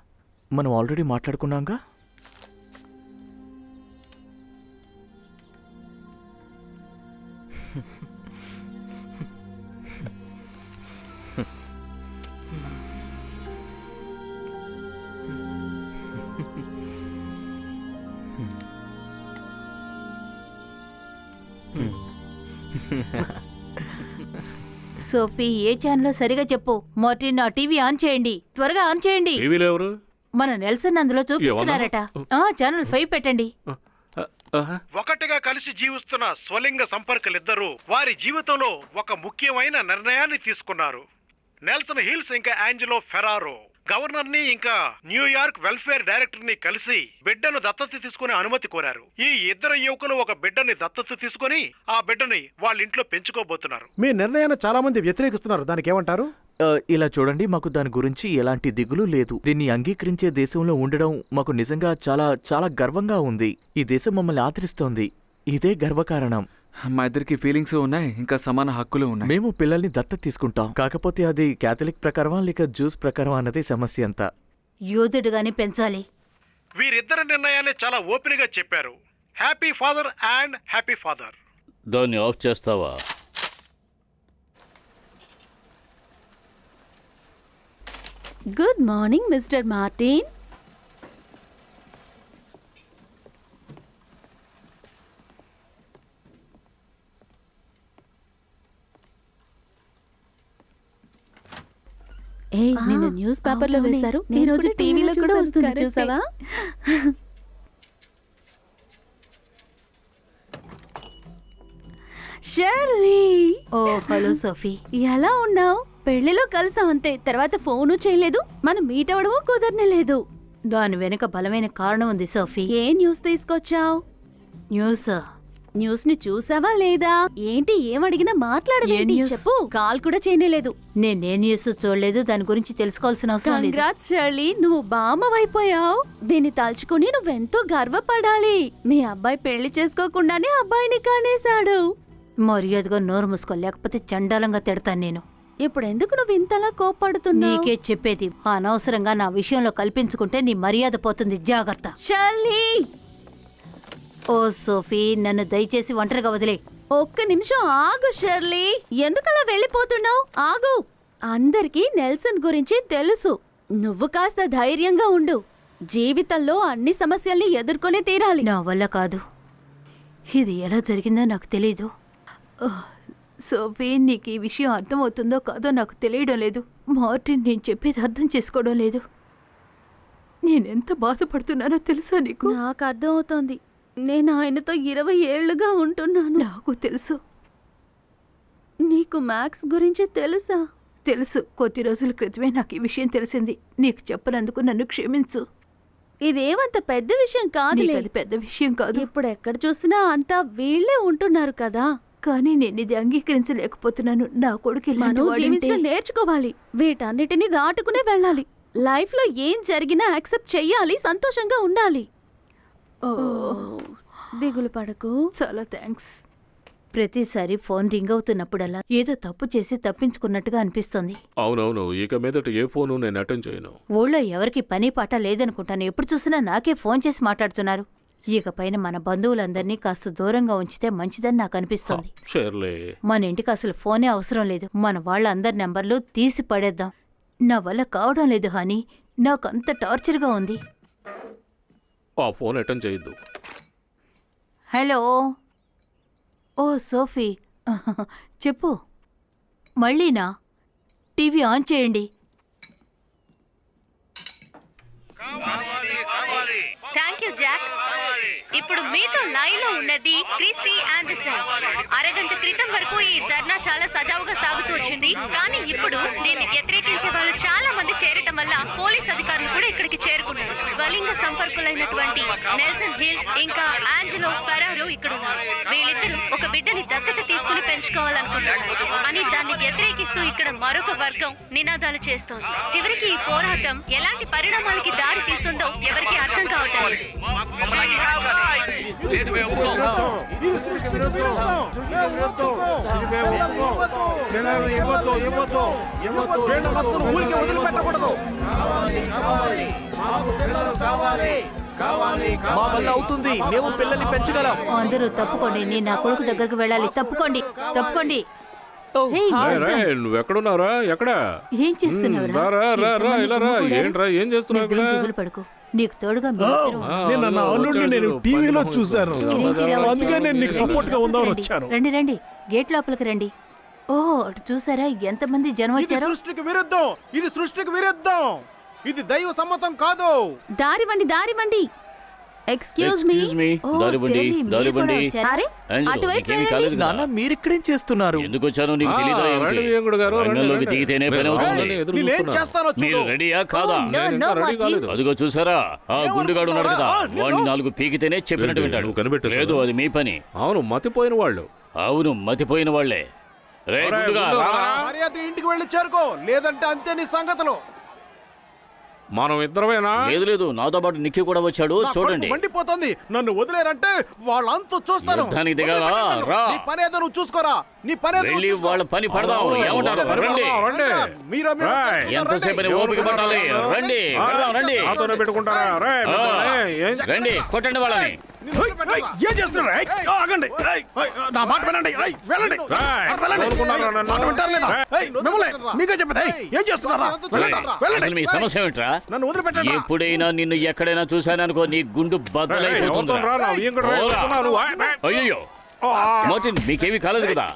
మనం ఆల్రెడీ మాట్లాడుకున్నాంగా. సోఫీ, ఏ ఛానల్లో సరిగా చెప్పు. మార్టిన్, ఆ టీవీ ఆన్ చేయండి, త్వరగా ఆన్ చేయండి. టీవీలో ఎవరు? మన నెల్సన్ అందులో చూపిస్తున్నారట. ఛానల్ 5 పెట్టండి. ఒకటిగా కలిసి జీవిస్తున్న స్వలింగ సంపర్కులిద్దరూ వారి జీవితంలో ఒక ముఖ్యమైన నిర్ణయాన్ని తీసుకున్నారు. నెల్సన్ హిల్స్ ఇంకా యాంజెలో ఫెరారో గవర్నర్ ని ఇంకా న్యూయార్క్ వెల్ఫేర్ డైరెక్టర్ ని కలిసి బిడ్డను దత్తత తీసుకునే అనుమతి కోరారు. ఈ ఇద్దరు యువకులు ఒక బిడ్డని దత్తత తీసుకుని ఆ బిడ్డని వాళ్ళ ఇంట్లో పెంచుకోబోతున్నారు. మీ నిర్ణయాన్ని చాలా మంది వ్యతిరేకిస్తున్నారు, దానికి ఏమంటారు? ఇలా చూడండి, మాకు దాని గురించి ఎలాంటి దిగులు లేదు. దీన్ని అంగీకరించే దేశంలో ఉండడం మాకు నిజంగా చాలా చాలా గర్వంగా ఉంది. ఈ దేశం మమ్మల్ని ఆదరిస్తోంది. ఇదే గర్వకారణం. మా ఇద్దరికి ఫీలింగ్స్ ఉన్నాయి, ఇంకా సమాన హక్కులు ఉన్నాయి. మేము పిల్లల్ని దత్తత తీసుకుంటాం. కాకపోతే అది క్యాథలిక్ ప్రకారమా లేక జ్యూస్ ప్రకారమా అన్నది సమస్య అంతా. యూదుడుగానే పెంచాలి. వీరిద్దరి నిర్ణయాన్ని చాలా ఓపెన్ గా చెప్పారు. Happy father and happy father. దాన్ని ఆఫ్ చేస్తావా? Good morning mister Martin. నిన్న న్యూస్ పేపర్లో వేశారు, ఈ రోజు టీవీలో కూడా వస్తుంది, చూసావా? షెర్లీ. ఓ హలో సోఫీ, ఎలా ఉన్నావు? పెళ్లిలో కలిసాం అంతే, తర్వాత ఫోను చేయలేదు, మనం మీట్ అవ్వడము కుదరనేలేదు. దాని వెనుక బలమైన కారణం ఉంది సోఫీ. ఏ న్యూస్ తీసుకొచ్చావు? న్యూస్ ని చూసావా లేదా? ఏంటి ఏమడిగినా మాట్లాడవేంటి? చెప్పు. కాల్ కూడా చేయలేదు. నేనే న్యూస్ చూడలేదు, దాని గురించి తెలుసుకోవాల్సిన అవసరం లేదు. కంగ్రాట్స్ షర్లీ, నువ్వు బామ్మవైపోయావు. దీన్ని తలుచుకుని నువ్వెంతో గర్వపడాలి. మీ అబ్బాయి పెళ్లి చేసుకోకుండానే అబ్బాయిని కానేశాడు. మర్యాదగా నోరు మూసుకో, లేకపోతే చండాలంగా తిడతాను నేను. ఇప్పుడు ఎందుకు నువ్వు ఇంతలా కోపడుతున్నావు? నీకే చెప్పేది, అనవసరంగా నా విషయంలో కల్పించుకుంటే నీ మర్యాద పోతుంది, జాగ్రత్త. షర్లీ. ఓ సోఫీ, నన్ను దయచేసి ఒంటరిగా వదిలే. ఒక్క నిమిషం ఆగు షెర్లీ, ఎందుకలా వెళ్ళిపోతున్నావు? ఆగు. అందరికీ నెల్సన్ గురించి తెలుసు. నువ్వు కాస్త ధైర్యంగా ఉండు. జీవితంలో అన్ని సమస్యల్ని ఎదుర్కొనే తీరాలి. నా వల్ల కాదు. ఇది ఎలా జరిగిందో నాకు తెలీదు. సోఫీ, నీకు ఈ విషయం అర్థమవుతుందో కాదో నాకు తెలియడం లేదు. మార్టిన్ నేను చెప్పేది అర్థం చేసుకోవడం లేదు. నేనెంత బాధపడుతున్నానో తెలుసా నీకు? నాకు అర్థమవుతోంది. నేను ఆయనతో 20 ఏళ్లుగా ఉంటున్నాను. నాకు తెలుసు. నీకు మ్యాక్స్ గురించి తెలుసా? తెలుసు. కొద్ది రోజుల క్రితమే నాకు ఈ విషయం తెలిసింది. నీకు చెప్పనందుకు నన్ను క్షమించు. ఇదేమంత పెద్ద విషయం కాదులే. అది పెద్ద విషయం కాదు. ఇప్పుడు ఎక్కడ చూసినా అంతా వీళ్ళే ఉంటున్నారు కదా. కానీ నేను ఇది అంగీకరించలేకపోతున్నాను. నా కొడుకు మనం జీవించడం నేర్చుకోవాలి. వీటన్నిటిని దాటుకునే వెళ్ళాలి. లైఫ్ లో ఏం జరిగినా యాక్సెప్ట్ చెయ్యాలి, సంతోషంగా ఉండాలి. దిగులు పడకు. చాలా థ్యాంక్స్. ప్రతిసారి ఫోన్ రింగ్ అవుతున్నప్పుడల్లా ఏదో తప్పు చేసి తప్పించుకున్నట్టుగా అనిపిస్తోంది. అవునవును, ఇక మీదట ఏ ఫోను నేను అటెండ్ చేయను. ఊళ్ళో ఎవరికి పని పాట లేదనుకుంటాను. ఎప్పుడు చూసినా నాకే ఫోన్ చేసి మాట్లాడుతున్నారు. ఇకపైన మన బంధువులందరినీ కాస్త దూరంగా ఉంచితే మంచిదని నాకు అనిపిస్తోంది. షేర్లే, మన ఇంటికి అసలు ఫోనే అవసరం లేదు. మన వాళ్ళందరి నెంబర్లు తీసి పడేద్దాం. నా వల్ల కావడం లేదు హాని, నాకంత టార్చర్గా ఉంది. ఆ ఫోన్ అటెండ్ చేయొద్దు. హలో, ఓ సోఫీ, చెప్పు. మళ్ళీనా? టీవీ ఆన్ చేయండి. Thank you Jack. ఇప్పుడు మీతో లైవ్ లో ఉన్నది క్రిస్టీ ఆండర్సన్. అరగంట క్రితం వరకు ఈ ధర్నా చాలా సజావుగా సాగుతూ వచ్చింది. కానీ ఇప్పుడు దీన్ని వ్యతిరేకించే వాళ్ళు చాలా మంది చేరటం వల్ల పోలీస్ అధికారులు కూడా ఇక్కడికి చేరుకున్నారు. స్వలింగ సంపర్కులైనటువంటి నెల్సన్ హిల్స్ ఇంకా ఆంజెలో ఫెరారో ఇక్కడ ఉన్నారు. వీళ్ళిద్దరూ ఒక బిడ్డని దత్తత తీసుకుని పెంచుకోవాలనుకుంటున్నారు అని దాన్ని వ్యతిరేకిస్తూ ఇక్కడ మరొక వర్గం నినాదాలు చేస్తోంది. చివరికి ఈ పోరాటం ఎలాంటి పరిణామాలకి దారి తీస్తుందో ఎవరికి అర్థం కావట్లేదు. మా వల్ల అవుతుంది, మేము పిల్లల్ని పెంచగలం. అందరూ తప్పుకోండి, నేను నా కొడుకు దగ్గరకు వెళ్ళాలి. తప్పుకోండి, తప్పుకోండి. ఓ, హే, రేయ్, నెల్సన్, రేయ్, నువ్వెక్కడున్నారా? ఎక్కడ? ఏం చేస్తున్నావురా? రా, రా, రా, రా, ఇంతమంది ఇలా రా. గుమిగూడారు. ఏంట్రా, ఏం చేస్తున్నావు ఇక్కడ? నువ్వేం దిగులు పడకు. నీకు తోడుగా మీరిద్దరూ నిన్న నా అల్లుడిని నేను టీవీలో చూశాను. మీరేంటి ఇలా వచ్చారు? అందుకే నేను నీకు సపోర్ట్ గా ఉందామని వచ్చాను. రండి రండి, గేట్ లోపలికి రండి. ఓహో, అటు చూసారా ఎంతమంది జనం ఇది వచ్చారో? సృష్టికి విరుద్ధం, ఇది సృష్టికి విరుద్ధం, ఇది దైవ సమ్మతం కాదు. దారివ్వండి, దారివ్వండి. Excuse me. ఎక్స్క్యూజ్ మీ, ఓ, దారివ్వండి, తెలి, మీరు దారివ్వండి. కూడా వచ్చారా? అరే, ఏంజెలో, అటువైపు నీకేమీ వెళ్ళండి. కాలేదు కదా? నాన్న మీరిక్కడేం చేస్తున్నారు? ఎందుకు వచ్చానో నీకు తెలీదా రండి ఏమిటి? వియ్యంకుడు గారు, రండి, రంగంలోకి రండి. దిగితేనే పని నేను అవుతుంది. రావాలని ఎదురు నేనేం చూస్తున్నా. చేస్తానో మీరు చూడు. రెడీయా కాదా? ఓ, నేను ఇంకా No, రెడీ Martin. కాలేదు. అదిగో చూసారా, ఆ గుండుగాడు ఉన్నాడు కదా, నేను- వాడిని 4 పీకితేనే చెప్పినట్టు ఏంటి, వింటాడు. నువ్వు కనిపెట్టేశావా? లేదు, అది మీ పని. అవును, మతిపోయిన వాళ్ళు. అవును, మతిపోయిన వాళ్లే. రే ఒరేయ్, గుండుగా, గుండు, రా. రా. మర్యాద ఇంటికి వెళ్ళి చేరుకో, లేదంటే అంతే నీ సంగతులు. మనం ఇద్దరమేనా? లేదు లేదు, నాతో పాటు నిక్కి కూడా వచ్చాడు. నా చూడండి, కడుపు మండిపోతుంది. నన్ను వదిలేరంటే వాళ్ళంతా చూస్తాను. యుద్ధానికి దిగాలా? వదిలిపెట్టండి. రా. నీ పని ఏదో నువ్వు చూసుకోరా. నీ పని ఏదో వెళ్ళి చూసుకో. వాళ్ళ పని పడదాం. అవును, ఏమంటారు? అవును, రండి. రండి. మీరు మీరు రేయ్, చేసుకుంటారు, ఎంతసేపు రండి. ఓపిక పట్టాలి? రండి, వెళ్దాం, రండి. నాతోనే పెట్టుకుంటారా? రేయ్, ఆ, పెట్టుకోండి. ఏం- రండి, కొట్టండి వాళ్ళని. ఏం చేస్తున్నారు? ఆగండి. నా మాట వినండి. వెళ్ళండి. రేయ్, వెళ్ళండి. కోరుకున్నారా నన్ను? మాట వింటారా లేదా? మిమ్మల్ని మీకే చెప్పేది. ఏం చేస్తున్నారా? వెళ్ళండి. అసలు మీ సమస్య ఏమిట్రా? నన్ను వదిలిపెట్టండి. ఎప్పుడైనా నిన్ను ఎక్కడైనా చూశాననుకో, నీ గుండు రేయ్, బద్దలైపోతుంది. ఎవరితోనరా? నా వియ్యంకుడు రా, ఎవరితోనరా? నువ్వు? అయ్యో, మార్టిన్, మీకేమీ కాలేదు కదా?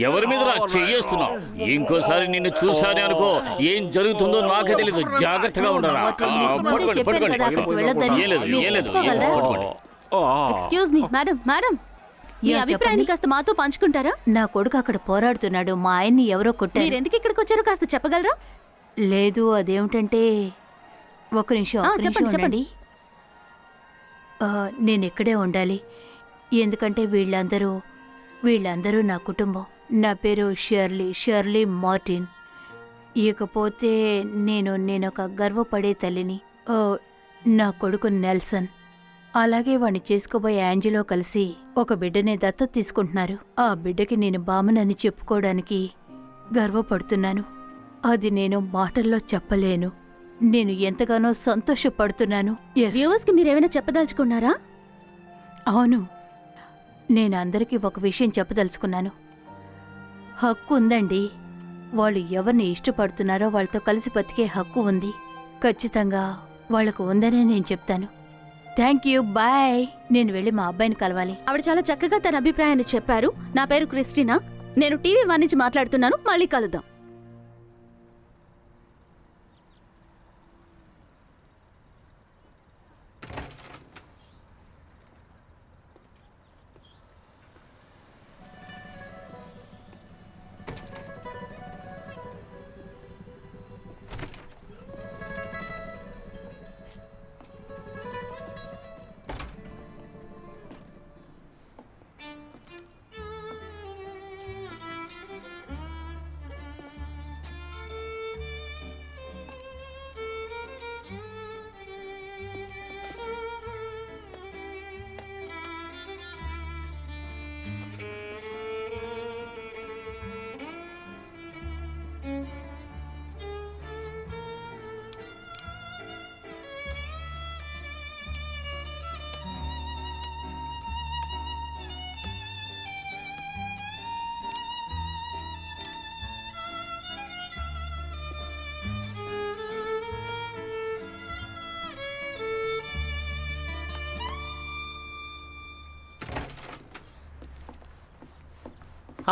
ఎవరి మీద చెయ్యేస్తున్నావు? ఇంకోసారి నిన్ను చూశానే అనుకో, ఏం జరుగుతుందో నాకే తెలీదు. జాగ్రత్తగా ఉండరా. పట్టుకోండి, పట్టుకోండి. ఏం లేదు, ఏం లేదు, పట్టుకోండి. ఎక్స్క్యూజ్ మీ, మేడం, మేడం, మీ యా, అభిప్రాయాన్ని చెప్పండి. కాస్త మాతో పంచుకుంటారా? నా కొడుకు అక్కడ పోరాడుతున్నాడు. మా ఆయన్ని ఎవరో కొట్టారు. మీరెందుకు ఇక్కడికి వచ్చారో కాస్త చెప్పగలరా? లేదు, అదేమిటంటే ఒక నిమిషం, ఆ, ఒక్క చెప్పండి, నిమిషం ఉండండి. నేను ఇక్కడే ఉండాలి. ఎందుకంటే వీళ్ళందరూ నా కుటుంబం. నా పేరు షర్లీ మార్టిన్. ఇకపోతే నేనొక గర్వపడే తల్లిని. నా కొడుకు నెల్సన్, అలాగే వాణ్ణి చేసుకోబోయే యాంజెలో కలిసి ఒక బిడ్డని దత్తత తీసుకుంటున్నారు. ఆ బిడ్డకి నేను బామ్మనని చెప్పుకోవడానికి గర్వపడుతున్నాను. అది నేను మాటల్లో చెప్పలేను. నేను ఎంతగానో సంతోషపడుతున్నాను. Yes. వ్యూవర్స్ కి మీరేమైనా చెప్పదలుచుకున్నారా? అవును, నేను అందరికీ ఒక విషయం చెప్పదలుచుకున్నాను. హక్కు ఉందండి. వాళ్ళు ఎవరిని ఇష్టపడుతున్నారో వాళ్ళతో కలిసి బతికే హక్కు ఉంది. ఖచ్చితంగా వాళ్లకు ఉందనే నేను చెప్తాను. Thank you, bye. నేను వెళ్ళి మా అబ్బాయిని కలవాలి. ఆవిడ చాలా చక్కగా తన అభిప్రాయాన్ని చెప్పారు. నా పేరు క్రిస్టినా, నేను టీవీ 1 నుంచి మాట్లాడుతున్నాను. మళ్ళీ కలుద్దాం.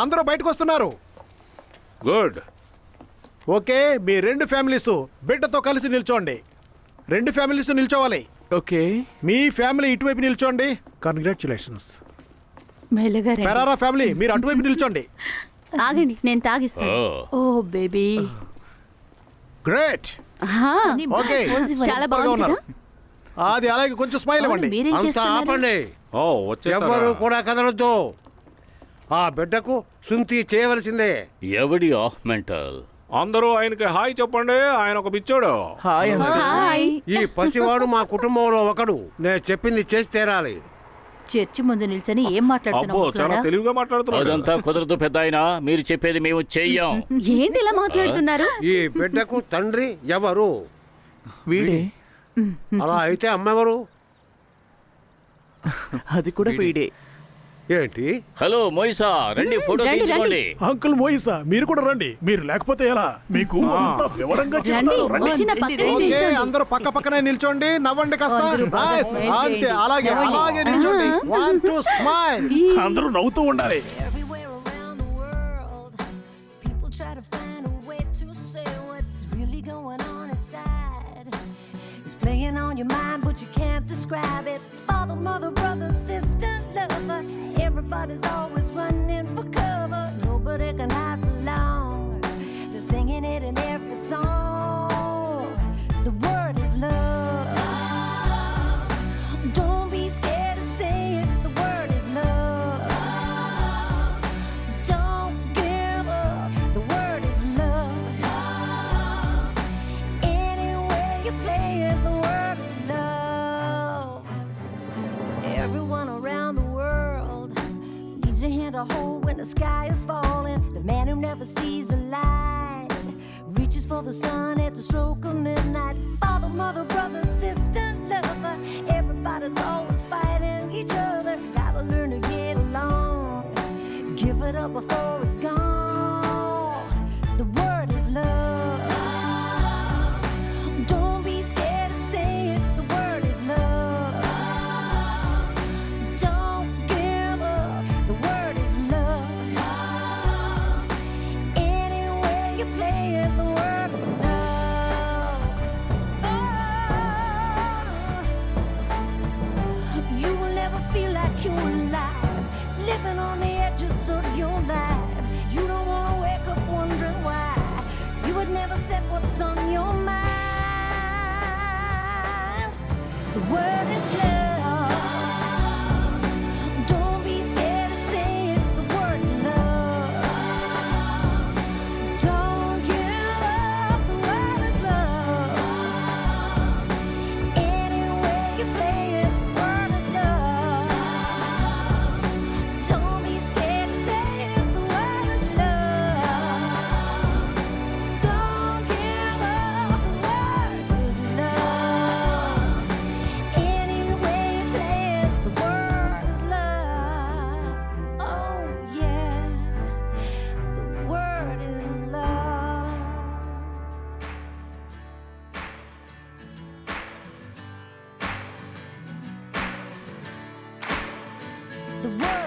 అందరూ బయటకు వస్తున్నారు. గుడ్. ఓకే, మీ 2 ఫ్యామిలీస్ బిడ్డతో కలిసి నిల్చోండి. 2 ఫ్యామిలీస్ నిల్చోవాలి. ఓకే. మీ ఫ్యామిలీ ఇటువైపు నిల్చోండి. కంగ్రాచులేషన్స్. మెల్లగా రండి. ఫెరారా ఫ్యామిలీ మీరు అటువైపు నిల్చోండి. ఆగండి, నేను తాగిస్తాను. ఓ బేబీ. గ్రేట్. ఓకే, చాలా బాగుంది కదా? అది అలాగే కొంచెం స్మైల్ ఇవ్వండి. మీరేం అంతా చేస్తున్నారు? ఆపండి. ఓ వచ్చేసారా? ఎవ్వరూ కూడా కదలొద్దు. ఆ బిడ్డకు సుంతి చేయవలసిందే. ఎవడి ఆఫ్ మెంటల్? అందరూ ఆయనకి హాయ్ చెప్పండి. ఆయన ఒక పిచ్చోడు. Hi uncle. హాయ్. ఈ పసివాడు మా కుటుంబంలో ఒకడు. నేను చెప్పింది చేసి తీరాలి. చర్చి ముందు నిల్చొని ఏం అబ్బో మాట్లాడుతున్నావు చాలా ముసలాడా? తెలివిగా మాట్లాడుతున్నాడు. అదంతా కుదరదు పెద్దాయన. మీరు చెప్పేది మేము చెయ్యం. ఏంటి ఇలా మాట్లాడుతున్నారు? ఈ బిడ్డకు తండ్రి ఎవరు? వీడే. అలా అయితే అమ్మెవరు? అది కూడా వీడే. ఏంటి? హలో మోయిసా, రండి ఫోటో రండి, తీయించుకోండి. అంకుల్ మోయిసా మీరు కూడా రండి. మీరు లేకపోతే ఎలా? మీకు అంతా వివరంగా రండి, చెప్తాను. రండి. వచ్చిన పక్కనే ఓకే, నిల్చోండి. అందరూ పక్క పక్కనే నిల్చోండి. నవ్వండి కాస్త. అందరూ బాగా Nice. smile అంతే, చేయండి. అలాగే అలాగే నిల్చోండి. 1 2 స్మైల్. అందరూ నవ్వుతూ ఉండాలి. Everywhere around the world, people try to find a way to say what's really going on inside. It's playing on your mind, but you can't describe it. Father, mother, brother, sister, lover. Everybody's always running for cover. Nobody can hide for long. They're singing it in every song. The word is love. Don't be scared to say it. The word is love. Don't give up. The word is love. Anywhere you play it, the word is love. Everyone around the world needs a hand to hold when the sky is falling. The man who never sees a light reaches for the sun at the stroke of midnight. Father, mother, brother, sister, lover. Everybody's always fighting each other. Gotta learn to get along. Give it up before it's gone. The word is love. Don't be scared to say it. The word is love. Don't give up. The word is love. Anywhere you play it, the word is love. You will never feel like you're alive, living on the edges of your life. You don't want to wake up wondering why. You would never say what's on your mind. The word is love. Don't be scared to say it. The word's love. Don't give up. The word is love. Anywhere you play it, the word is love. Don't be scared to say it. The word is love. Don't give up. The word is love. Anywhere you play it, the word is love. Oh yeah, the word is love. The word